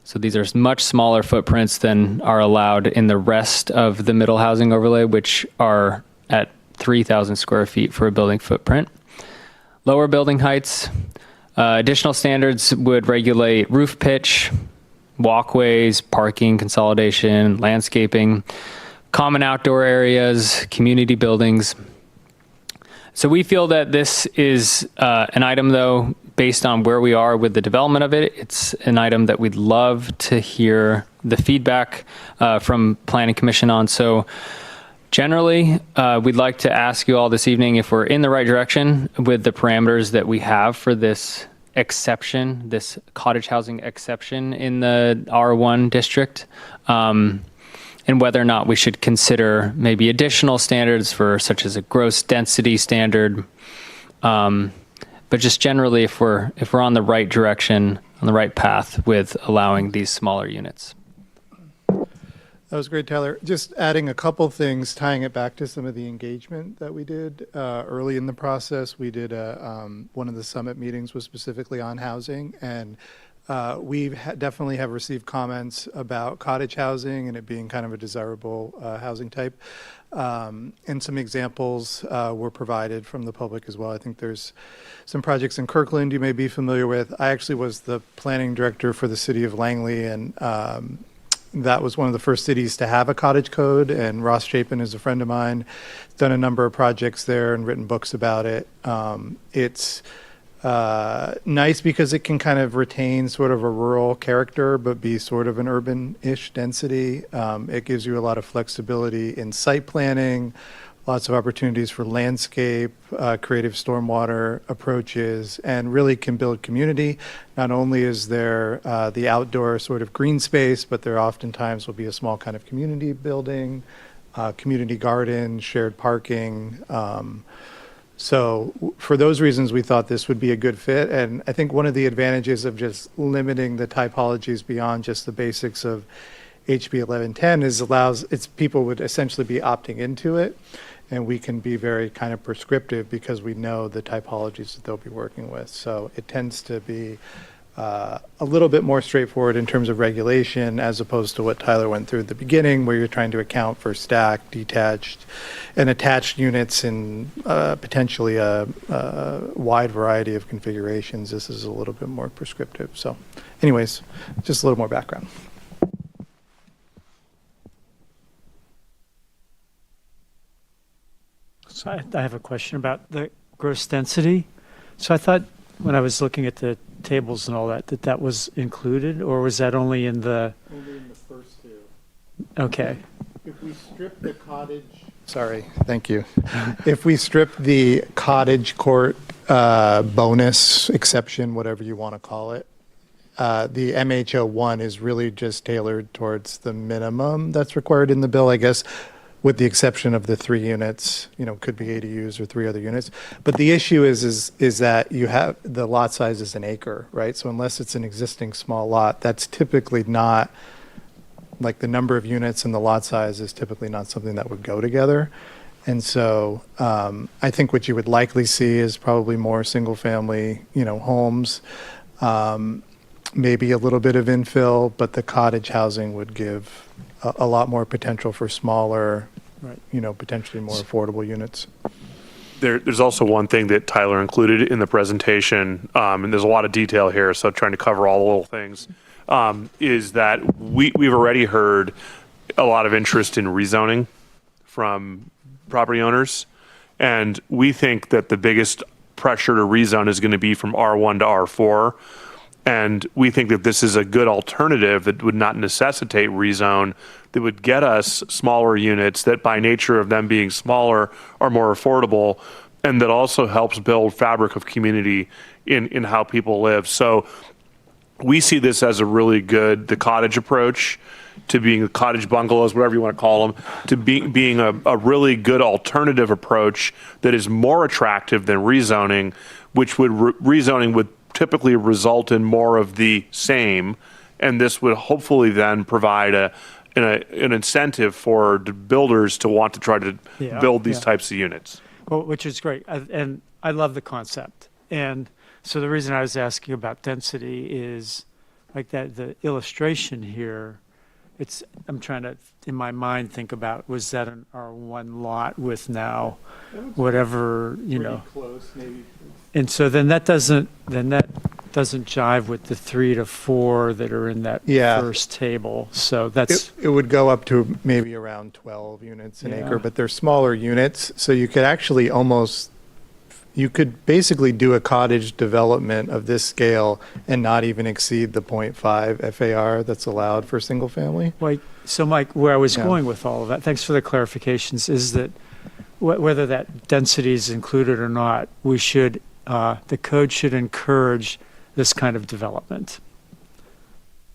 So these are much smaller footprints than are allowed in the rest of the middle housing overlay, which are at 3,000 square feet for a building footprint. Lower building heights. Additional standards would regulate roof pitch, walkways, parking consolidation, landscaping, common outdoor areas, community buildings. So we feel that this is an item, though, based on where we are with the development of it. It's an item that we'd love to hear the feedback from Planning Commission on. So generally, we'd like to ask you all this evening if we're in the right direction with the parameters that we have for this exception, this cottage housing exception in the R1 district, and whether or not we should consider maybe additional standards for such as a gross density standard. But just generally, if we're on the right direction, on the right path with allowing these smaller units. That was great, Tyler. Just adding a couple things, tying it back to some of the engagement that we did early in the process. We did one of the summit meetings was specifically on housing, and we definitely have received comments about cottage housing and it being kind of a desirable housing type. And some examples were provided from the public as well. I think there's some projects in Kirkland you may be familiar with. I actually was the planning director for the city of Langley, and that was one of the first cities to have a cottage code, and Ross Chapin is a friend of mine. He's done a number of projects there and written books about it. It's nice because it can kind of retain sort of a rural character, but be sort of an urban-ish density. It gives you a lot of flexibility in site planning, lots of opportunities for landscape, creative stormwater approaches, and really can build community. Not only is there the outdoor sort of green space, but there oftentimes will be a small kind of community building, community garden, shared parking. So for those reasons, we thought this would be a good fit. And I think one of the advantages of just limiting the typologies beyond just the basics of HB 1110 is people would essentially be opting into it. And we can be very kind of prescriptive because we know the typologies that they'll be working with. So it tends to be a little bit more straightforward in terms of regulation, as opposed to what Tyler went through at the beginning, where you're trying to account for stacked, detached, and attached units in potentially a wide variety of configurations. This is a little bit more prescriptive. So anyways, just a little more background. So I have a question about the gross density. So I thought when I was looking at the tables and all that, that was included, or was that only in the? Only in the first two. Okay. If we strip the cottage. Sorry, thank you. If we strip the cottage court bonus exception, whatever you want to call it, the MHO1 is really just tailored towards the minimum that's required in the bill, I guess, with the exception of the 3 units, could be ADUs or 3 other units. But the issue is that you have the lot size is an acre, right? So unless it's an existing small lot, that's typically not, like the number of units and the lot size is typically not something that would go together. And so I think what you would likely see is probably more single family, homes, maybe a little bit of infill, but the cottage housing would give a lot more potential for smaller, right, potentially more affordable units. There's also one thing that Tyler included in the presentation, and there's a lot of detail here, so trying to cover all the little things, is that we've already heard a lot of interest in rezoning from property owners, and we think that the biggest pressure to rezone is going to be from R1 to R4. And we think that this is a good alternative that would not necessitate rezone, that would get us smaller units that by nature of them being smaller are more affordable, and that also helps build fabric of community in how people live. So we see this as a really good, the cottage approach to being cottage bungalows, whatever you want to call them, to being a really good alternative approach that is more attractive than rezoning, which would rezoning would typically result in more of the same, and this would hopefully then provide an incentive for the builders to want to try to build these types of units. Well, which is great, and I love the concept. And so the reason I was asking about density is like that the illustration here. I'm trying to, in my mind, think about, was that an R1 lot with now whatever, Close, maybe. and so then that doesn't jive with the 3 to 4 that are in that first table. So that's It would go up to maybe around 12 units an Yeah. acre, but they're smaller units, so you could actually you could basically do a cottage development of this scale and not even exceed the 0.5 FAR that's allowed for single family. Like, so Mike, where I was Yeah. going with all of that, thanks for the clarifications, is that whether that density is included or not, the code should encourage this kind of development,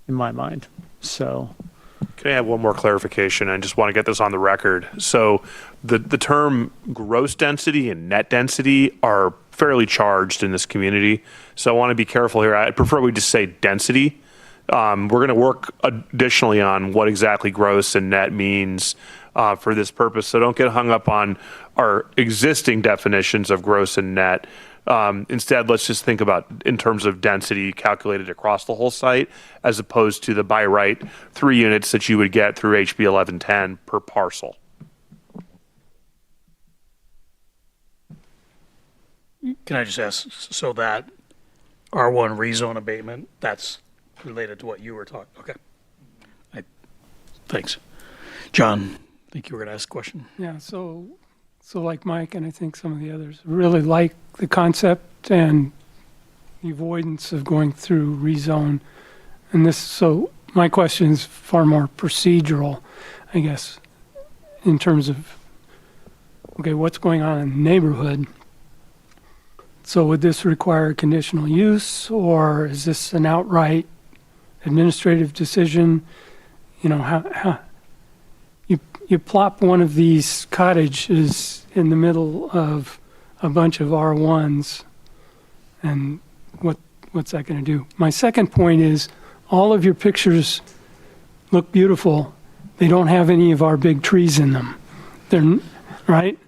in my mind. So, Can I have one more clarification? I just want to get this on the record. So the term gross density and net density are fairly charged in this community. So I want to be careful here. I prefer we just say density. We're going to work additionally on what exactly gross and net means for this purpose. So don't get hung up on our existing definitions of gross and net. Instead, let's just think about in terms of density calculated across the whole site, as opposed to the by right 3 units that you would get through HB 1110 per parcel. Can I just ask, so that R1 rezone abatement, that's related to what you were talking, okay. Thanks. John, I think you were going to ask a question. Yeah, so like Mike and I think some of the others really like the concept and the avoidance of going through rezone. And so my question is far more procedural, I guess, in terms of, okay, what's going on in the neighborhood? So would this require conditional use, or is this an outright administrative decision? How you plop one of these cottages in the middle of a bunch of R1s, and what's that going to do? My second point is, all of your pictures look beautiful. They don't have any of our big trees in them. They're right.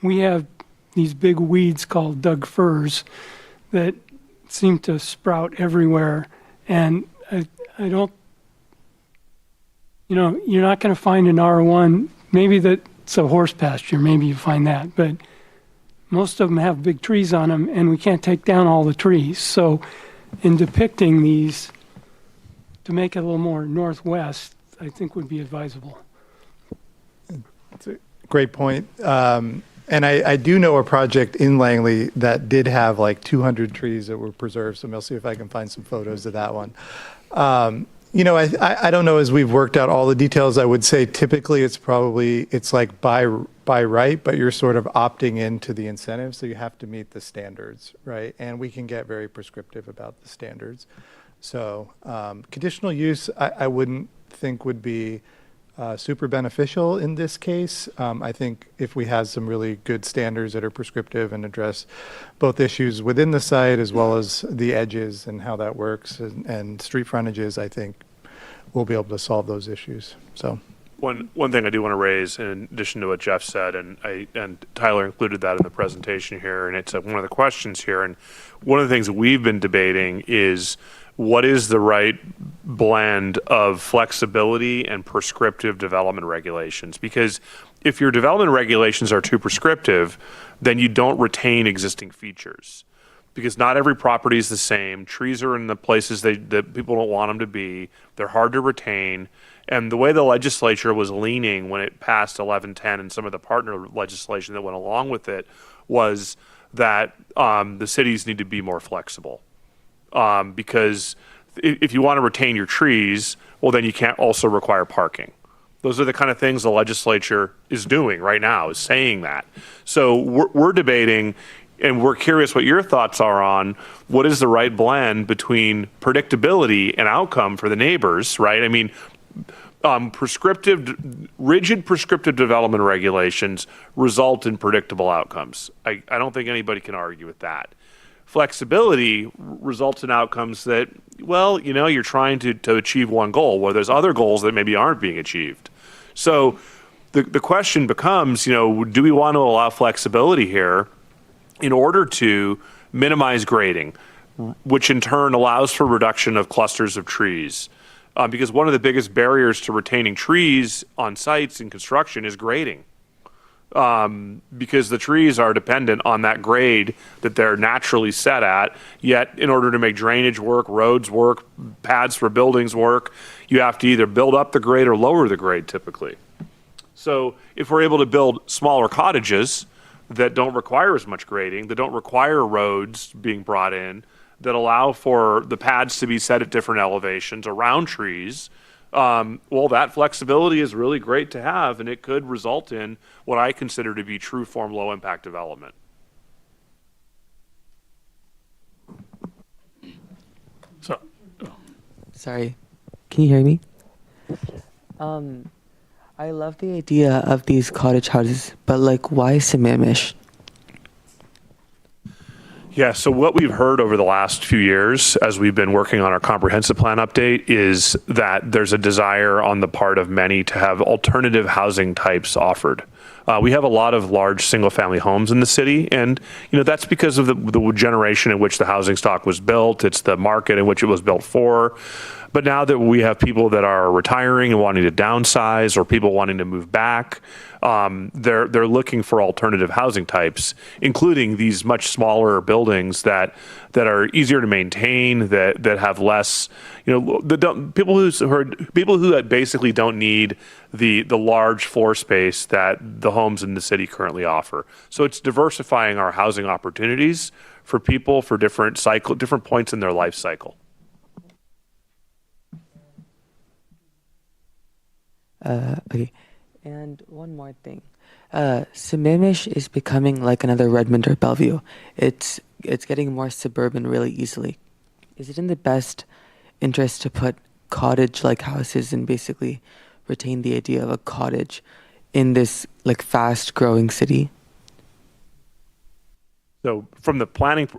We have these big weeds called Doug firs that seem to sprout everywhere, and I don't. You're not going to find an R1. Maybe that's a horse pasture. Maybe you find that, but most of them have big trees on them, and we can't take down all the trees. So, in depicting these, to make it a little more northwest, I think would be advisable. That's a great point. And I do know a project in Langley that did have like 200 trees that were preserved. So I'll see if I can find some photos of that one. I don't know, as we've worked out all the details, I would say typically it's like by right, but you're sort of opting into the incentive. So you have to meet the standards, right? And we can get very prescriptive about the standards. So conditional use, I wouldn't think would be super beneficial in this case. I think if we had some really good standards that are prescriptive and address both issues within the site as well as the edges and how that works and street frontages, I think we'll be able to solve those issues. So One thing I do want to raise, in addition to what Jeff said, and Tyler included that in the presentation here, and it's one of the questions here, and one of the things that we've been debating is what is the right blend of flexibility and prescriptive development regulations? Because if your development regulations are too prescriptive, then you don't retain existing features. Because not every property is the same. Trees are in the places that people don't want them to be. They're hard to retain. And the way the legislature was leaning when it passed 1110 and some of the partner legislation that went along with it was that the cities need to be more flexible. because if you want to retain your trees, well, then you can't also require parking. Those are the kind of things the legislature is doing right now, is saying that. So we're debating, and we're curious what your thoughts are on what is the right blend between predictability and outcome for the neighbors, right? I mean, rigid prescriptive development regulations result in predictable outcomes. I don't think anybody can argue with that. Flexibility results in outcomes that, well, you're trying to achieve one goal where there's other goals that maybe aren't being achieved. So the question becomes, do we want to allow flexibility here in order to minimize grading, which in turn allows for reduction of clusters of trees? Because one of the biggest barriers to retaining trees on sites in construction is grading. Because the trees are dependent on that grade that they're naturally set at. Yet, in order to make drainage work, roads work, pads for buildings work, you have to either build up the grade or lower the grade typically. So if we're able to build smaller cottages that don't require as much grading, that don't require roads being brought in, that allow for the pads to be set at different elevations around trees, well, that flexibility is really great to have, and it could result in what I consider to be true form low impact development. So, Sorry, can you hear me? I love the idea of these cottage houses, but why Sammamish? Yeah, so what we've heard over the last few years as we've been working on our comprehensive plan update is that there's a desire on the part of many to have alternative housing types offered. We have a lot of large single-family homes in the city, and that's because of the generation in which the housing stock was built. It's the market in which it was built for. But now that we have people that are retiring and wanting to downsize, or people wanting to move back, they're looking for alternative housing types, including these much smaller buildings that are easier to maintain, that have less, people who basically don't need the large floor space that the homes in the city currently offer. So it's diversifying our housing opportunities for people for different points in their life cycle. Okay. And one more thing. Sammamish is becoming like another Redmond or Bellevue. It's getting more suburban really easily. Is it in the best interest to put cottage-like houses and basically retain the idea of a cottage in this fast-growing city? So from the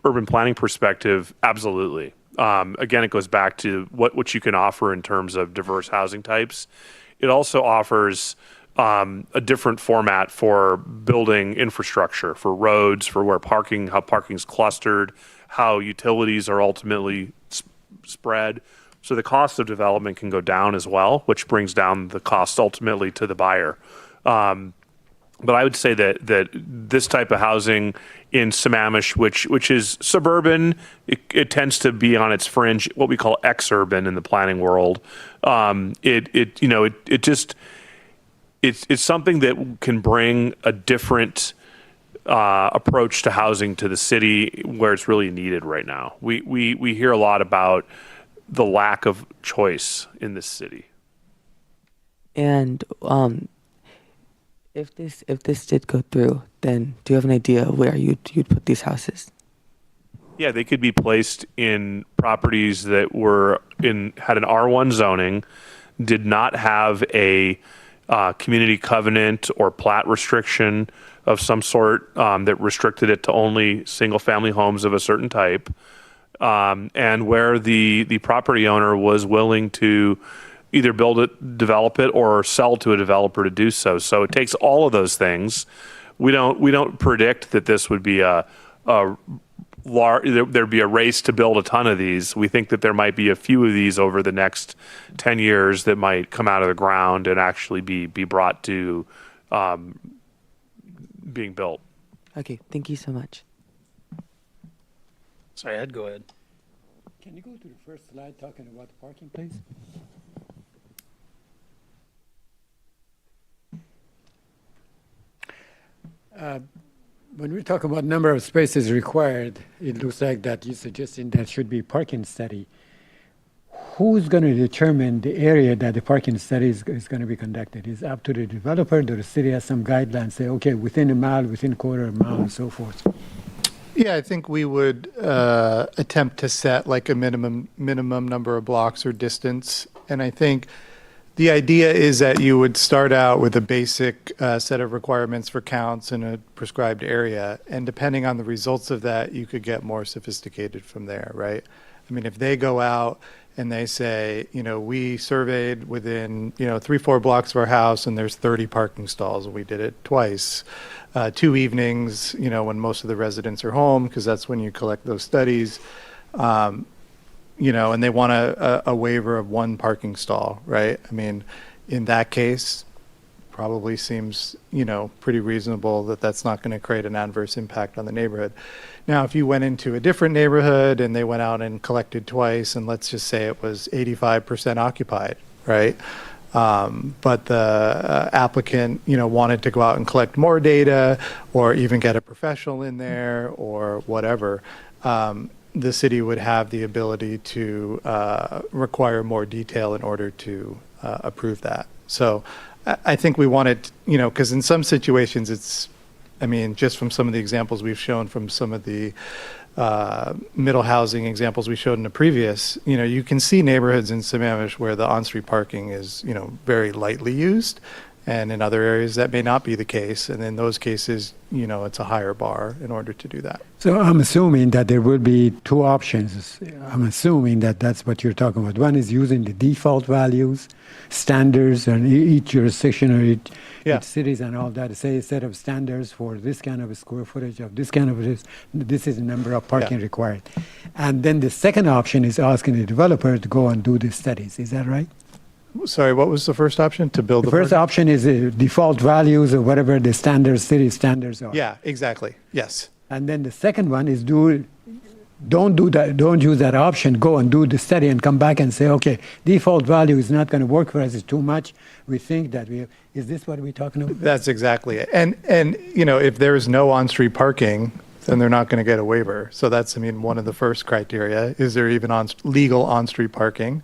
urban planning perspective, absolutely. Again, it goes back to what you can offer in terms of diverse housing types. It also offers a different format for building infrastructure, for roads, for how parking's clustered, how utilities are ultimately spread. So the cost of development can go down as well, which brings down the cost ultimately to the buyer. But I would say that this type of housing in Sammamish, which is suburban, it tends to be on its fringe, what we call exurban in the planning world. It's something that can bring a different approach to housing to the city where it's really needed right now. We hear a lot about the lack of choice in this city. And if this did go through, then do you have an idea where you'd put these houses? Yeah, they could be placed in properties that had an R1 zoning, did not have a community covenant or plat restriction of some sort that restricted it to only single-family homes of a certain type, and where the property owner was willing to either build it, develop it, or sell to a developer to do so. So it takes all of those things. We don't predict that this would be there'd be a race to build a ton of these. We think that there might be a few of these over the next 10 years that might come out of the ground and actually be brought to being built. Okay, thank you so much. Sorry, Ed, go ahead. Can you go to the first slide talking about parking, please? When we talk about number of spaces required, it looks like that you're suggesting that should be parking study. Who's going to determine the area that the parking study is going to be conducted? Is it up to the developer? Do the city has some guidelines, say, okay, within a mile, within quarter of a mile, and so forth? Yeah, I think we would attempt to set like a minimum number of blocks or distance. And I think the idea is that you would start out with a basic set of requirements for counts in a prescribed area. And depending on the results of that, you could get more sophisticated from there, right? I mean, if they go out and they say, we surveyed within, 3-4 blocks of our house and there's 30 parking stalls, and we did it twice, 2 evenings, when most of the residents are home, because that's when you collect those studies, and they want a waiver of 1 parking stall, right? I mean, in that case, probably seems, pretty reasonable that that's not going to create an adverse impact on the neighborhood. Now, if you went into a different neighborhood and they went out and collected twice, and let's just say it was 85% occupied, right? But the applicant, wanted to go out and collect more data or even get a professional in there or whatever, the city would have the ability to require more detail in order to approve that. So I think we wanted, because in some situations just from some of the examples we've shown from some of the middle housing examples we showed in the previous, you can see neighborhoods in Sammamish where the on-street parking is, very lightly used. And in other areas that may not be the case. And in those cases, it's a higher bar in order to do that. So I'm assuming that there will be 2 options. I'm assuming that that's what you're talking about. One is using the default values, standards, and each jurisdiction or each cities and all that. Say a set of standards for this kind of a square footage of this kind of this is the number of parking required. And then the second option is asking the developer to go and do the studies. Is that right? Sorry, what was the first option? To build the first option is default values or whatever the standards, city standards are. Yeah, exactly. Yes. And then the second one is don't do that. Don't use that option. Go and do the study and come back and say, okay, default value is not going to work for us. It's too much. We think that is this what we're talking about? That's exactly it. And if there is no on-street parking, then they're not going to get a waiver. So that's, one of the first criteria. Is there even legal on-street parking?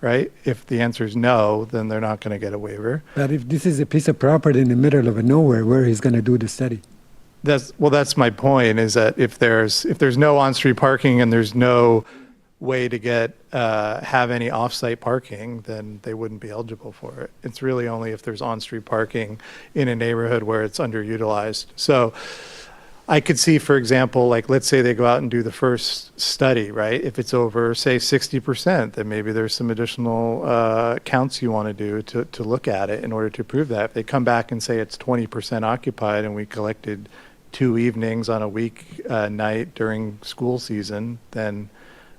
Right? If the answer is no, then they're not going to get a waiver. But if this is a piece of property in the middle of nowhere, where he's going to do the study? That's my point. Is that if there's no on-street parking and there's no way to have any off-site parking, then they wouldn't be eligible for it. It's really only if there's on-street parking in a neighborhood where it's underutilized. So I could see, for example, like let's say they go out and do the first study, right? If it's over, say, 60%, then maybe there's some additional counts you want to do to look at it in order to prove that. If they come back and say it's 20% occupied and we collected 2 evenings on a week night during school season, then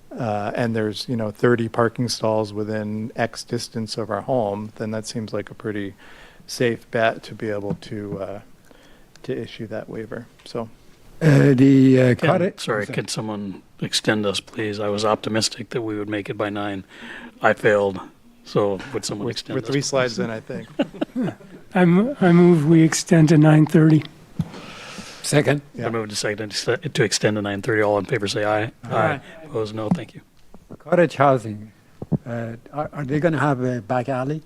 and there's 30 parking stalls within X distance of our home, then that seems like a pretty safe bet to be able to issue that waiver. So Can someone extend us, please? I was optimistic that we would make it by 9. I failed. So would someone extend us? We're 3 slides in, I think. I move we extend to 9:30. Second. I move to second to extend to 9:30. All in favor say aye. Aye. Opposed, no. Thank you. Cottage housing, are they going to have a back alley?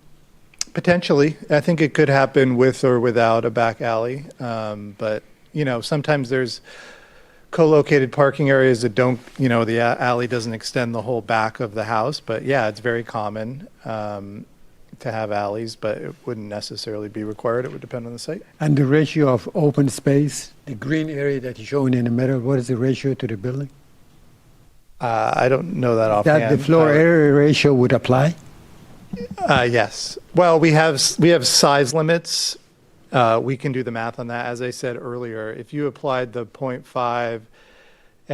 Potentially. I think it could happen with or without a back alley. But, sometimes there's co-located parking areas that don't, the alley doesn't extend the whole back of the house. But yeah, it's very common to have alleys, but it wouldn't necessarily be required. It would depend on the site. And the ratio of open space, the green area that you're showing in the middle, what is the ratio to the building? I don't know that offhand. That the floor area ratio would apply? Yes. Well, we have size limits. We can do the math on that. As I said earlier, if you applied the 0.5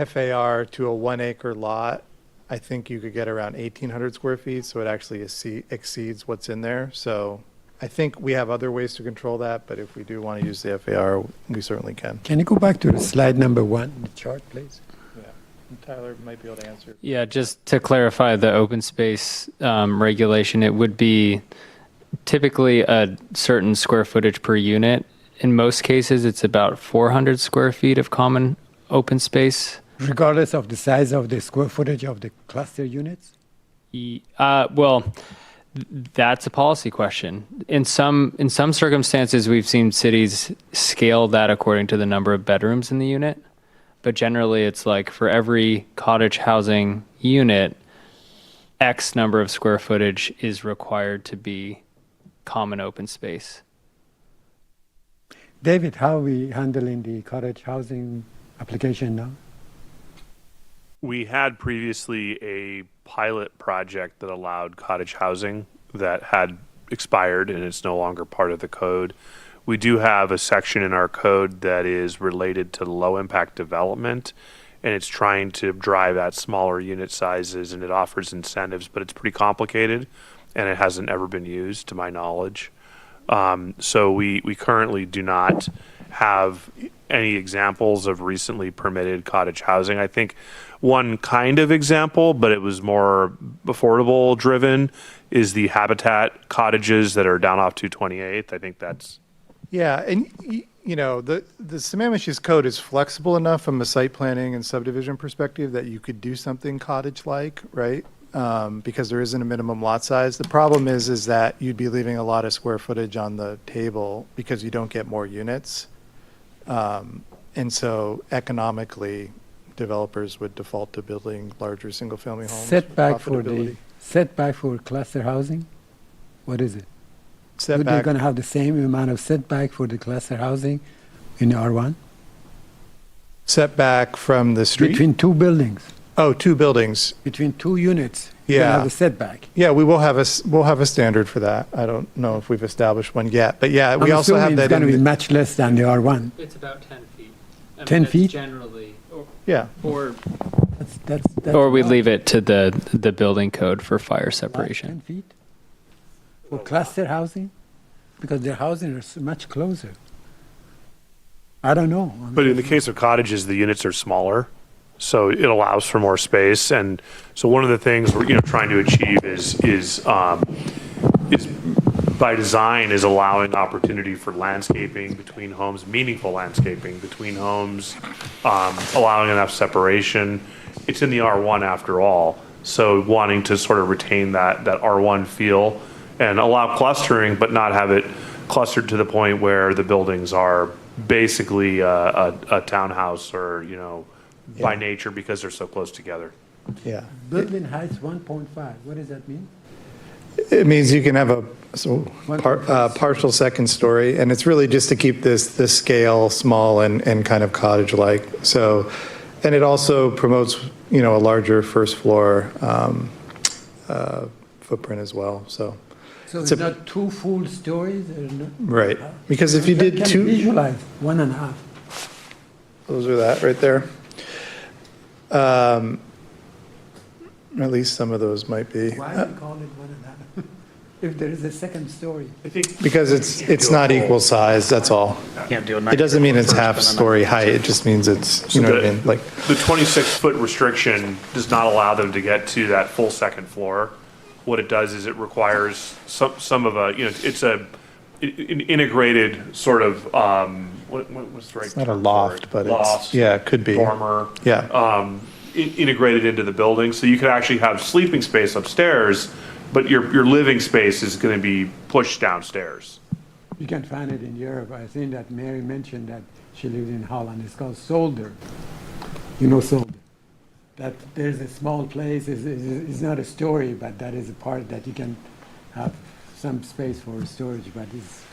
FAR to a 1 acre lot, I think you could get around 1,800 square feet. So it actually exceeds what's in there. So I think we have other ways to control that. But if we do want to use the FAR, we certainly can. Can you go back to the slide number 1, the chart, please? Tyler might be able to answer. Yeah, just to clarify the open space regulation, it would be typically a certain square footage per unit, in most cases, it's about 400 square feet of common open space. Regardless of the size of the square footage of the cluster units? Well, that's a policy question. In some circumstances, we've seen cities scale that according to the number of bedrooms in the unit. But generally, it's like for every cottage housing unit, X number of square footage is required to be common open space. David, how are we handling the cottage housing application now? We had previously a pilot project that allowed cottage housing that had expired and it's no longer part of the code. We do have a section in our code that is related to low impact development, and it's trying to drive at smaller unit sizes, and it offers incentives, but it's pretty complicated and it hasn't ever been used to my knowledge. So we currently do not have any examples of recently permitted cottage housing. I think one kind of example, but it was more affordable driven, is the Habitat cottages that are down off 228th. I think that's... Yeah, and you know, the Sammamish's code is flexible enough from a site planning and subdivision perspective that you could do something cottage-like, right? Because there isn't a minimum lot size. The problem is that you'd be leaving a lot of square footage on the table because you don't get more units. And so economically, developers would default to building larger single-family homes. Setback for cluster housing? What is it? They're Setback. going to have the same amount of setback for the cluster housing in R1? Setback from the street? Between two buildings, Oh, two buildings. between two units, you're going Yeah. to have a setback. Yeah, we'll have a standard for that. I don't know if we've established one yet, but yeah, we I'm also have assuming that it's going to in be the- much less than the R1. It's about 10 feet. 10 feet? Generally. Yeah. That's Or we enough. leave it to the building code for fire separation. 10 feet? For cluster housing? Because their housing is much closer. I don't know. But in the case of cottages, the units are smaller, so it allows for more space. And so one of the things we're trying to achieve is by design is allowing opportunity for landscaping between homes, meaningful landscaping between homes, allowing enough separation. It's in the R1 after all, so wanting to sort of retain that R1 feel and allow clustering, but not have it clustered to the point where the buildings are basically a townhouse or, by nature because they're so close together. Yeah. Building heights 1.5, what does that mean? It means you can have a One partial second story, and it's really just to keep this scale small and kind of cottage-like. So, and it also promotes, a larger first floor footprint as well. So It's not two full stories? right, because if you did Can two, visualize 1.5. those are that right there. At least some of those might be. Why do you call it 1.5? If there is a second story. I think Because it's not equal size, that's all. It doesn't mean it's half story height, it just means it's, you know what I mean? Like, the 26-foot restriction does not allow them to get to that full second floor. What it does is it requires some of a, it's an integrated sort of, what's the right it's not a term for loft, it? but Loft, it's, yeah, it could be. dormer. Yeah. Integrated into the building, so you could actually have sleeping space upstairs, but your living space is going to be pushed downstairs. You can find it in Europe. I think that Mary mentioned that she lived in Holland. It's called Solder. You know Solder. That there's a small place. It's not a story, but that is a part that you can have some space for storage. But it's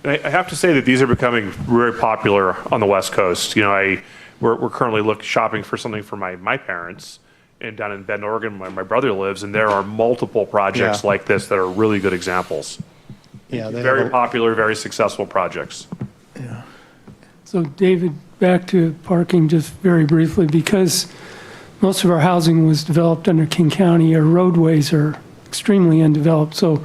I have to say that these are becoming very popular on the West Coast. We're currently shopping for something for my parents, and down in Bend, Oregon, where my brother lives, and there are multiple projects Yeah. like this that are really good examples. Yeah, they Very have a- popular, very successful projects. So David, back to parking just very briefly, because most of our housing was developed under King County, our roadways are extremely undeveloped. So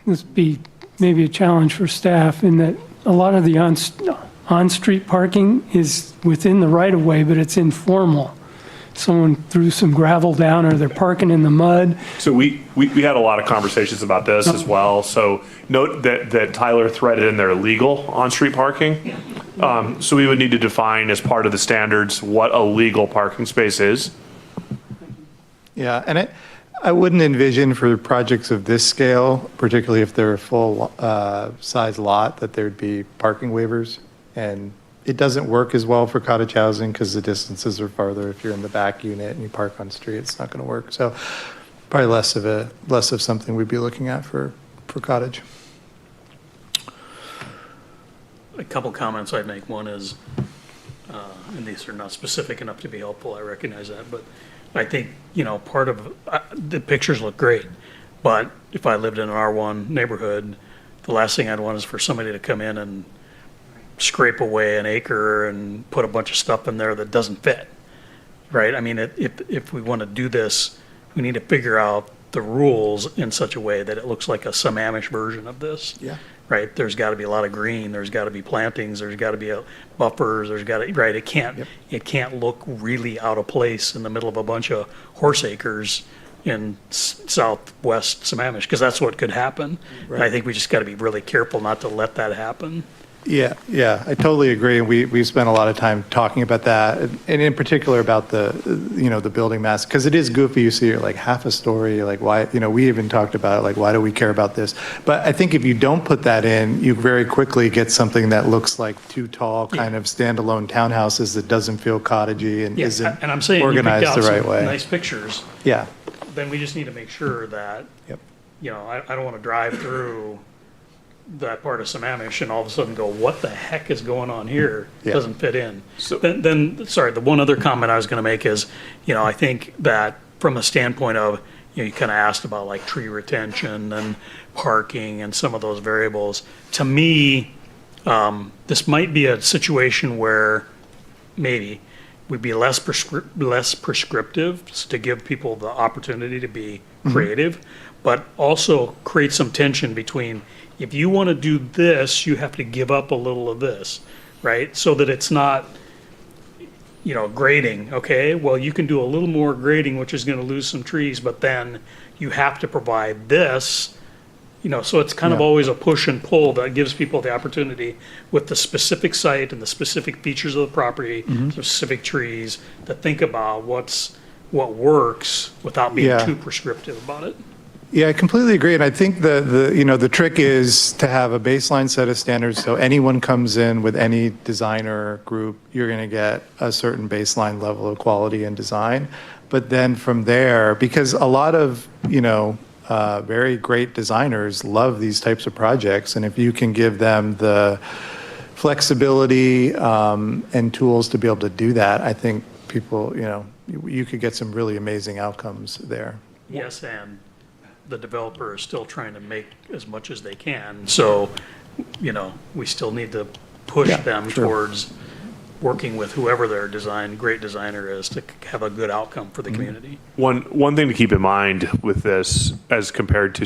this would be maybe a challenge for staff in that a lot of the on-street parking is within the right-of-way, but it's informal. someone threw some gravel down or they're parking in the mud. So we had a lot of conversations about this as well. So note that Tyler threaded in there legal on-street parking. So we would need to define as part of the standards what a legal parking space is. Yeah, and I wouldn't envision for projects of this scale, particularly if they're a full size lot, that there'd be parking waivers. And it doesn't work as well for cottage housing because the distances are farther. If you're in the back unit and you park on street, it's not going to work. So probably less of something we'd be looking at for cottage. A couple comments I'd make. One is, and these are not specific enough to be helpful, I recognize that, but I think, part of, the pictures look great, but if I lived in an R1 neighborhood, the last thing I'd want is for somebody to come in and scrape away an acre and put a bunch of stuff in there that doesn't fit, right? I mean, if we want to do this, we need to figure out the rules in such a way that it looks like a Sammamish version of this. Yeah. Right? There's got to be a lot of green, there's got to be plantings, there's got to be buffers, there's got to, right? It can't look really out of place in the middle of a bunch of horse acres in southwest Sammamish, because that's what could happen. Right. And I think we just got to be really careful not to let that happen. Yeah, I totally agree. And we spent a lot of time talking about that, and in particular about the building mass, because it is goofy. You see like half a story, like why, we even talked about it, like why do we care about this? But I think if you don't put that in, you very quickly get something that looks like too tall, kind of standalone townhouses that doesn't feel cottagey and isn't And I'm saying organized you picked the out right some way. nice pictures. Yeah. Then we just need to make sure that, I don't want to drive through that part of Sammamish and all of a sudden go, what the heck is going on here? Yeah. Doesn't fit in. So then, sorry, the one other comment I was going to make is, I think that from a standpoint of, you kind of asked about like tree retention and parking and some of those variables. To me, this might be a situation where maybe we'd be less prescriptive to give people the opportunity to be creative, but also create some tension between, if you want to do this, you have to give up a little of this, right? So that it's not, grading, okay? Well, you can do a little more grading, which is going to lose some trees, but then you have to provide this, so it's kind of always a push and pull that gives people the opportunity with the specific site and the specific features of the property, the specific trees, to think about what works without being too prescriptive about it. Yeah, I completely agree. And I think the trick is to have a baseline set of standards. So anyone comes in with any designer group, you're going to get a certain baseline level of quality and design. But then from there, because a lot of, very great designers love these types of projects. And if you can give them the flexibility and tools to be able to do that, I think people, you could get some really amazing outcomes there. Yes, and the developer is still trying to make as much as they can. So, we still need to push them towards working with whoever their great designer is to have a good outcome for the community. One thing to keep in mind with this, as compared to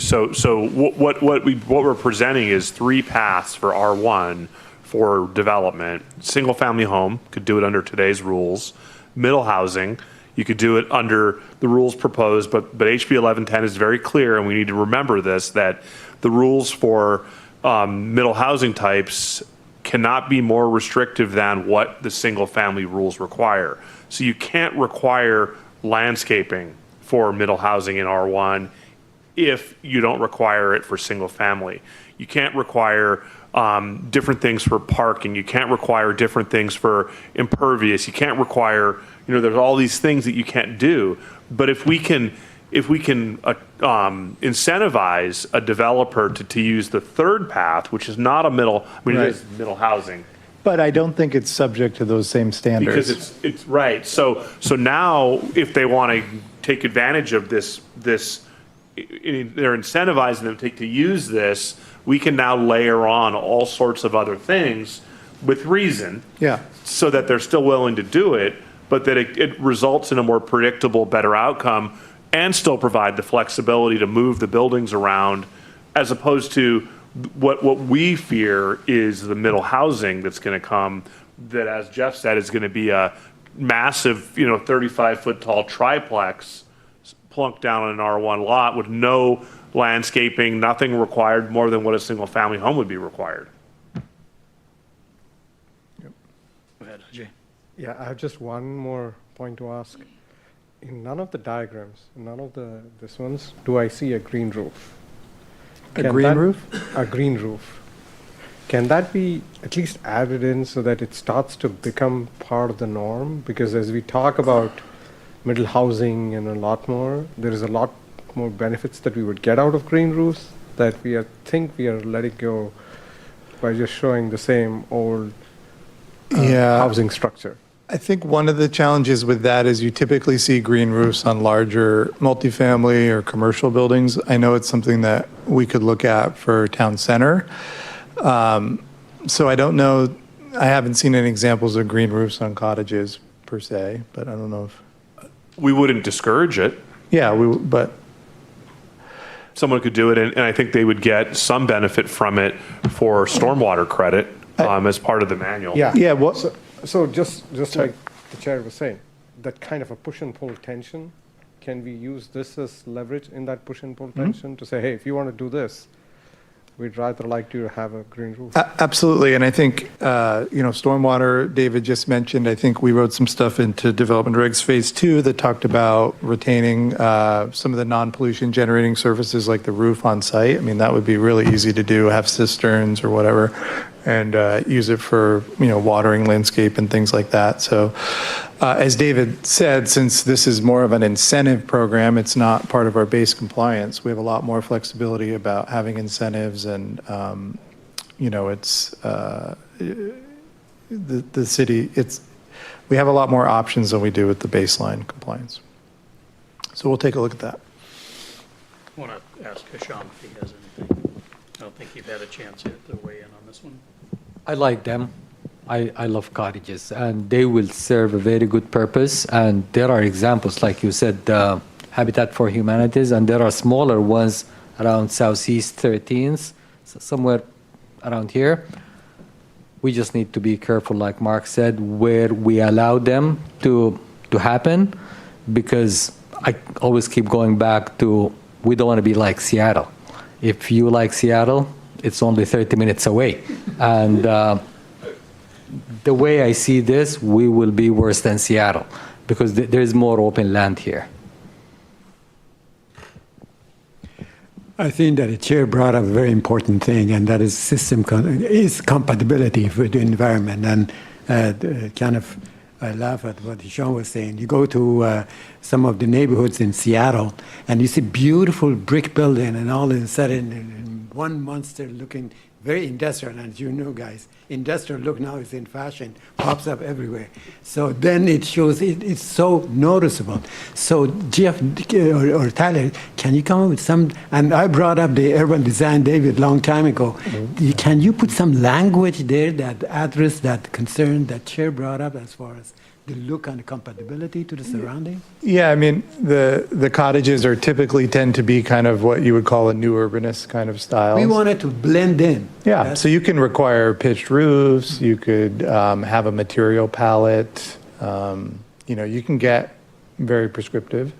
what we're presenting is 3 paths for R1 for development. Single family home could do it under today's rules. Middle housing, you could do it under the rules proposed, but HB 1110 is very clear, and we need to remember this, that the rules for middle housing types cannot be more restrictive than what the single family rules require. So you can't require landscaping for middle housing in R1 if you don't require it for single family. You can't require different things for parking. You can't require different things for impervious. You can't require, there's all these things that you can't do. But if we can incentivize a developer to use the third path, which is not a middle, it is middle housing. But I don't think it's subject to those same standards. Because it's right. So now if they want to take advantage of this, they're incentivizing them to use this, we can now layer on all sorts of other things with reason. Yeah. So that they're still willing to do it, but that it results in a more predictable, better outcome, and still provide the flexibility to move the buildings around, as opposed to what we fear is the middle housing that's going to come, that, as Jeff said, is going to be a massive, 35-foot tall triplex plunked down on an R1 lot with no landscaping, nothing required more than what a single family home would be required. Go ahead, Ajay. Yeah, I have just one more point to ask. In none of the diagrams, in none of this ones, do I see a green roof. A green roof? A green roof. Can that be at least added in so that it starts to become part of the norm? Because as we talk about middle housing and a lot more, there is a lot more benefits that we would get out of green roofs that think we are letting go by just showing the same old housing structure. I think one of the challenges with that is you typically see green roofs on larger multifamily or commercial buildings. I know it's something that we could look at for town center. So I don't know, I haven't seen any examples of green roofs on cottages per se, but I don't know if. We wouldn't discourage it. Yeah, but. Someone could do it, and I think they would get some benefit from it for stormwater credit as part of the manual. Yeah. Yeah. So just like the chair was saying, that kind of a push and pull tension, can we use this as leverage in that push and pull tension to say, hey, if you want to do this, we'd rather like you to have a green roof? Absolutely. And I think, stormwater, David just mentioned, I think we wrote some stuff into Development Regs Phase 2 that talked about retaining some of the non-pollution generating surfaces like the roof on site. I mean, that would be really easy to do, have cisterns or whatever, and use it for, watering landscape and things like that. So as David said, since this is more of an incentive program, it's not part of our base compliance. We have a lot more flexibility about having incentives and, it's the city, we have a lot more options than we do with the baseline compliance. So we'll take a look at that. I want to ask Hisham if he has anything. I don't think you've had a chance yet to weigh in on this one. I like them. I love cottages, and they will serve a very good purpose. And there are examples, like you said, Habitat for Humanities, and there are smaller ones around Southeast 13th, somewhere around here. We just need to be careful, like Mark said, where we allow them to happen, because I always keep going back to, we don't want to be like Seattle. If you like Seattle, it's only 30 minutes away. And the way I see this, we will be worse than Seattle, because there's more open land here. I think that the chair brought up a very important thing, and that is compatibility with the environment. And I laugh at what Hisham was saying. You go to some of the neighborhoods in Seattle, and you see beautiful brick building, and all of a sudden, one monster looking very industrial. And as you know, guys, industrial look now is in fashion, pops up everywhere. So then it shows it's so noticeable. So Jeff or Tyler, can you come up with some? And I brought up the urban design, David, long time ago. Mm-hmm. Can you put some language there that address that concern that Chair brought up as far as the look and the compatibility to the surrounding? Yeah, I mean, the cottages are typically tend to be kind of what you would call a new urbanist kind of style. We wanted to blend in. Yeah, so you can require pitched roofs, you could have a material palette, you can get very prescriptive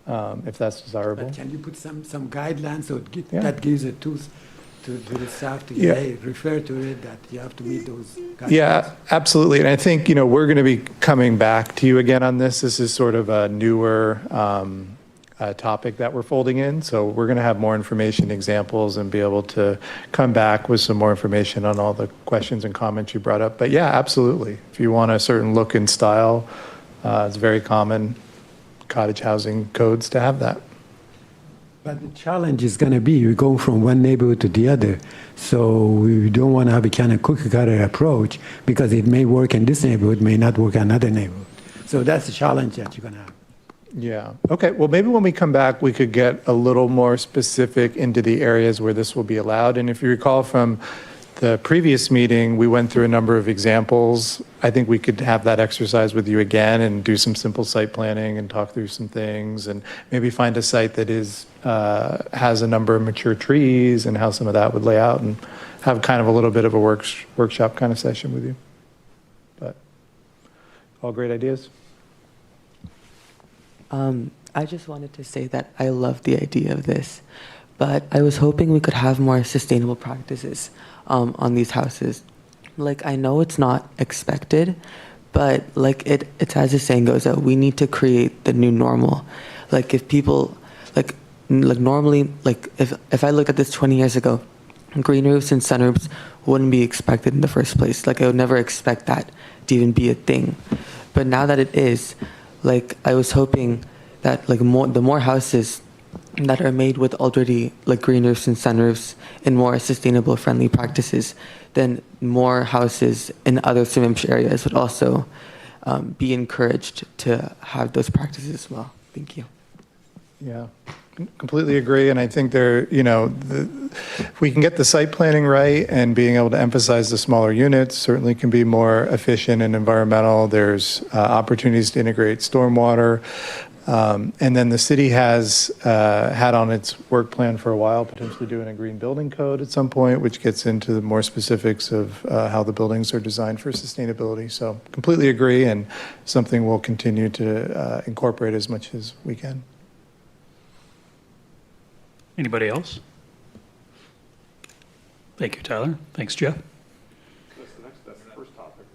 if that's desirable. But can you put some guidelines so that gives a tooth to the staff to say, refer to it, that you have to meet those guidelines? Yeah, absolutely. And I think, we're going to be coming back to you again on this. This is sort of a newer topic that we're folding in. So we're going to have more information, examples, and be able to come back with some more information on all the questions and comments you brought up. But yeah, absolutely. If you want a certain look and style, it's very common cottage housing codes to have that. But the challenge is going to be you go from one neighborhood to the other. So we don't want to have a kind of cookie cutter approach, because it may work in this neighborhood, may not work in another neighborhood. So that's the challenge that you're going to have. Yeah. Okay. Well, maybe when we come back, we could get a little more specific into the areas where this will be allowed. And if you recall from the previous meeting, we went through a number of examples. I think we could have that exercise with you again and do some simple site planning and talk through some things, and maybe find a site that has a number of mature trees and how some of that would lay out, and have kind of a little bit of a workshop kind of session with you. But All great ideas. I just wanted to say that I love the idea of this, but I was hoping we could have more sustainable practices on these houses. Like, I know it's not expected, but like it's as the saying goes that we need to create the new normal. Like if people like normally, like if I look at this 20 years ago, green roofs and sunroofs wouldn't be expected in the first place. Like I would never expect that to even be a thing. But now that it is, like I was hoping that like the more houses that are made with already like green roofs and sunroofs and more sustainable friendly practices, then more houses in other Sammamish areas would also be encouraged to have those practices as well. Thank you. Yeah, completely agree. And I think if we can get the site planning right and being able to emphasize the smaller units certainly can be more efficient and environmental. There's opportunities to integrate stormwater. And then the city has had on its work plan for a while potentially doing a green building code at some point, which gets into the more specifics of how the buildings are designed for sustainability. So completely agree, and something we'll continue to incorporate as much as we can. Anybody else? Thank you, Tyler. Thanks, Jeff. That's the first topic.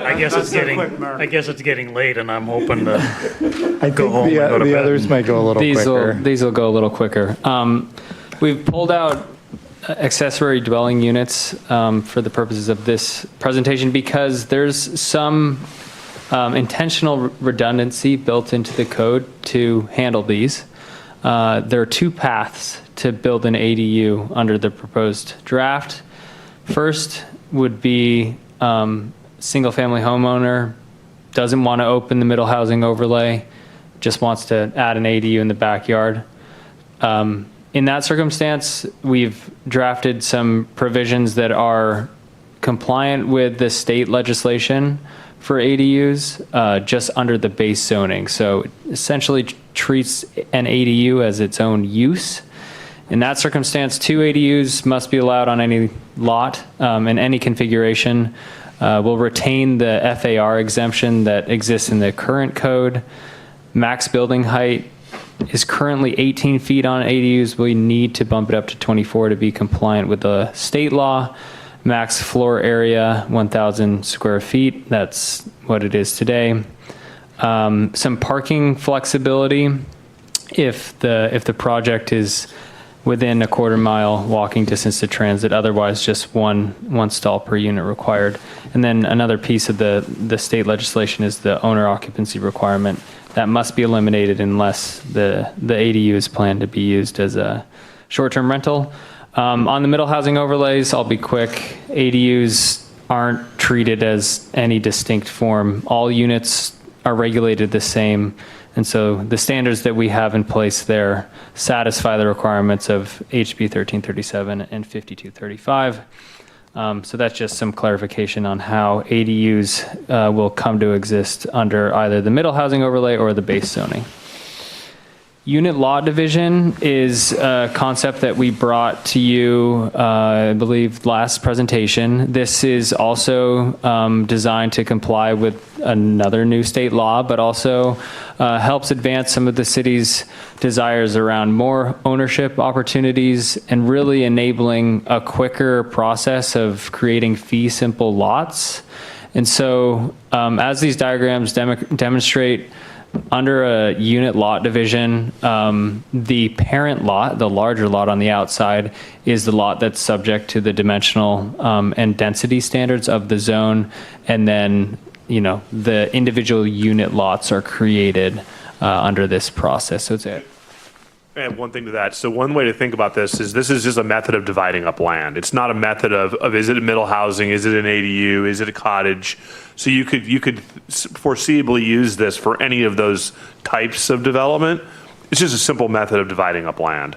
I guess it's getting late, and I'm hoping to go home and go to The bed. others might go a little quicker. These will go a little quicker. We've pulled out accessory dwelling units for the purposes of this presentation because there's some intentional redundancy built into the code to handle these. There are two paths to build an ADU under the proposed draft. First would be single-family homeowner doesn't want to open the middle housing overlay, just wants to add an ADU in the backyard. In that circumstance, we've drafted some provisions that are compliant with the state legislation for ADUs, just under the base zoning. So it essentially treats an ADU as its own use. In that circumstance, 2 ADUs must be allowed on any lot in any configuration. We'll retain the FAR exemption that exists in the current code. Max building height is currently 18 feet on ADUs. We need to bump it up to 24 to be compliant with the state law. Max floor area, 1,000 square feet. That's what it is today. Some parking flexibility if the project is within a quarter-mile walking distance to transit. Otherwise, just one stall per unit required. And then another piece of the state legislation is the owner occupancy requirement. That must be eliminated unless the ADU is planned to be used as a short-term rental. On the middle housing overlays, I'll be quick. ADUs aren't treated as any distinct form. All units are regulated the same. And so the standards that we have in place there satisfy the requirements of HB 1337 and 5235. So that's just some clarification on how ADUs will come to exist under either the middle housing overlay or the base zoning. Unit lot division is a concept that we brought to you, I believe, last presentation. This is also designed to comply with another new state law, but also helps advance some of the city's desires around more ownership opportunities and really enabling a quicker process of creating fee simple lots. And so as these diagrams demonstrate, under a unit lot division, the parent lot, the larger lot on the outside, is the lot that's subject to the dimensional and density standards of the zone. And then, the individual unit lots are created under this process. So it's I add one thing to that. So one way to think about this is just a method of dividing up land. It's not a method of is it a middle housing, is it an ADU, is it a cottage? So you could foreseeably use this for any of those types of development. It's just a simple method of dividing up land.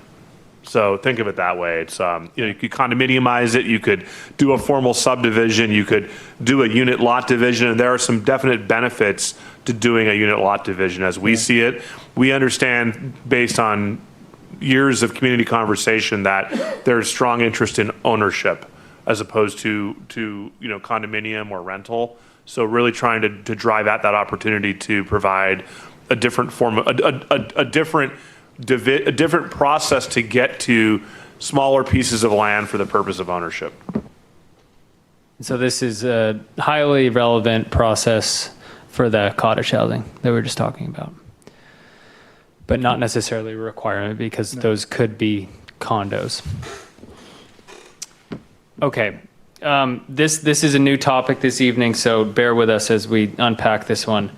So think of it that way. It's you could condominiumize it, you could do a formal subdivision, you could do a unit lot division, and there are some definite benefits to doing a unit lot division as we see it. We understand based on years of community conversation that there's strong interest in ownership as opposed to condominium or rental. So really trying to drive at that opportunity to provide a different form of a different process to get to smaller pieces of land for the purpose of ownership. So this is a highly relevant process for the cottage housing that we were just talking about, but not necessarily a requirement because those could be condos. Okay, this is a new topic this evening, so bear with us as we unpack this one.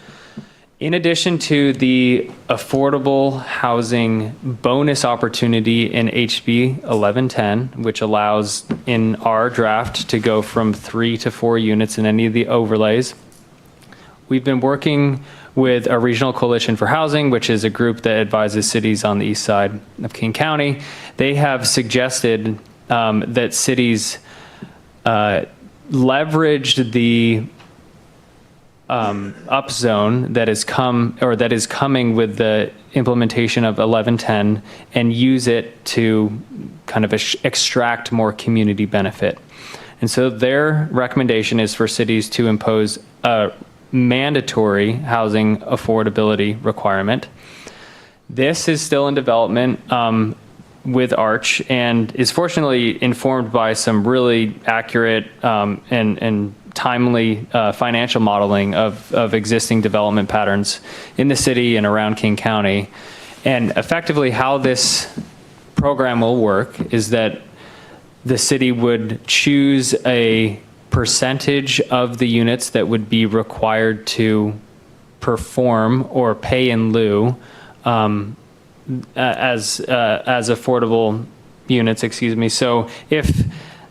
In addition to the affordable housing bonus opportunity in HB 1110, which allows in our draft to go from 3 to 4 units in any of the overlays, we've been working with a regional coalition for housing, which is a group that advises cities on the east side of King County. They have suggested that cities leverage the upzone that is coming with the implementation of 1110 and use it to kind of extract more community benefit. And so their recommendation is for cities to impose a mandatory housing affordability requirement. This is still in development with Arch and is fortunately informed by some really accurate and timely financial modeling of existing development patterns in the city and around King County. And effectively how this program will work is that the city would choose a percentage of the units that would be required to perform or pay in lieu as affordable units, excuse me. So if,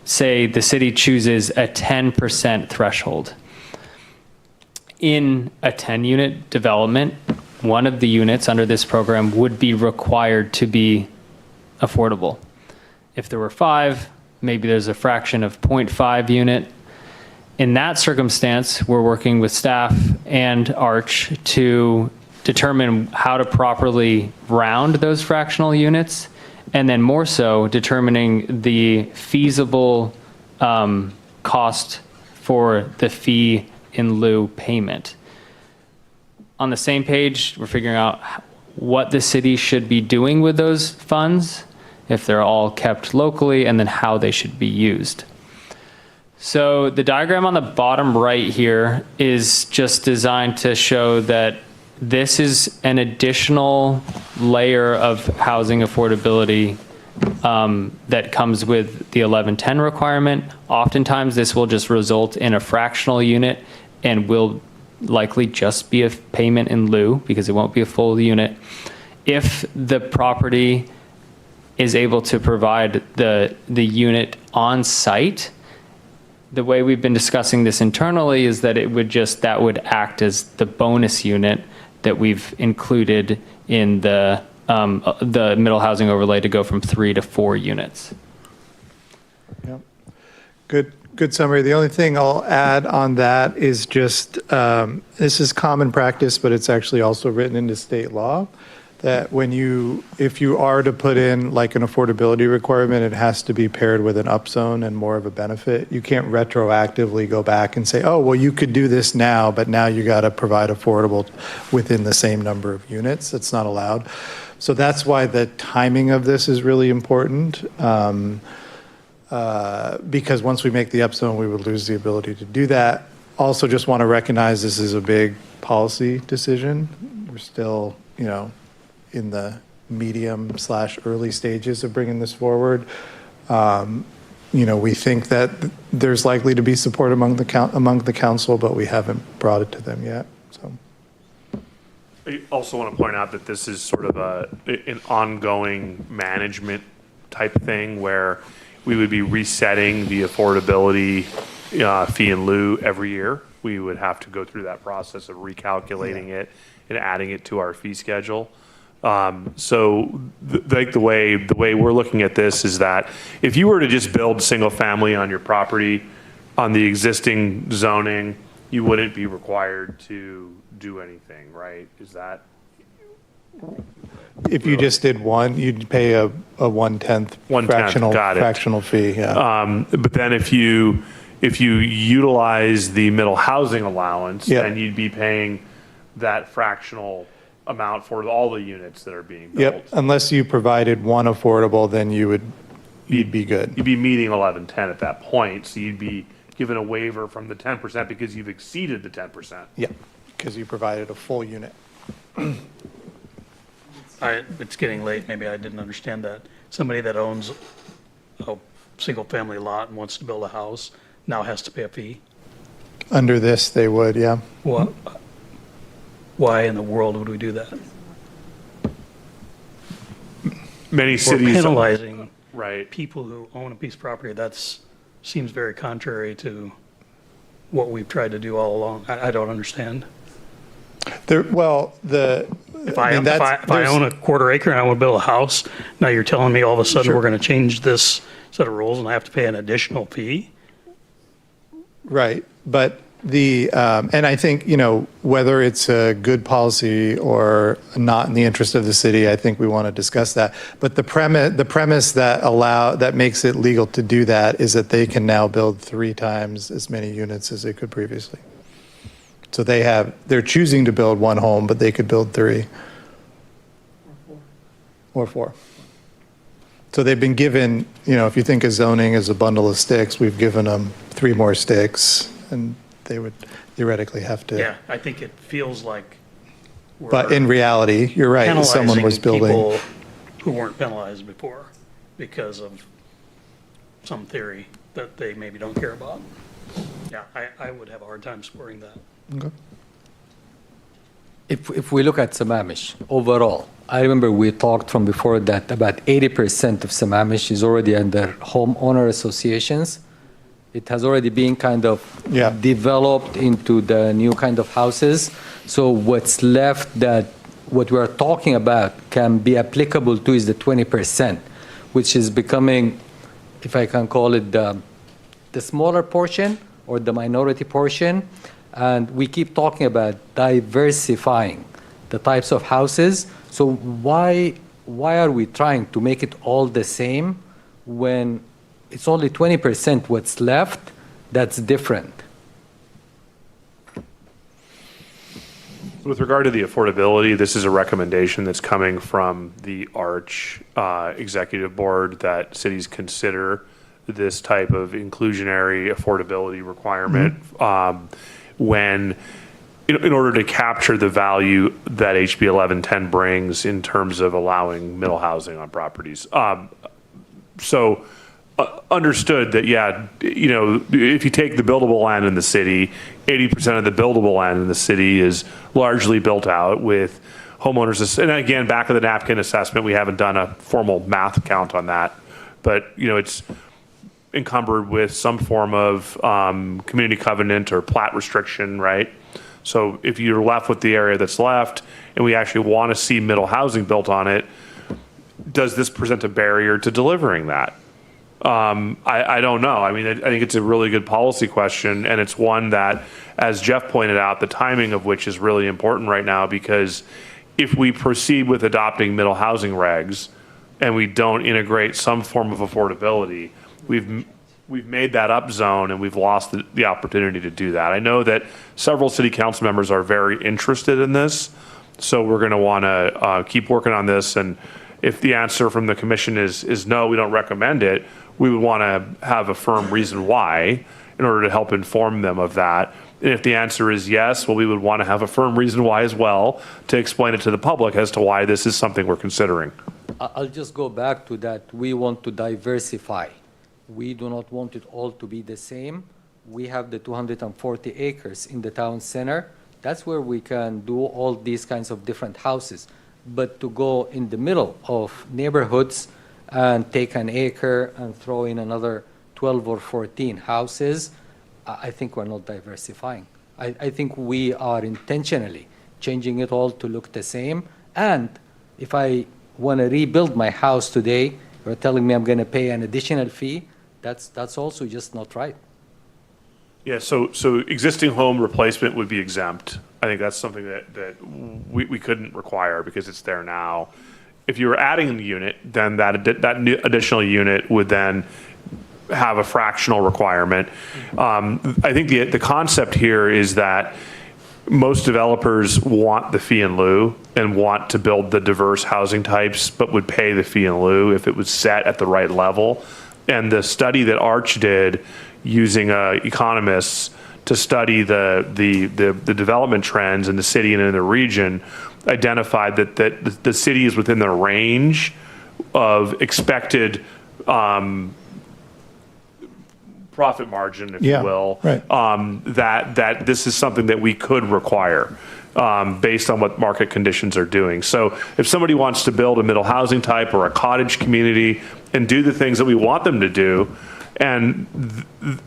say, the city chooses a 10% threshold, in a 10-unit development, one of the units under this program would be required to be affordable. If there were 5, maybe there's a fraction of 0.5 unit. In that circumstance, we're working with staff and Arch to determine how to properly round those fractional units, and then more so determining the feasible cost for the fee in lieu payment. On the same page, we're figuring out what the city should be doing with those funds, if they're all kept locally, and then how they should be used. So the diagram on the bottom right here is just designed to show that this is an additional layer of housing affordability that comes with the 1110 requirement. Oftentimes this will just result in a fractional unit and will likely just be a payment in lieu because it won't be a full unit. If the property is able to provide the unit on site, the way we've been discussing this internally is that that would act as the bonus unit that we've included in the middle housing overlay to go from 3 to 4 units. Yep. Good summary. The only thing I'll add on that is just, this is common practice, but it's actually also written into state law, that if you are to put in like an affordability requirement, it has to be paired with an upzone and more of a benefit. You can't retroactively go back and say, oh, well, you could do this now, but now you got to provide affordable within the same number of units. It's not allowed. So that's why the timing of this is really important. Because once we make the upzone, we would lose the ability to do that. Also just want to recognize this is a big policy decision. We're still, in the medium/early stages of bringing this forward. We think that there's likely to be support among the council, but we haven't brought it to them yet. So, I also want to point out that this is sort of an ongoing management type thing where we would be resetting the affordability fee in lieu every year. We would have to go through that process of recalculating it and adding it to our fee schedule. So the way we're looking at this is that if you were to just build single family on your property on the existing zoning, you wouldn't be required to do anything, right? Is that? If you just did one, you'd pay a 1/10 fractional fee. Yeah. But then if you utilize the middle housing allowance, Yep. then you'd be paying that fractional amount for all the units that are being built. Yep. Unless you provided one affordable, then you'd be good. You'd be meeting 1110 at that point, so you'd be given a waiver from the 10% because you've exceeded the 10%. Yeah, because you provided a full unit. It's getting late, maybe I didn't understand that. Somebody that owns a single-family lot and wants to build a house now has to pay a fee? Under this, they would, yeah. What? Why in the world would we do that? Many We're cities penalizing right. people who own a piece of property. Seems very contrary to what we've tried to do all along. I don't understand. If I own a quarter acre and I want to build a house, now you're telling me all of a sudden we're going to change this set of rules and I have to pay an additional fee? Right, but and I think, whether it's a good policy or not in the interest of the city, I think we want to discuss that. But the premise that makes it legal to do that is that they can now build 3 times as many units as they could previously. So they're choosing to build 1 home, but they could build 3. Or 4. So they've been given, if you think of zoning as a bundle of sticks, we've given them 3 more sticks, and they would theoretically have to. Yeah, I think it feels like But in reality, you're right, someone was building. People who weren't penalized before because of some theory that they maybe don't care about. Yeah, I would have a hard time supporting that. Okay. If we look at Sammamish overall, I remember we talked from before that about 80% of Sammamish is already under homeowner associations. It has already been kind of developed into the new kind of houses. So what's left that what we're talking about can be applicable to is the 20%, which is becoming, if I can call it, the smaller portion or the minority portion. And we keep talking about diversifying the types of houses. So why are we trying to make it all the same when it's only 20% what's left that's different? With regard to the affordability, this is a recommendation that's coming from the ARCH Executive Board that cities consider this type of inclusionary affordability requirement when, in order to capture the value that HB 1110 brings in terms of allowing middle housing on properties. Understood that, if you take the buildable land in the city, 80% of the buildable land in the city is largely built out with homeowners. And again, back of the napkin assessment, we haven't done a formal math count on that, but it's encumbered with some form of community covenant or plat restriction, right? So if you're left with the area that's left and we actually want to see middle housing built on it, does this present a barrier to delivering that? I don't know. I mean, I think it's a really good policy question, and it's one that, as Jeff pointed out, the timing of which is really important right now, because if we proceed with adopting middle housing regs and we don't integrate some form of affordability, we've made that up zone and we've lost the opportunity to do that. I know that several city council members are very interested in this, so we're going to want to keep working on this. And if the answer from the commission is no, we don't recommend it, we would want to have a firm reason why in order to help inform them of that. And if the answer is yes, well, we would want to have a firm reason why as well to explain it to the public as to why this is something we're considering. I'll just go back to that. We want to diversify. We do not want it all to be the same. We have the 240 acres in the town center. That's where we can do all these kinds of different houses. But to go in the middle of neighborhoods and take an acre and throw in another 12 or 14 houses, I think we're not diversifying. I think we are intentionally changing it all to look the same. And if I want to rebuild my house today, you're telling me I'm going to pay an additional fee, that's also just not right. Yeah, so existing home replacement would be exempt. I think that's something that we couldn't require because it's there now. if you were adding a unit, then that new additional unit would then have a fractional requirement. I think the concept here is that most developers want the fee in lieu and want to build the diverse housing types, but would pay the fee in lieu if it was set at the right level. And the study that Arch did using economists to study the development trends in the city and in the region identified that the city is within the range of expected profit margin, if you will, right. that this is something that we could require based on what market conditions are doing. So if somebody wants to build a middle housing type or a cottage community and do the things that we want them to do, and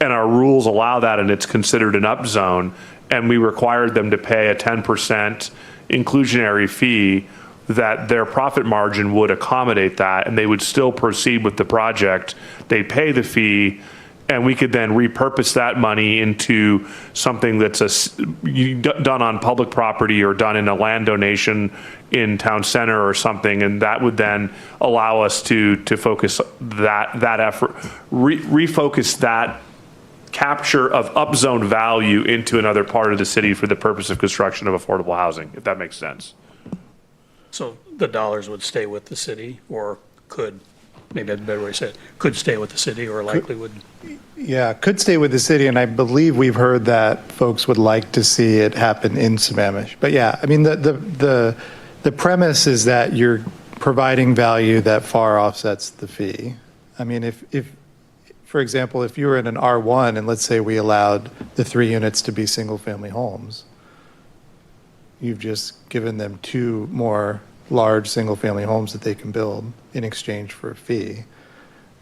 our rules allow that and it's considered an up zone, and we required them to pay a 10% inclusionary fee, that their profit margin would accommodate that and they would still proceed with the project. They pay the fee, and we could then repurpose that money into something that's done on public property or done in a land donation in town center or something, and that would then allow us to focus that effort, refocus that capture of upzone value into another part of the city for the purpose of construction of affordable housing, if that makes sense. So the dollars would stay with the city, or could, maybe that's a better way to say it, could stay with the city, or likely would. Yeah, could stay with the city, and I believe we've heard that folks would like to see it happen in Sammamish. But yeah, I mean, the premise is that you're providing value that far offsets the fee. I mean, if for example, if you were in an R1 and let's say we allowed the 3 units to be single-family homes, you've just given them 2 more large single-family homes that they can build in exchange for a fee.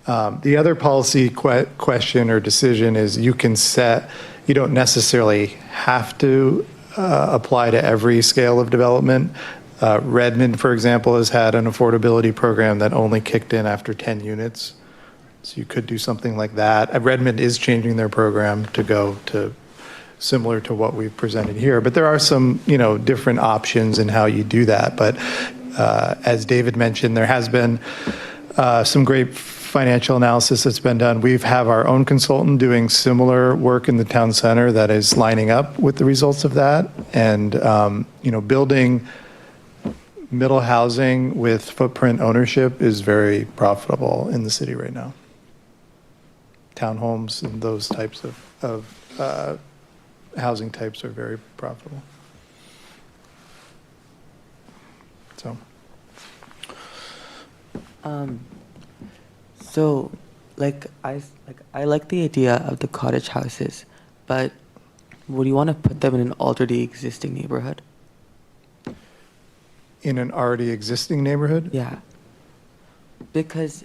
The other policy question or decision is you don't necessarily have to apply to every scale of development. Redmond, for example, has had an affordability program that only kicked in after 10 units. So you could do something like that. Redmond is changing their program to go to similar to what we've presented here, but there are some, different options in how you do that. But as David mentioned, there has been some great financial analysis that's been done. We have our own consultant doing similar work in the town center that is lining up with the results of that. And, building middle housing with footprint ownership is very profitable in the city right now. Townhomes and those types of housing types are very profitable. So. So, I like the idea of the cottage houses, but would you want to put them in an already existing neighborhood? In an already existing neighborhood? Yeah. Because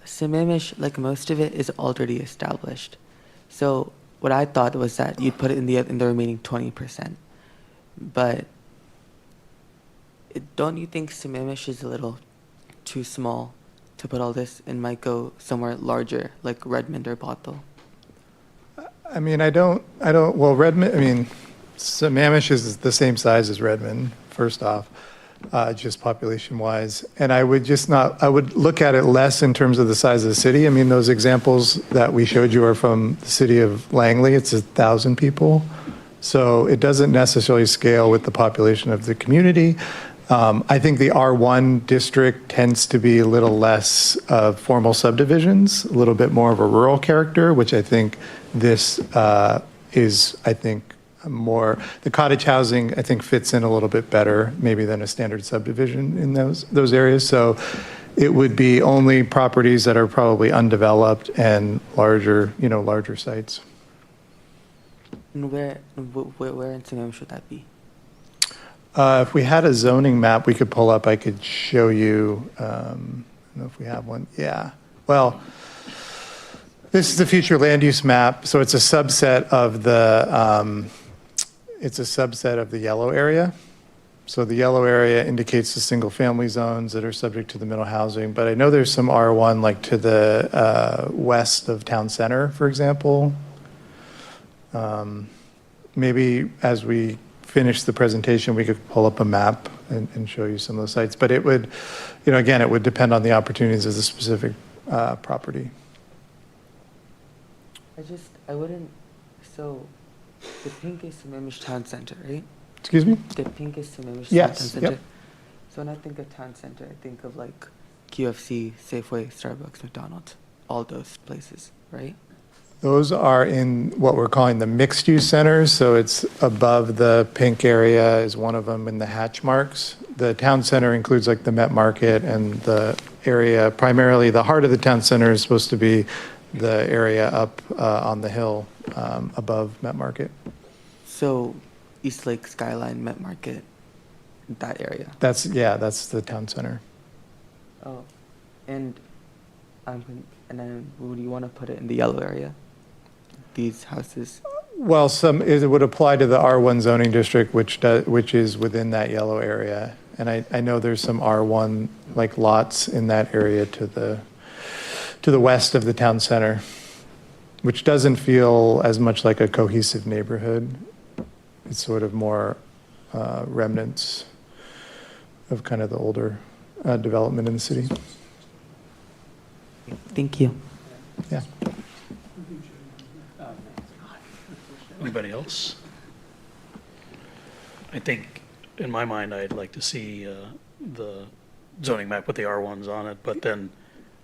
Sammamish, like most of it, is already established. So what I thought was that you'd put it in the remaining 20%. But don't you think Sammamish is a little too small to put all this and might go somewhere larger, like Redmond or Bothell? I mean, Redmond, Sammamish is the same size as Redmond, first off, just population-wise. And I would look at it less in terms of the size of the city. I mean, those examples that we showed you are from the city of Langley. It's 1,000 people. So it doesn't necessarily scale with the population of the community. I think the R1 district tends to be a little less formal subdivisions, a little bit more of a rural character, which I think this is, more, the cottage housing, I think, fits in a little bit better maybe than a standard subdivision in those areas. So it would be only properties that are probably undeveloped and larger sites. And where in Sammamish should that be? If we had a zoning map we could pull up, I could show you. I don't know if we have one. Yeah. Well, this is the future land use map. So it's a subset of the yellow area. So the yellow area indicates the single family zones that are subject to the middle housing. But I know there's some R1 like to the west of town center, for example. Maybe as we finish the presentation, we could pull up a map and show you some of those sites. But it would, again, it would depend on the opportunities of the specific property. I wouldn't, so the pink is Sammamish Town Center, right? Excuse me? The pink is Sammamish Yes, Town Center. yep. So when I think of Town Center, I think of like QFC, Safeway, Starbucks, McDonald's, all those places, right? Those are in what we're calling the mixed-use centers, so it's above the pink area is one of them in the hatch marks. The town center includes like the Met Market and the area, primarily the heart of the town center is supposed to be the area up on the hill above Met Market. So East Lake Skyline, Met Market, that area. That's the town center. Oh, and then would you want to put it in the yellow area? These houses. Well, it would apply to the R1 zoning district, which is within that yellow area. And I know there's some R1 like lots in that area to the west of the town center, which doesn't feel as much like a cohesive neighborhood. It's sort of more remnants of kind of the older development in the city. Thank you. Yeah. Anybody else? I think, in my mind, I'd like to see the zoning map with the R1s on it, but then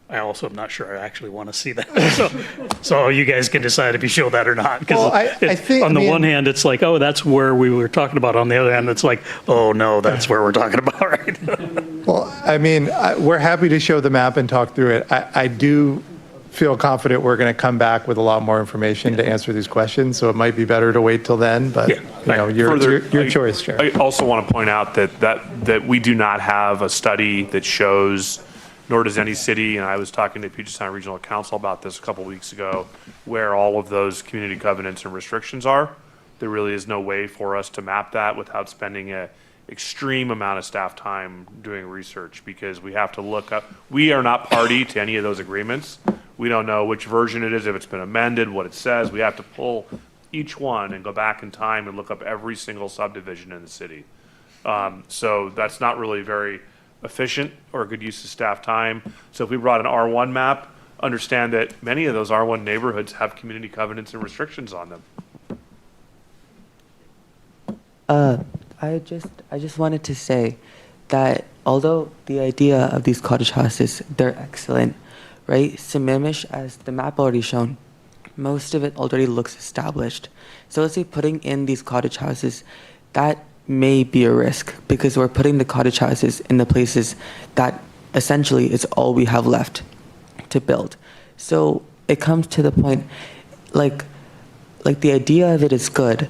I also am not sure I actually want to see that. So you guys can decide if you show that or not. Because Well, I think- on the I mean- one hand, it's like, oh, that's where we were talking about. On the other hand, it's like, oh, no, that's where we're talking about, right? Well, I mean, we're happy to show the map and talk through it. I do feel confident we're going to come back with a lot more information to answer these questions, so it might be better to wait till then, but, your choice, Chair. I also want to point out that we do not have a study that shows, nor does any city, and I was talking to Puget Sound Regional Council about this a couple weeks ago, where all of those community covenants and restrictions are. There really is no way for us to map that without spending an extreme amount of staff time doing research, because we have to look up, we are not party to any of those agreements. We don't know which version it is, if it's been amended, what it says. We have to pull each one and go back in time and look up every single subdivision in the city. So that's not really very efficient or a good use of staff time. So if we brought an R1 map, understand that many of those R1 neighborhoods have community covenants and restrictions on them. I just wanted to say that although the idea of these cottage houses, they're excellent, right? Sammamish, as the map already shown, most of it already looks established. So let's say putting in these cottage houses, that may be a risk because we're putting the cottage houses in the places that essentially is all we have left to build. So it comes to the point, like the idea of it is good,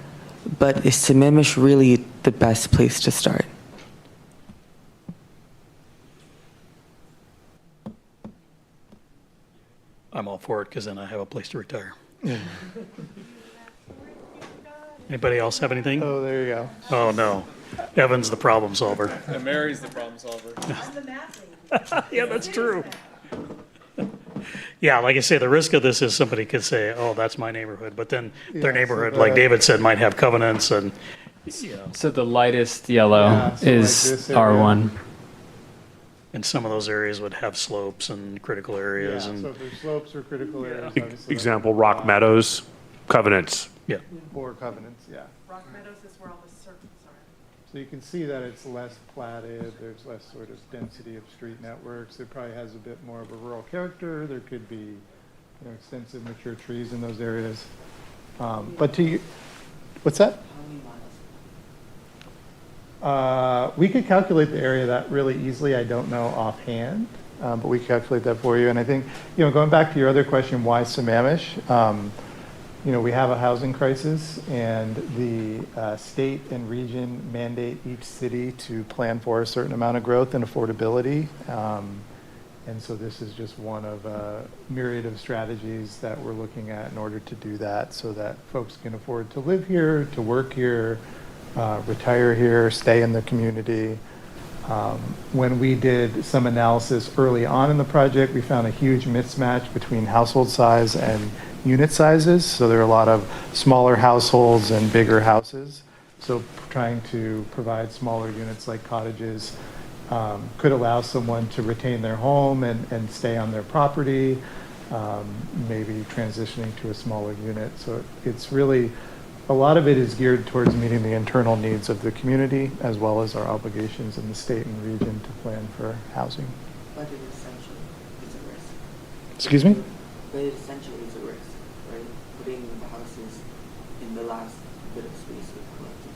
but is Sammamish really the best place to start? I'm all for it, because then I have a place to retire. Anybody else have anything? Oh, there you go. Oh, no. Evan's the problem solver. And Mary's the problem solver. Yeah, that's true. Yeah, like I say, the risk of this is somebody could say, oh, that's my neighborhood, but then their neighborhood, like David said, might have covenants and, So the lightest yellow Yeah, so like is this area. R1. and some of those areas would have slopes and critical areas So and, if there's slopes or critical areas, obviously. Example, Rock Meadows, covenants. yeah. Or covenants, yeah. Rock Meadows is where all the circles are. So you can see that it's less platted, there's less sort of density of street networks. It probably has a bit more of a rural character. There could be, extensive mature trees in those areas. But what's that? We could calculate the area that really easily. I don't know offhand, but we can calculate that for you. And I think, going back to your other question, why Sammamish? We have a housing crisis, and the state and region mandate each city to plan for a certain amount of growth and affordability. And so this is just one of a myriad of strategies that we're looking at in order to do that, so that folks can afford to live here, to work here, retire here, stay in the community. When we did some analysis early on in the project, we found a huge mismatch between household size and unit sizes. So there are a lot of smaller households and bigger houses. So trying to provide smaller units like cottages could allow someone to retain their home and stay on their property, maybe transitioning to a smaller unit. So it's really, a lot of it is geared towards meeting the internal needs of the community as well as our obligations in the state and region to plan for housing. But it essentially is a risk. Excuse me? But it essentially is a risk, right? Putting the houses in the last bit of space with collecting.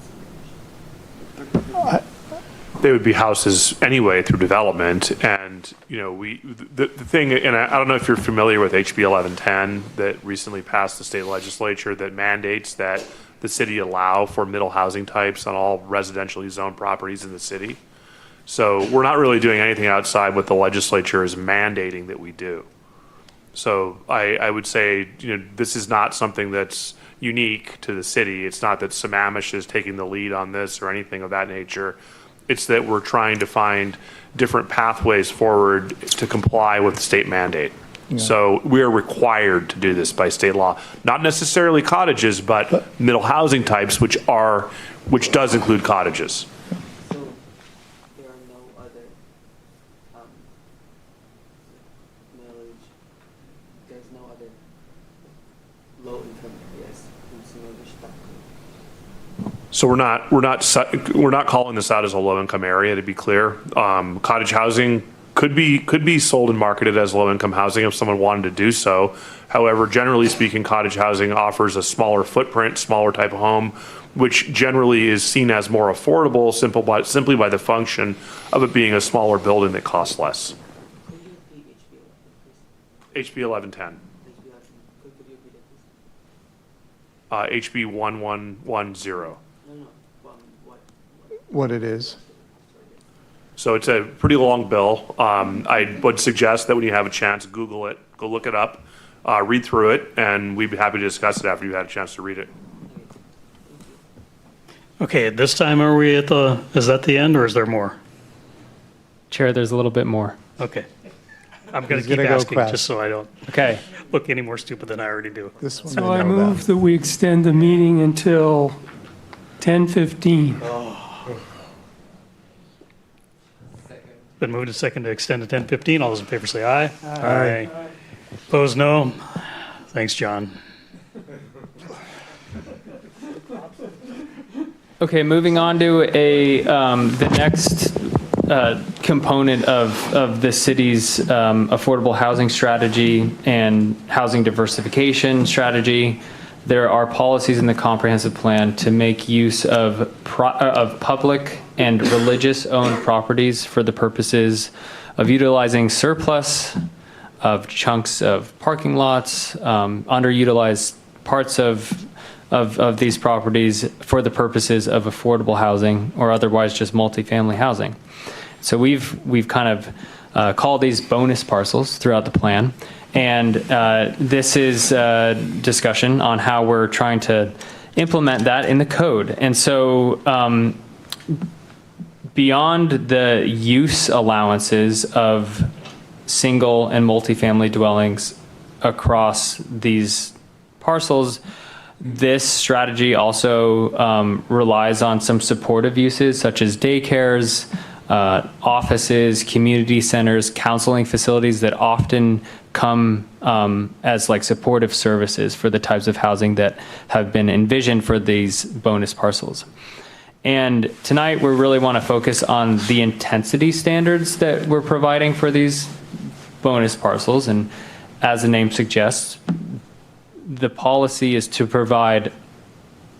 They would be houses anyway through development, and the thing, and I don't know if you're familiar with HB 1110 that recently passed the state legislature that mandates that the city allow for middle housing types on all residentially zoned properties in the city. So we're not really doing anything outside what the legislature is mandating that we do. So I would say, this is not something that's unique to the city. It's not that Sammamish is taking the lead on this or anything of that nature. It's that we're trying to find different pathways forward to comply with the state mandate. Yeah. So we are required to do this by state law, not necessarily cottages, but middle housing types, which does include cottages. So there are no other millage. There's no other low-income areas in Sammamish. So we're not calling this out as a low-income area, to be clear. Cottage housing could be sold and marketed as low-income housing if someone wanted to do so. However, generally speaking, cottage housing offers a smaller footprint, smaller type of home, which generally is seen as more affordable simply by the function of it being a smaller building that costs less. HB 1110. HB 1110. What it is. So it's a pretty long bill. I would suggest that when you have a chance, Google it, go look it up, read through it, and we'd be happy to discuss it after you've had a chance to read it. Okay, at this time, is that the end or is there more? Chair, there's a little bit more. Okay. I'm going to He's keep gonna go asking fast. just so I don't Okay. look any more stupid than I already do. This one So I know move that we extend the meeting until 10:15. Been moved and second to extend to 10:15. All those in favor say aye. Aye. Opposed, no. Thanks, John. Okay, moving on to the next component of the city's affordable housing strategy and housing diversification strategy. There are policies in the comprehensive plan to make use of public and religious-owned properties for the purposes of utilizing surplus of chunks of parking lots, underutilized parts of these properties for the purposes of affordable housing or otherwise just multifamily housing. So we've kind of called these bonus parcels throughout the plan. And this is a discussion on how we're trying to implement that in the code. And so beyond the use allowances of single and multifamily dwellings across these parcels, this strategy also relies on some supportive uses such as daycares, offices, community centers, counseling facilities that often come as like supportive services for the types of housing that have been envisioned for these bonus parcels. And tonight we really want to focus on the intensity standards that we're providing for these bonus parcels. And as the name suggests, the policy is to provide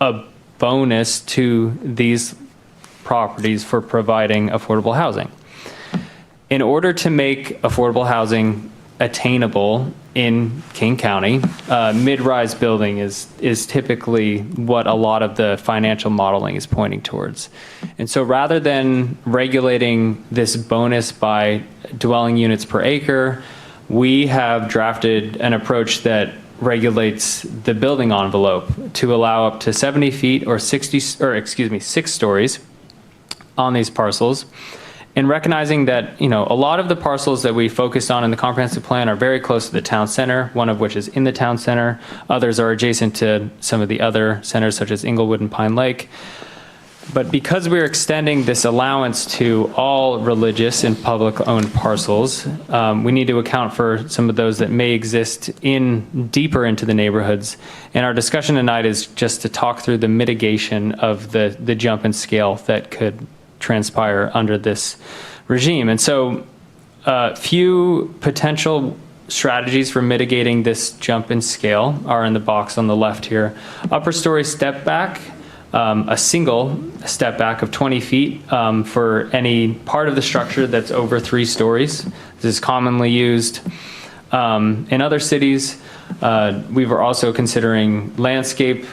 a bonus to these properties for providing affordable housing. In order to make affordable housing attainable in King County, mid-rise building is typically what a lot of the financial modeling is pointing towards. And so rather than regulating this bonus by dwelling units per acre, we have drafted an approach that regulates the building envelope to allow up to 70 feet or 6 stories on these parcels. And recognizing that, a lot of the parcels that we focused on in the comprehensive plan are very close to the town center, one of which is in the town center. Others are adjacent to some of the other centers such as Inglewood and Pine Lake. But because we're extending this allowance to all religious and public-owned parcels, we need to account for some of those that may exist deeper into the neighborhoods. And our discussion tonight is just to talk through the mitigation of the jump in scale that could transpire under this regime. And so few potential strategies for mitigating this jump in scale are in the box on the left here. Upper story step back, a single step back of 20 feet for any part of the structure that's over 3 stories. This is commonly used in other cities. We were also considering landscape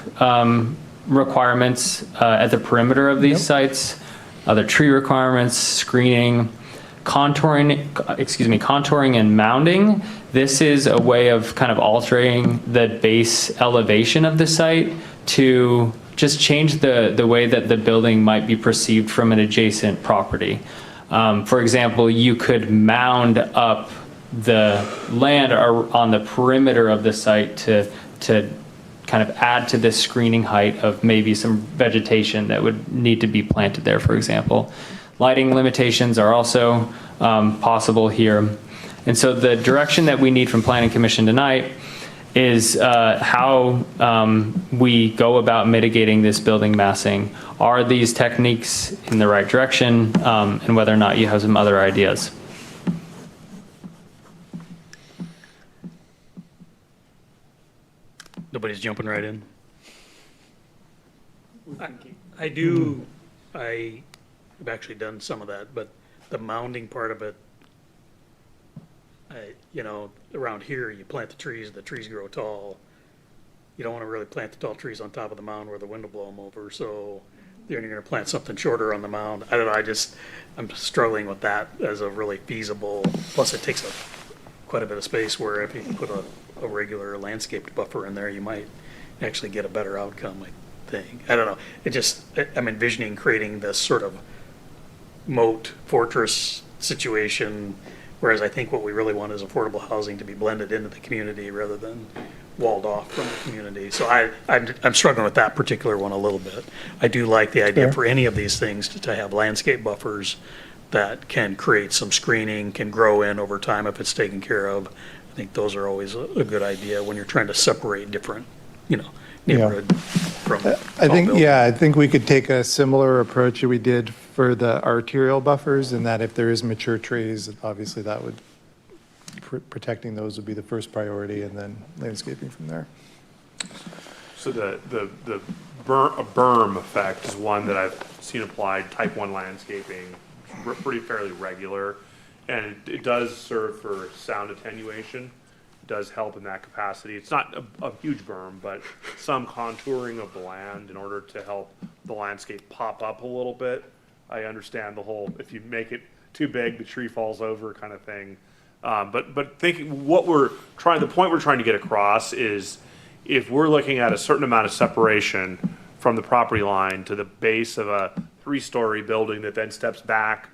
requirements at the perimeter of these sites, other tree requirements, screening, contouring and mounding. This is a way of kind of altering the base elevation of the site to just change the way that the building might be perceived from an adjacent property. For example, you could mound up the land on the perimeter of the site to kind of add to this screening height of maybe some vegetation that would need to be planted there, for example. Lighting limitations are also possible here. And so the direction that we need from Planning Commission tonight is how we go about mitigating this building massing. Are these techniques in the right direction, and whether or not you have some other ideas? Nobody's jumping right in. I've actually done some of that, but the mounding part of it, around here, you plant the trees grow tall. You don't want to really plant the tall trees on top of the mound where the wind will blow them over, so then you're going to plant something shorter on the mound. I don't know, I'm struggling with that as a really feasible, plus it takes quite a bit of space where if you put a regular landscaped buffer in there, you might actually get a better outcome, I think. I don't know, I'm envisioning creating this sort of moat fortress situation, whereas I think what we really want is affordable housing to be blended into the community rather than walled off from the community. So I'm struggling with that particular one a little bit. I do like the idea for any of these things to have landscape buffers that can create some screening, can grow in over time if it's taken care of. I think those are always a good idea when you're trying to separate different, neighborhood from. I think we could take a similar approach that we did for the arterial buffers, in that if there is mature trees, obviously that would, protecting those would be the first priority, and then landscaping from there. So the berm effect is one that I've seen applied, type 1 landscaping, pretty fairly regular, and it does serve for sound attenuation. It does help in that capacity. It's not a huge berm, but some contouring of the land in order to help the landscape pop up a little bit. I understand the whole, if you make it too big, the tree falls over kind of thing. But thinking the point we're trying to get across is, if we're looking at a certain amount of separation from the property line to the base of a 3-story building that then steps back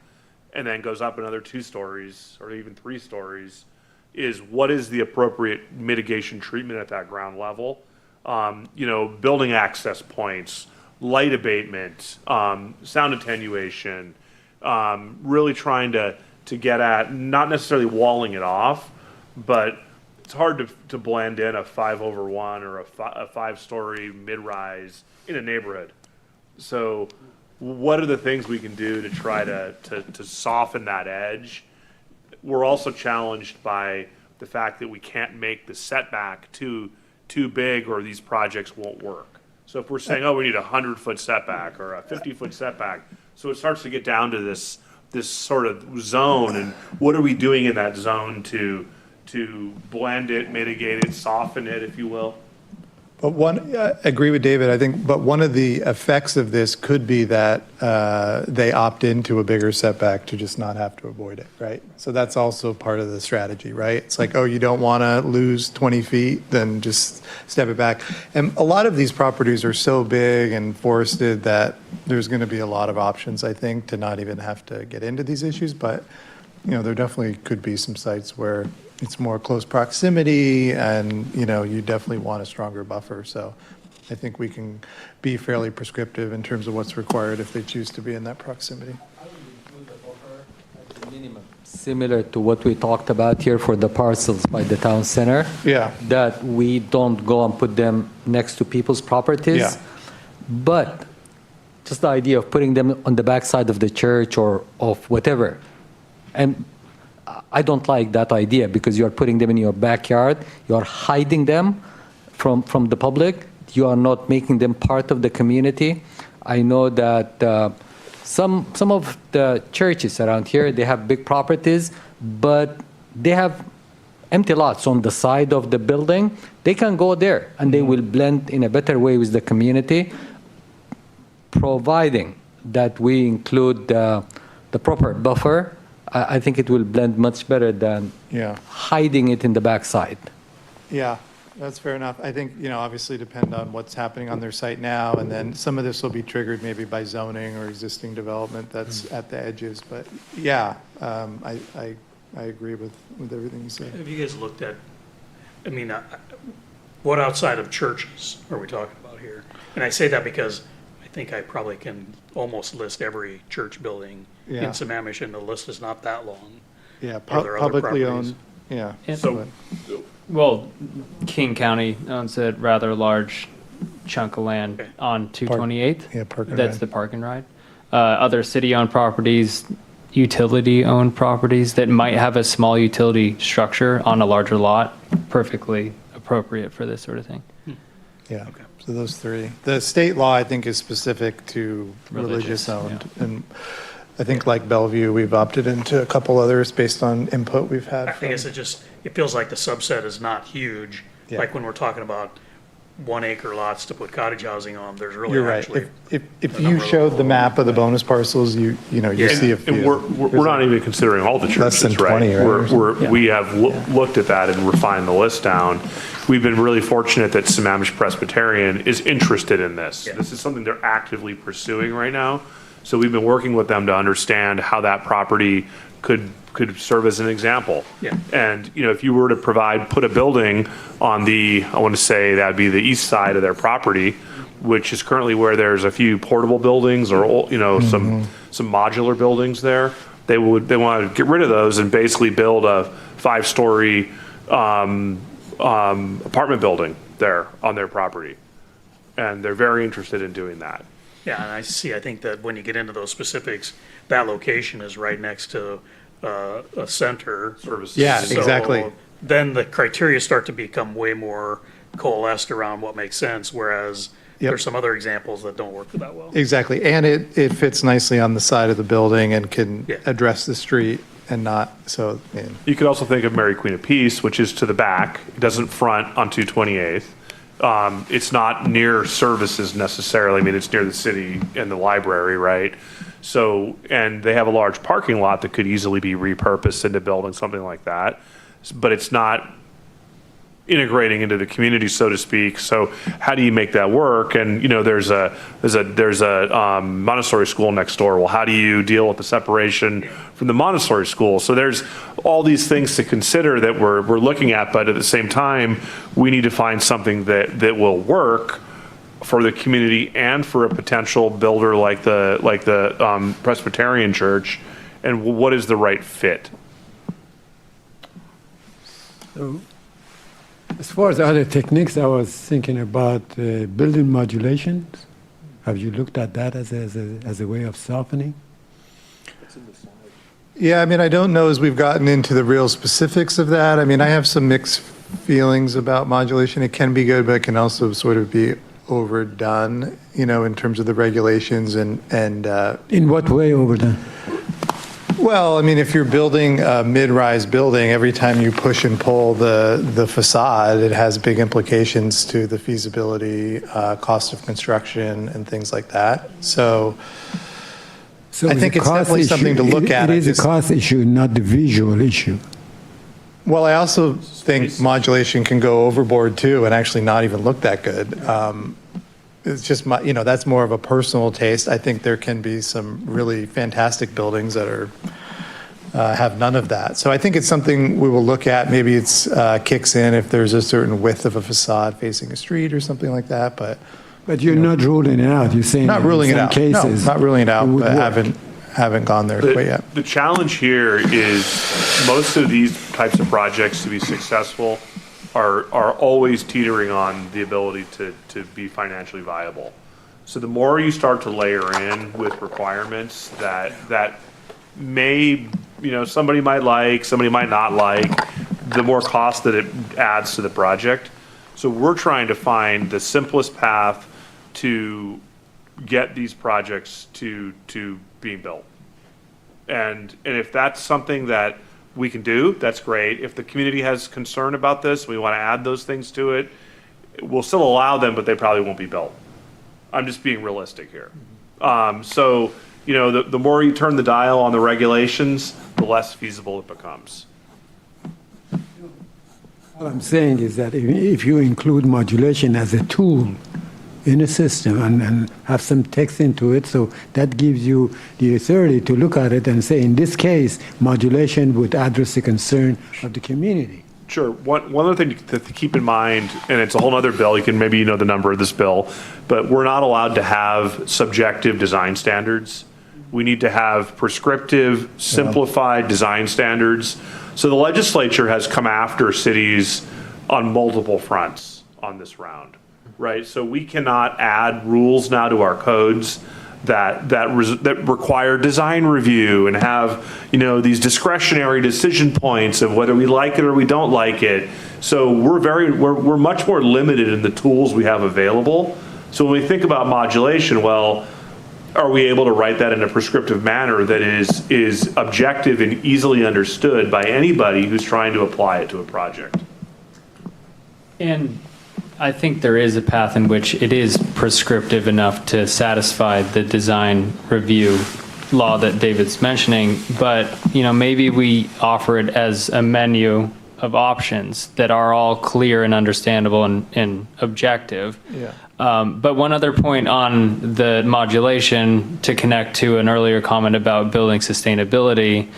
and then goes up another 2 stories or even 3 stories, is what is the appropriate mitigation treatment at that ground level? Building access points, light abatement, sound attenuation, really trying to get at, not necessarily walling it off, but it's hard to blend in a 5/1 or a 5-story mid-rise in a neighborhood. So what are the things we can do to try to soften that edge? We're also challenged by the fact that we can't make the setback too big, or these projects won't work. So if we're saying, we need a 100-foot setback or a 50-foot setback, so it starts to get down to this sort of zone, and what are we doing in that zone to blend it, mitigate it, soften it, if you will? But I agree with David, I think, but one of the effects of this could be that they opt into a bigger setback to just not have to avoid it, right? So that's also part of the strategy, right? It's like, you don't want to lose 20 feet, then just step it back. And a lot of these properties are so big and forested that there's going to be a lot of options, I think, to not even have to get into these issues. But, there definitely could be some sites where it's more close proximity, and you definitely want a stronger buffer. So I think we can be fairly prescriptive in terms of what's required if they choose to be in that proximity. Similar to what we talked about here for the parcels by the town center. Yeah. That we don't go and put them next to people's properties. Yeah. But just the idea of putting them on the backside of the church or of whatever. And I don't like that idea because you're putting them in your backyard. You're hiding them from the public. You are not making them part of the community. I know that some of the churches around here, they have big properties, but they have empty lots on the side of the building. They can go there and they will blend in a better way with the community, providing that we include the proper buffer. I think it will blend much better than hiding it in the backside. Yeah, that's fair enough. I think, obviously depend on what's happening on their site now, and then some of this will be triggered maybe by zoning or existing development that's at the edges. But yeah, I agree with everything you said. Have you guys looked at, what outside of churches are we talking about here? And I say that because I think I probably can almost list every church building in Sammamish, and the list is not that long. Yeah, Are there other publicly properties? owned. Yeah. So, well, King County owns a rather large chunk of land on 228. Yeah, park and That's ride. the park and ride. Other city-owned properties, utility-owned properties that might have a small utility structure on a larger lot, perfectly appropriate for this sort of thing. Yeah. So those three. The state law, I think, is specific to religious owned. And I think like Bellevue, we've opted into a couple others based on input we've had. I guess it feels like the subset is not huge. Yeah. Like when we're talking about 1 acre lots to put cottage housing on, there's really You're right. actually. If you showed the map of the bonus parcels, you see a few. And we're not even considering all the churches, Less than 20, right? We have looked at that and refined the list down. We've been really fortunate that Sammamish Presbyterian is interested in this. This is something they're actively pursuing right now. So we've been working with them to understand how that property could serve as an example. Yeah. And, if you were to put a building on I want to say that'd be the east side of their property, which is currently where there's a few portable buildings or, some modular buildings there. They want to get rid of those and basically build a 5-story apartment building there on their property. And they're very interested in doing that. Yeah, and I think that when you get into those specifics, that location is right next to a center. Services. Yeah, So exactly. Then the criteria start to become way more coalesced around what makes sense, whereas there's some other examples that don't work that well. Exactly. And it fits nicely on the side of the building and can address the street and not, so. You could also think of Mary Queen of Peace, which is to the back. It doesn't front on 228th. It's not near services necessarily. It's near the city and the library, right? So, and they have a large parking lot that could easily be repurposed into building something like that, but it's not integrating into the community, so to speak. So how do you make that work? And, there's a Montessori school next door. Well, how do you deal with the separation from the Montessori school? So there's all these things to consider that we're looking at, but at the same time, we need to find something that will work for the community and for a potential builder like the Presbyterian Church. And what is the right fit? So, as far as other techniques, I was thinking about building modulations. Have you looked at that as a way of softening? Yeah, I don't know as we've gotten into the real specifics of that. I have some mixed feelings about modulation. It can be good, but it can also sort of be overdone, in terms of the regulations and In what way overdone? Well, if you're building a mid-rise building, every time you push and pull the facade, it has big implications to the feasibility, cost of construction, and things like that. So I think it's definitely something to look at. It is a cost issue, not the visual issue. Well, I also think modulation can go overboard too and actually not even look that good. It's just that's more of a personal taste. I think there can be some really fantastic buildings that are have none of that. So I think it's something we will look at. Maybe it's kicks in if there's a certain width of a facade facing a street or something like that, but you're not ruling it out. You're saying not ruling it in some out. cases, No, not ruling it out, would but work. haven't gone there quite yet. The challenge here is most of these types of projects to be successful are always teetering on the ability to be financially viable. So the more you start to layer in with requirements that may, somebody might like, somebody might not like, the more cost that it adds to the project. So we're trying to find the simplest path to get these projects to being built. And if that's something that we can do, that's great. If the community has concern about this, we want to add those things to it, we'll still allow them, but they probably won't be built. I'm just being realistic here. So, the more you turn the dial on the regulations, the less feasible it becomes. What I'm saying is that if you include modulation as a tool in a system and have some text into it, so that gives you the authority to look at it and say, in this case, modulation would address the concern of the community. Sure. One other thing to keep in mind, and it's a whole other bill, you can maybe know the number of this bill, but we're not allowed to have subjective design standards. We need to have prescriptive, simplified design standards. So the legislature has come after cities on multiple fronts on this round, right? So we cannot add rules now to our codes that require design review and have, these discretionary decision points of whether we like it or we don't like it. So we're much more limited in the tools we have available. So when we think about modulation, well, are we able to write that in a prescriptive manner that is objective and easily understood by anybody who's trying to apply it to a project? And I think there is a path in which it is prescriptive enough to satisfy the design review law that David's mentioning, but maybe we offer it as a menu of options that are all clear and understandable and objective. Yeah. But one other point on the modulation, to connect to an earlier comment about building sustainability,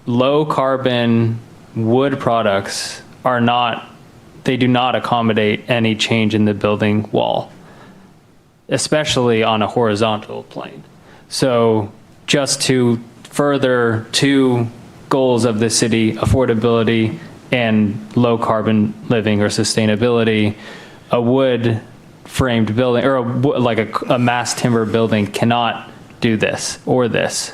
low carbon wood products they do not accommodate any change in the building wall, especially on a horizontal plane. So just to further two goals of the city, affordability and low carbon living or sustainability, a wood framed building or a mass timber building cannot do this or this.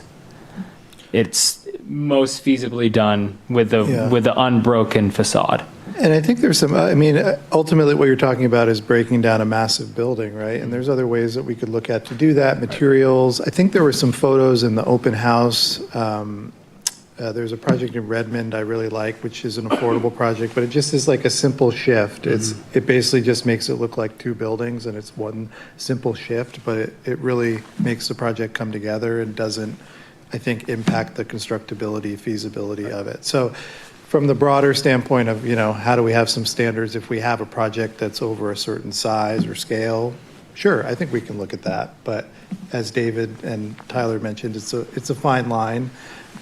It's most feasibly done with the unbroken facade. And I think there's ultimately what you're talking about is breaking down a massive building, right? And there's other ways that we could look at to do that, materials. I think there were some photos in the open house. There's a project in Redmond I really like, which is an affordable project, but it just is like a simple shift. It basically just makes it look like two buildings and it's one simple shift, but it really makes the project come together and doesn't, I think, impact the constructability, feasibility of it. So from the broader standpoint of, how do we have some standards if we have a project that's over a certain size or scale? Sure, I think we can look at that. But as David and Tyler mentioned, it's a fine line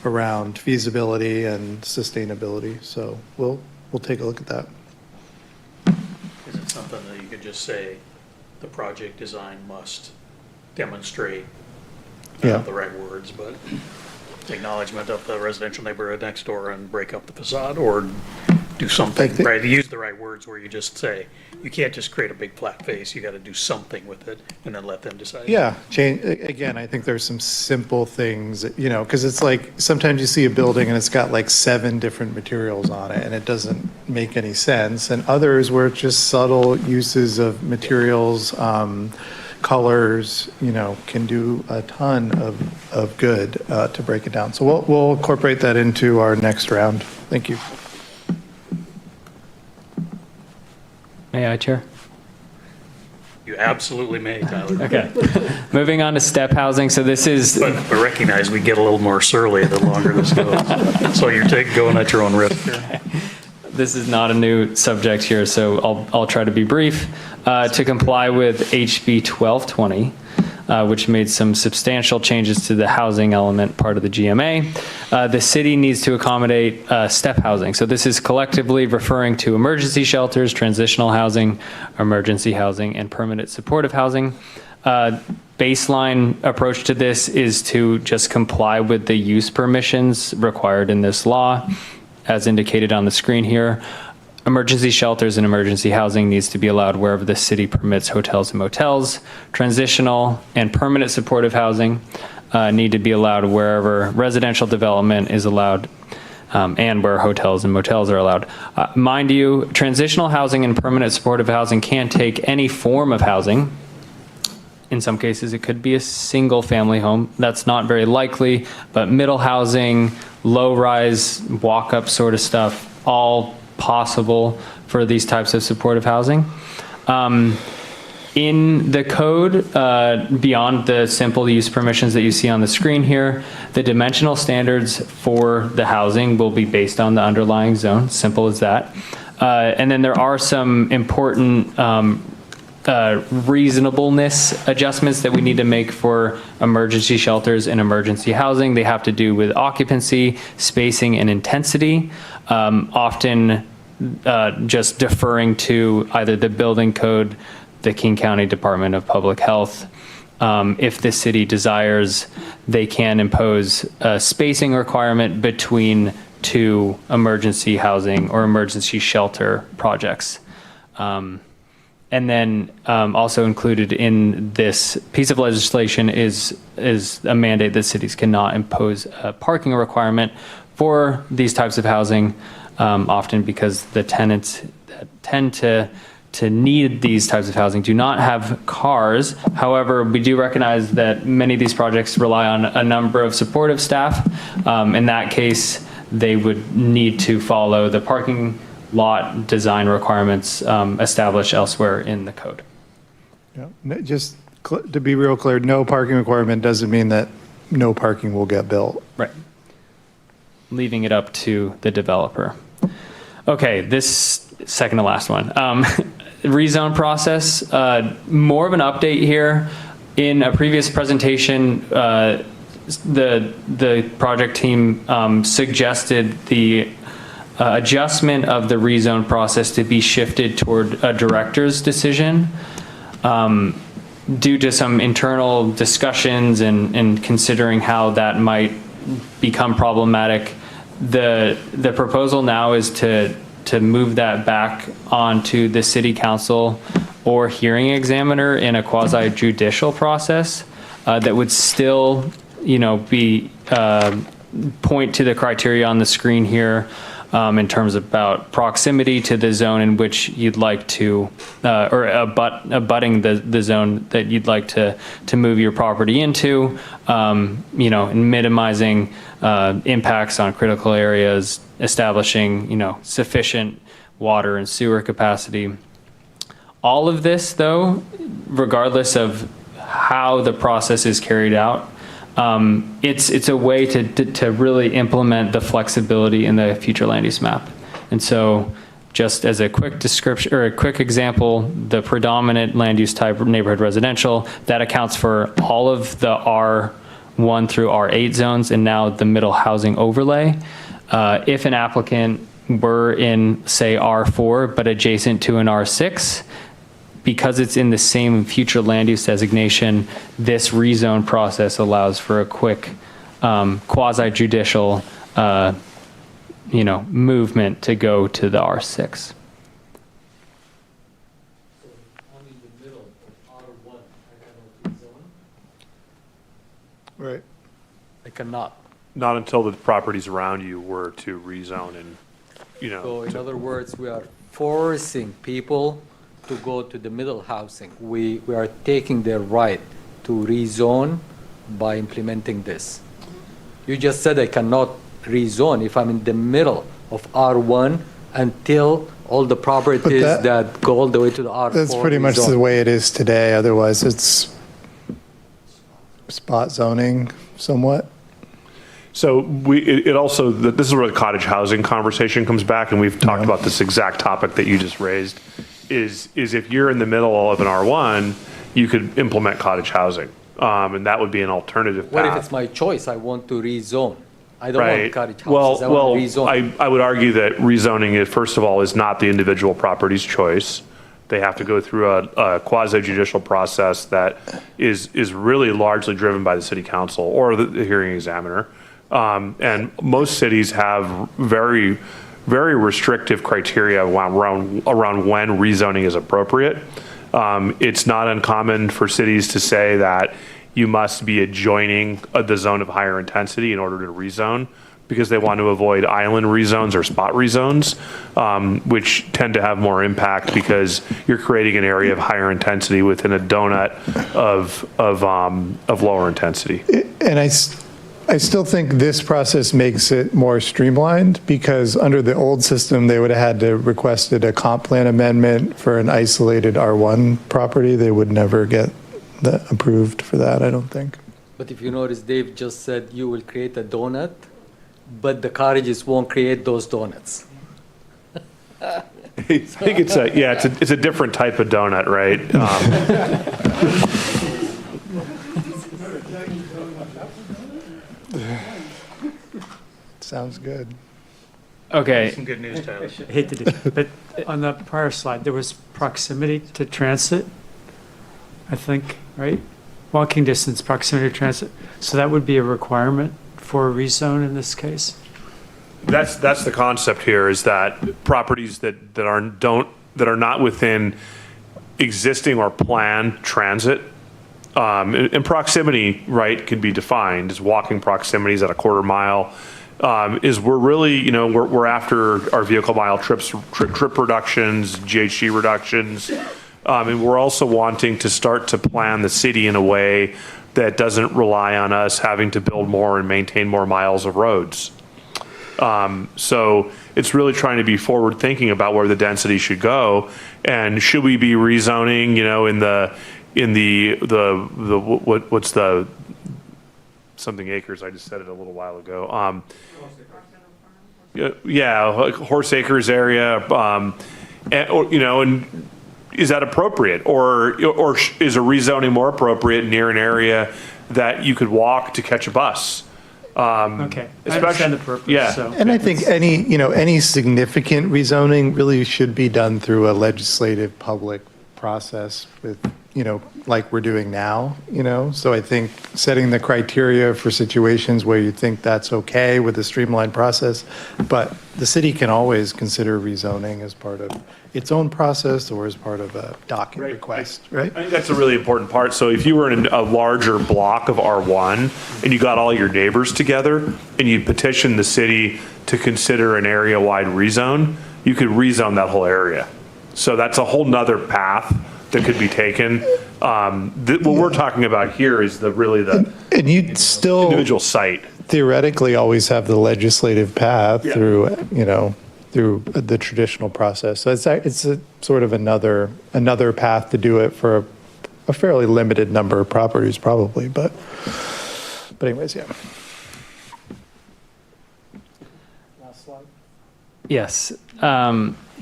around feasibility and sustainability. So we'll take a look at that. Is it something that you could just say the project design must demonstrate, the right words, but acknowledgement of the residential neighborhood next door and break up the facade, or do something, right? Use the right words where you just say, you can't just create a big flat face, you got to do something with it and then let them decide. Yeah, change, again, I think there's some simple things, because it's like, sometimes you see a building and it's got like 7 different materials on it and it doesn't make any sense. And others where it's just subtle uses of materials, colors, can do a ton of good to break it down. So we'll incorporate that into our next round. Thank you. May I, Chair? You absolutely may, Tyler. Okay. Moving on to step housing. So this is... But recognize we get a little more surly the longer this goes. So you're going at your own risk here. This is not a new subject here, so I'll try to be brief. To comply with HB 1220, which made some substantial changes to the housing element part of the GMA. The city needs to accommodate step housing. So this is collectively referring to emergency shelters, transitional housing, emergency housing, and permanent supportive housing. Baseline approach to this is to just comply with the use permissions required in this law, as indicated on the screen here. Emergency shelters and emergency housing needs to be allowed wherever the city permits hotels and motels. Transitional and permanent supportive housing need to be allowed wherever residential development is allowed, and where hotels and motels are allowed. Mind you, transitional housing and permanent supportive housing can take any form of housing. In some cases, it could be a single family home. That's not very likely, but middle housing, low-rise, walk-up sort of stuff, all possible for these types of supportive housing. In the code, beyond the simple use permissions that you see on the screen here, the dimensional standards for the housing will be based on the underlying zone, simple as that. And then there are some important reasonableness adjustments that we need to make for emergency shelters and emergency housing. They have to do with occupancy, spacing, and intensity, often just deferring to either the building code, the King County Department of Public Health. If the city desires, they can impose a spacing requirement between two emergency housing or emergency shelter projects. And then also included in this piece of legislation is a mandate that cities cannot impose a parking requirement for these types of housing, often because the tenants that tend to need these types of housing do not have cars. However, we do recognize that many of these projects rely on a number of supportive staff. In that case, they would need to follow the parking lot design requirements established elsewhere in the code. Yeah. Just to be real clear, no parking requirement doesn't mean that no parking will get built. Right. Leaving it up to the developer. Okay, this second to last one. Rezone process, more of an update here. In a previous presentation, the project team suggested the adjustment of the rezone process to be shifted toward a director's decision. Due to some internal discussions and considering how that might become problematic, the proposal now is to move that back onto the city council or hearing examiner in a quasi judicial process that would still, be point to the criteria on the screen here. In terms about proximity to the zone in which you'd like to, or abutting the zone that you'd like to move your property into, and minimizing impacts on critical areas, establishing, sufficient water and sewer capacity. All of this, though, regardless of how the process is carried out, it's a way to really implement the flexibility in the future land use map. And so just as a quick description or a quick example, the predominant land use type neighborhood residential, that accounts for all of the R1 through R8 zones and now the middle housing overlay. If an applicant were in, say, R4, but adjacent to an R6, because it's in the same future land use designation, this rezone process allows for a quick quasi-judicial, movement to go to the R6. Right. I cannot. Not until the properties around you were to rezone and, So in other words, we are forcing people to go to the middle housing. We are taking their right to rezone by implementing this. You just said I cannot rezone if I'm in the middle of R1 until all the properties that go all the way to the R4. That's pretty much the way it is today. Otherwise, it's spot zoning somewhat. So it also, this is where the cottage housing conversation comes back, and we've talked about this exact topic that you just raised, is if you're in the middle of an R1, you could implement cottage housing. And that would be an alternative path. What if it's my choice? I want to rezone. I don't want Right. cottage houses. Well, I want to rezone. I would argue that rezoning it, first of all, is not the individual property's choice. They have to go through a quasi judicial process that is really largely driven by the city council or the hearing examiner. And most cities have very, very restrictive criteria around when rezoning is appropriate. It's not uncommon for cities to say that you must be adjoining the zone of higher intensity in order to rezone, because they want to avoid island rezones or spot rezones, which tend to have more impact because you're creating an area of higher intensity within a donut of lower intensity. And I still think this process makes it more streamlined, because under the old system, they would have had to requested a comp plan amendment for an isolated R1 property. They would never get approved for that, I don't think. But if you notice, Dave just said you will create a donut, but the cottages won't create those donuts. I think it's a different type of donut, right? Sounds good. Okay. Some good news, Tyler. I hate to do it, but on the prior slide, there was proximity to transit, I think, right? Walking distance, proximity to transit. So that would be a requirement for a rezone in this case? That's the concept here, is that properties that are not within existing or planned transit, and proximity, right, can be defined as walking proximities at a quarter mile. Is we're really, we're after our vehicle mile trip reductions, GHG reductions, and we're also wanting to start to plan the city in a way that doesn't rely on us having to build more and maintain more miles of roads. So it's really trying to be forward thinking about where the density should go, and should we be rezoning, what's the something acres? I just said it a little while ago. Yeah, like Horse Acres area, and is that appropriate, or is a rezoning more appropriate near an area that you could walk to catch a bus? Okay, I understand the purpose. Yeah. So. And I think any significant rezoning really should be done through a legislative public process with, like we're doing now, So I think setting the criteria for situations where you think that's okay with a streamlined process, but the city can always consider rezoning as part of its own process or as part of a docket request, right? I think that's a really important part. So if you were in a larger block of R1 and you got all your neighbors together and you petitioned the city to consider an area-wide rezone, you could rezone that whole area. So that's a whole nother path that could be taken. What we're talking about here is and you'd still individual site. Theoretically always have the legislative path through the traditional process. So it's a sort of another path to do it for a fairly limited number of properties probably, but anyways, yeah. Last slide. Yes.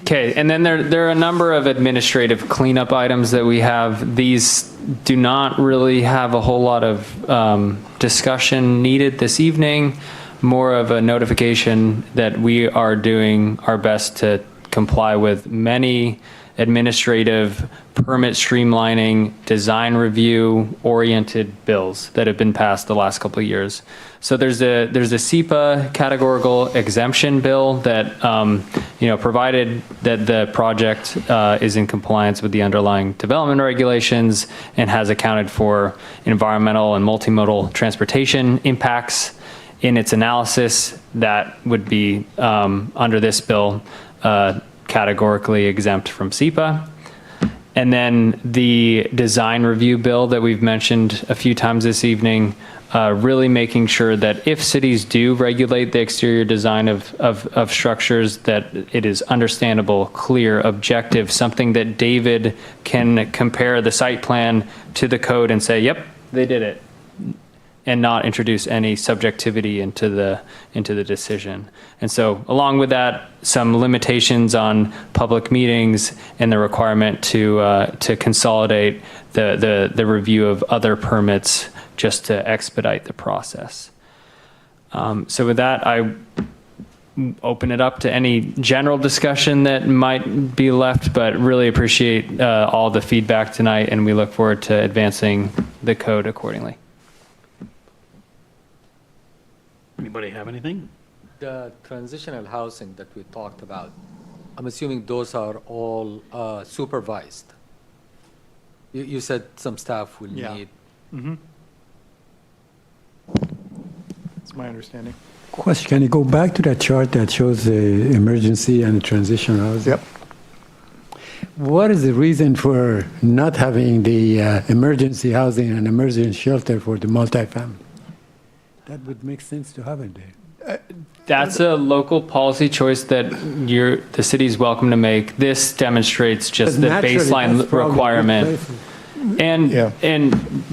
Okay, and then there are a number of administrative cleanup items that we have. These do not really have a whole lot of discussion needed this evening, more of a notification that we are doing our best to comply with many administrative permit streamlining, design review oriented bills that have been passed the last couple of years. So there's a SEPA categorical exemption bill that provided that the project is in compliance with the underlying development regulations and has accounted for environmental and multimodal transportation impacts in its analysis, that would be under this bill categorically exempt from SEPA. And then the design review bill that we've mentioned a few times this evening, really making sure that if cities do regulate the exterior design of structures, that it is understandable, clear, objective, something that David can compare the site plan to the code and say, yep, they did it. and not introduce any subjectivity into the decision. And so along with that, some limitations on public meetings and the requirement to consolidate the review of other permits just to expedite the process. So with that, I open it up to any general discussion that might be left, but really appreciate all the feedback tonight, and we look forward to advancing the code accordingly. Anybody have anything? The transitional housing that we talked about, I'm assuming those are all supervised. You said some staff will need. Mm-hmm. That's my understanding. Question, can you go back to that chart that shows the emergency and the transition housing? Yep. What is the reason for not having the emergency housing and emergency shelter for the multifamily? That would make sense to have it there. That's a local policy choice that the city's welcome to make. This demonstrates just the baseline requirement. And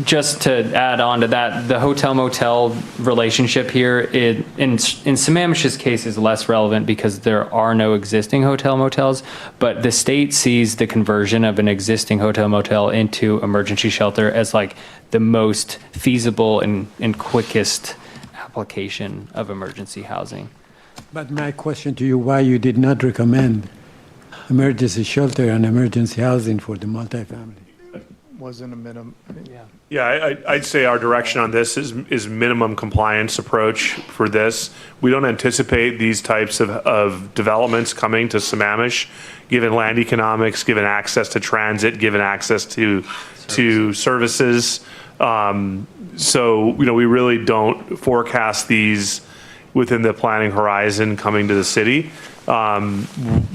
just to add on to that, the hotel-motel relationship here, in Sammamish's case, is less relevant because there are no existing hotel-motels, but the state sees the conversion of an existing hotel-motel into emergency shelter as like the most feasible and quickest application of emergency housing. But my question to you, why you did not recommend emergency shelter and emergency housing for the multifamily? Wasn't a minimum. Yeah, I'd say our direction on this is minimum compliance approach for this. We don't anticipate these types of developments coming to Sammamish, given land economics, given access to transit, given access to services. So, we really don't forecast these within the planning horizon coming to the city.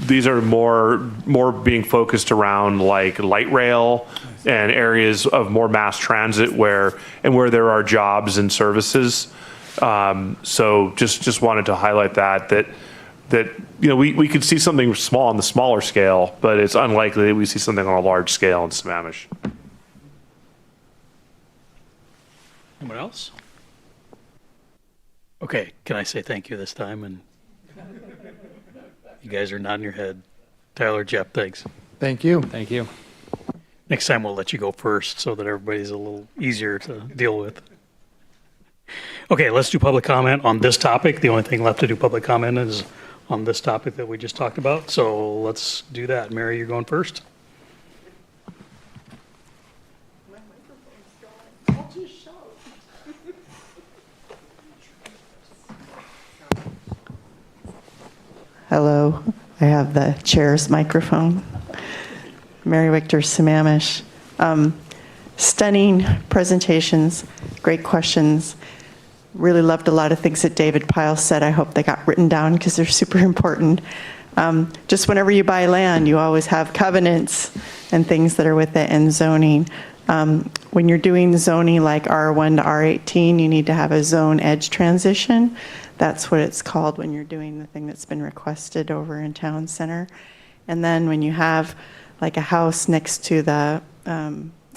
These are more being focused around like light rail and areas of more mass transit where there are jobs and services. So just wanted to highlight that we could see something small on the smaller scale, but it's unlikely that we see something on a large scale in Sammamish. Anyone else? Okay, can I say thank you this time? And you guys are nodding your head. Tyler, Jeff, thanks. Thank you. Thank you. Next time we'll let you go first so that everybody's a little easier to deal with. Okay, let's do public comment on this topic. The only thing left to do public comment is on this topic that we just talked about. So let's do that. Mary, you're going first. Hello, I have the chair's microphone. Mary Wichter, Sammamish. Stunning presentations, great questions. Really loved a lot of things that David Pyle said. I hope they got written down because they're super important. Just whenever you buy land, you always have covenants and things that are with it and zoning. When you're doing zoning like R1 to R18, you need to have a zone edge transition. That's what it's called when you're doing the thing that's been requested over in town center. And then when you have like a house next to the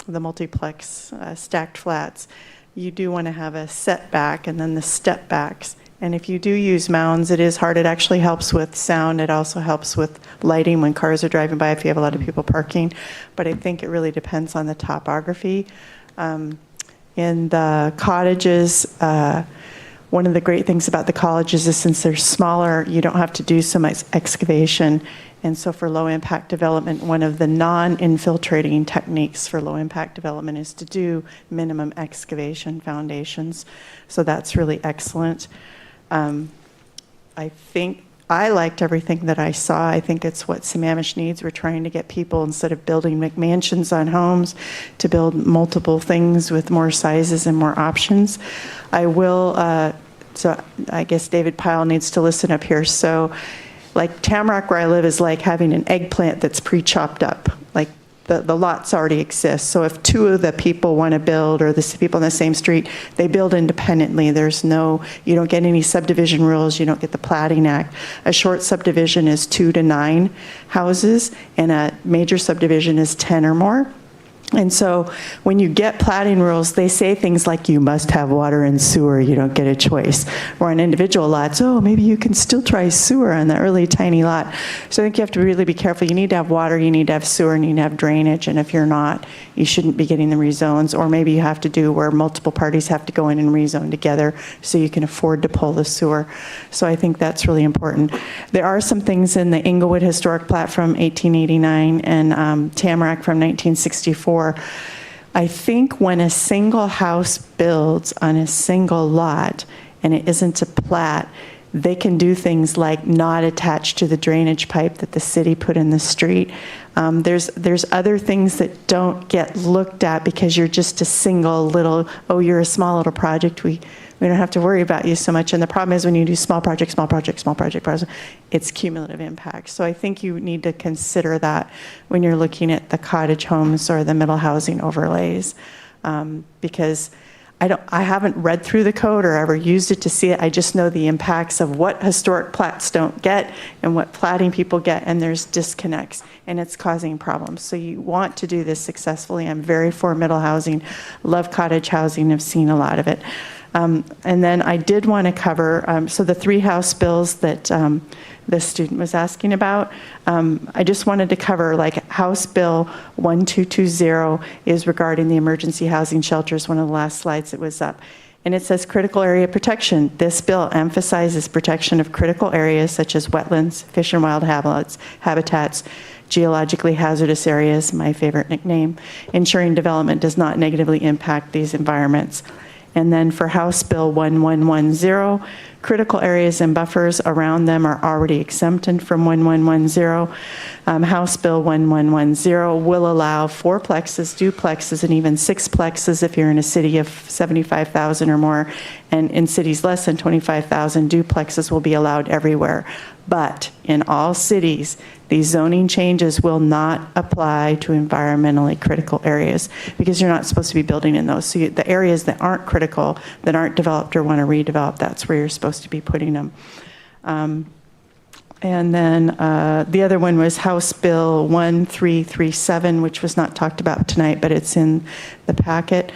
multiplex stacked flats, you do want to have a setback and then the step backs. And if you do use mounds, it is hard. It actually helps with sound. It also helps with lighting when cars are driving by if you have a lot of people parking. But I think it really depends on the topography. In the cottages, one of the great things about the colleges is since they're smaller, you don't have to do so much excavation. And so for low impact development, one of the non-infiltrating techniques for low impact development is to do minimum excavation foundations. So that's really excellent. I think I liked everything that I saw. I think it's what Sammamish needs. We're trying to get people, instead of building McMansions on homes, to build multiple things with more sizes and more options. I will, so I guess David Pyle needs to listen up here. So like Tamrock where I live is like having an eggplant that's pre-chopped up. Like the lots already exist. So if two of the people want to build, or the people in the same street, they build independently. There's no, you don't get any subdivision rules. You don't get the Platting Act. A short subdivision is 2 to 9 houses, and a major subdivision is 10 or more. And so when you get plating rules, they say things like you must have water and sewer, you don't get a choice. Or on individual lots, oh, maybe you can still try sewer on the early tiny lot. So I think you have to really be careful. You need to have water, you need to have sewer, and you need to have drainage. And if you're not, you shouldn't be getting the rezones. Or maybe you have to do where multiple parties have to go in and rezone together so you can afford to pull the sewer. So I think that's really important. There are some things in the Inglewood Historic Plat from 1889 and Tamarack from 1964. I think when a single house builds on a single lot and it isn't a plat, they can do things like not attach to the drainage pipe that the city put in the street. There's other things that don't get looked at because you're just a single little, oh, you're a small little project. We don't have to worry about you so much. And the problem is when you do small project, it's cumulative impact. So I think you need to consider that when you're looking at the cottage homes or the middle housing overlays, because I haven't read through the code or ever used it to see it. I just know the impacts of what historic plats don't get and what platting people get, and there's disconnects, and it's causing problems. So you want to do this successfully. I'm very for middle housing, love cottage housing, I've seen a lot of it. And then I did want to cover, so the 3 House bills that the student was asking about, I just wanted to cover like House Bill 1220 is regarding the emergency housing shelters, one of the last slides that was up. And it says critical area protection. This bill emphasizes protection of critical areas such as wetlands, fish and wild habitats, geologically hazardous areas, my favorite nickname, ensuring development does not negatively impact these environments. And then for House Bill 1110, critical areas and buffers around them are already exempted from 1110. House Bill 1110 will allow 4plexes, duplexes, and even 6plexes if you're in a city of 75,000 or more. And in cities less than 25,000, duplexes will be allowed everywhere. But in all cities, these zoning changes will not apply to environmentally critical areas because you're not supposed to be building in those. So the areas that aren't critical, that aren't developed or want to redevelop, that's where you're supposed to be putting them. And then the other one was House Bill 1337, which was not talked about tonight, but it's in the packet.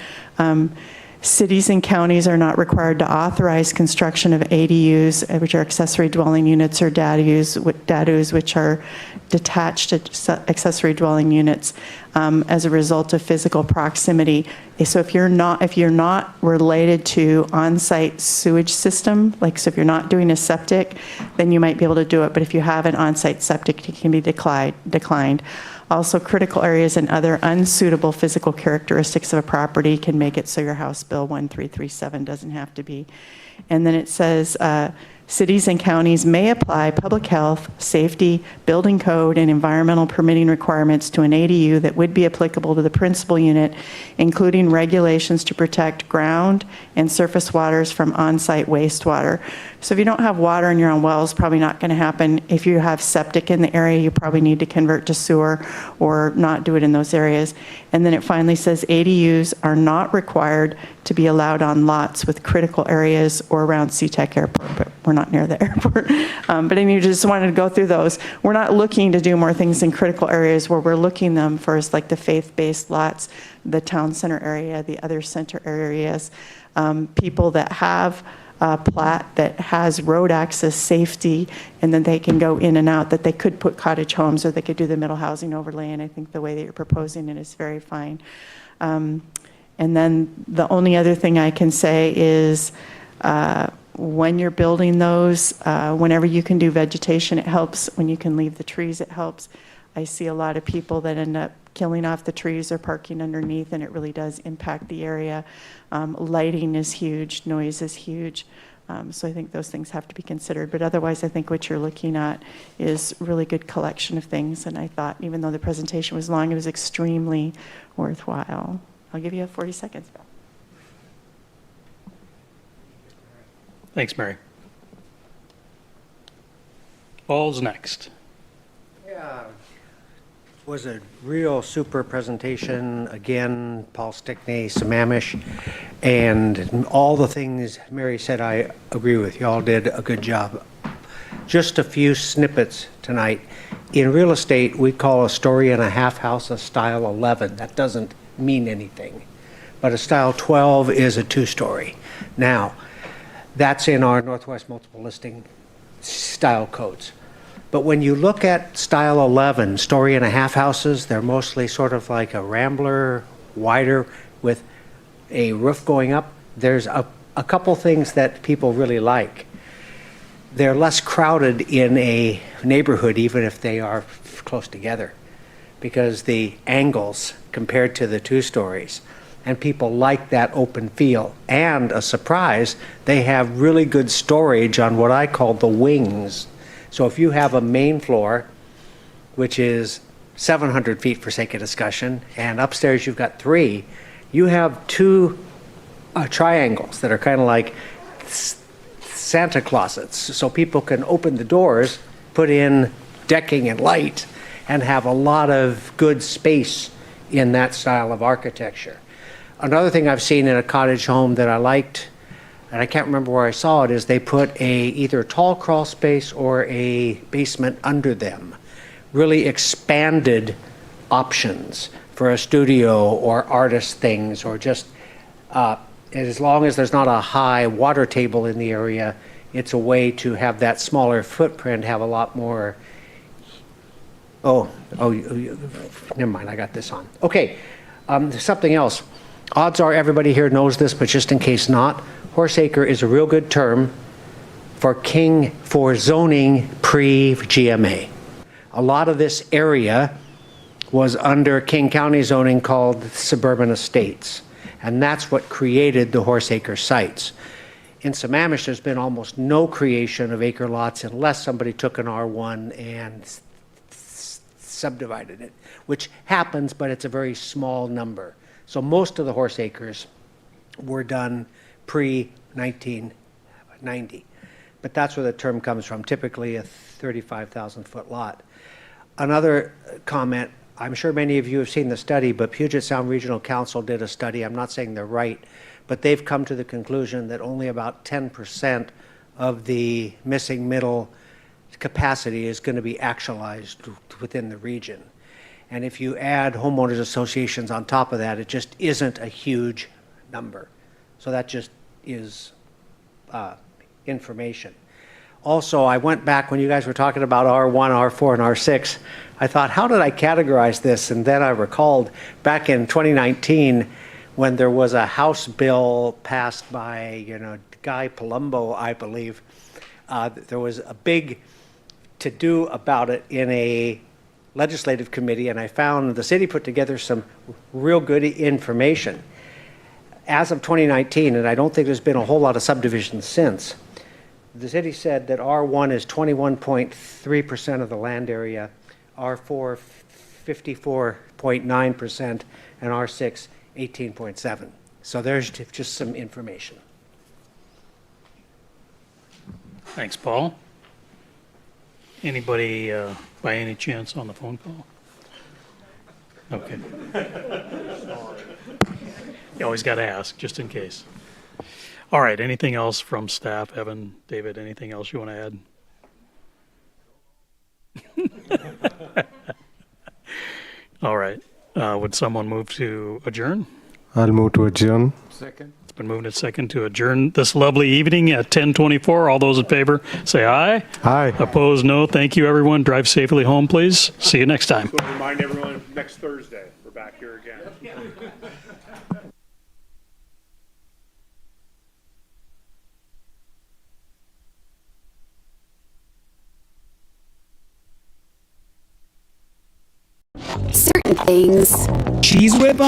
Cities and counties are not required to authorize construction of ADUs, which are accessory dwelling units, or DADUs, which are detached accessory dwelling units, as a result of physical proximity. So if you're not related to on-site sewage system, like so if you're not doing a septic, then you might be able to do it. But if you have an on-site septic, it can be declined. Also, critical areas and other unsuitable physical characteristics of a property can make it so your House Bill 1337 doesn't have to be. And then it says, cities and counties may apply public health, safety, building code, and environmental permitting requirements to an ADU that would be applicable to the principal unit, including regulations to protect ground and surface waters from on-site wastewater. So if you don't have water in your own well, it's probably not going to happen. If you have septic in the area, you probably need to convert to sewer or not do it in those areas. And then it finally says ADUs are not required to be allowed on lots with critical areas or around SeaTac Airport, but we're not near the airport. But I mean, just wanted to go through those. We're not looking to do more things in critical areas. Where we're looking them first, like the faith-based lots, the town center area, the other center areas, people that have a plat that has road access, safety, and then they can go in and out, that they could put cottage homes or they could do the middle housing overlay. And I think the way that you're proposing it is very fine. And then the only other thing I can say is when you're building those, whenever you can do vegetation, it helps. When you can leave the trees, it helps. I see a lot of people that end up killing off the trees or parking underneath, and it really does impact the area. Lighting is huge, noise is huge. So I think those things have to be considered. But otherwise, I think what you're looking at is really good collection of things. And I thought, even though the presentation was long, it was extremely worthwhile. I'll give you 40 seconds. Thanks, Mary. Paul's next. Yeah. Was a real super presentation. Again, Paul Stickney, Sammamish, and all the things Mary said I agree with. Y'all did a good job. Just a few snippets tonight. In real estate, we call a story and a half house a style 11. That doesn't mean anything. But a style 12 is a two-story. Now, that's in our Northwest Multiple Listing style codes. But when you look at style 11, story and a half houses, they're mostly sort of like a rambler, wider, with a roof going up. There's a couple things that people really like. They're less crowded in a neighborhood, even if they are close together, because the angles compared to the two stories. And people like that open feel. And a surprise, they have really good storage on what I call the wings. So if you have a main floor, which is 700 feet for sake of discussion, and upstairs you've got 3, you have 2 triangles that are kind of like Santa closets. So people can open the doors, put in decking and light, and have a lot of good space in that style of architecture. Another thing I've seen in a cottage home that I liked, and I can't remember where I saw it, is they put either a tall crawl space or a basement under them. Really expanded options for a studio or artist things, or just as long as there's not a high water table in the area, it's a way to have that smaller footprint have a lot more. Never mind, I got this on. Okay, something else. Odds are everybody here knows this, but just in case not, horseacre is a real good term for zoning pre-GMA. A lot of this area was under King County zoning called suburban estates, and that's what created the horseacre sites. In Sammamish, there's been almost no creation of acre lots unless somebody took an R1 and subdivided it, which happens, but it's a very small number. So most of the horse acres were done pre-1990. But that's where the term comes from, typically a 35,000 foot lot. Another comment, I'm sure many of you have seen the study, but Puget Sound Regional Council did a study. I'm not saying they're right, but they've come to the conclusion that only about 10% of the missing middle capacity is going to be actualized within the region. And if you add homeowners associations on top of that, it just isn't a huge number. So that just is information. Also, I went back when you guys were talking about R1, R4, and R6. I thought, how did I categorize this? And then I recalled back in 2019 when there was a House bill passed by, Guy Palumbo, I believe. There was a big to-do about it in a legislative committee, and I found the city put together some real good information. As of 2019, and I don't think there's been a whole lot of subdivisions since, the city said that R1 is 21.3% of the land area, R4 54.9%, and R6 18.7%. So there's just some information. Thanks, Paul. Anybody by any chance on the phone call? Okay. You always got to ask, just in case. All right, anything else from staff? Evan, David, anything else you want to add? All right. Would someone move to adjourn? I'll move to adjourn. Second. It's been moved and second to adjourn this lovely evening at 10:24. All those in favor, say aye. Aye. Opposed, no. Thank you, everyone. Drive safely home, please. See you next time. So remind everyone, next Thursday, we're back here again. Certain things. Cheese whip on?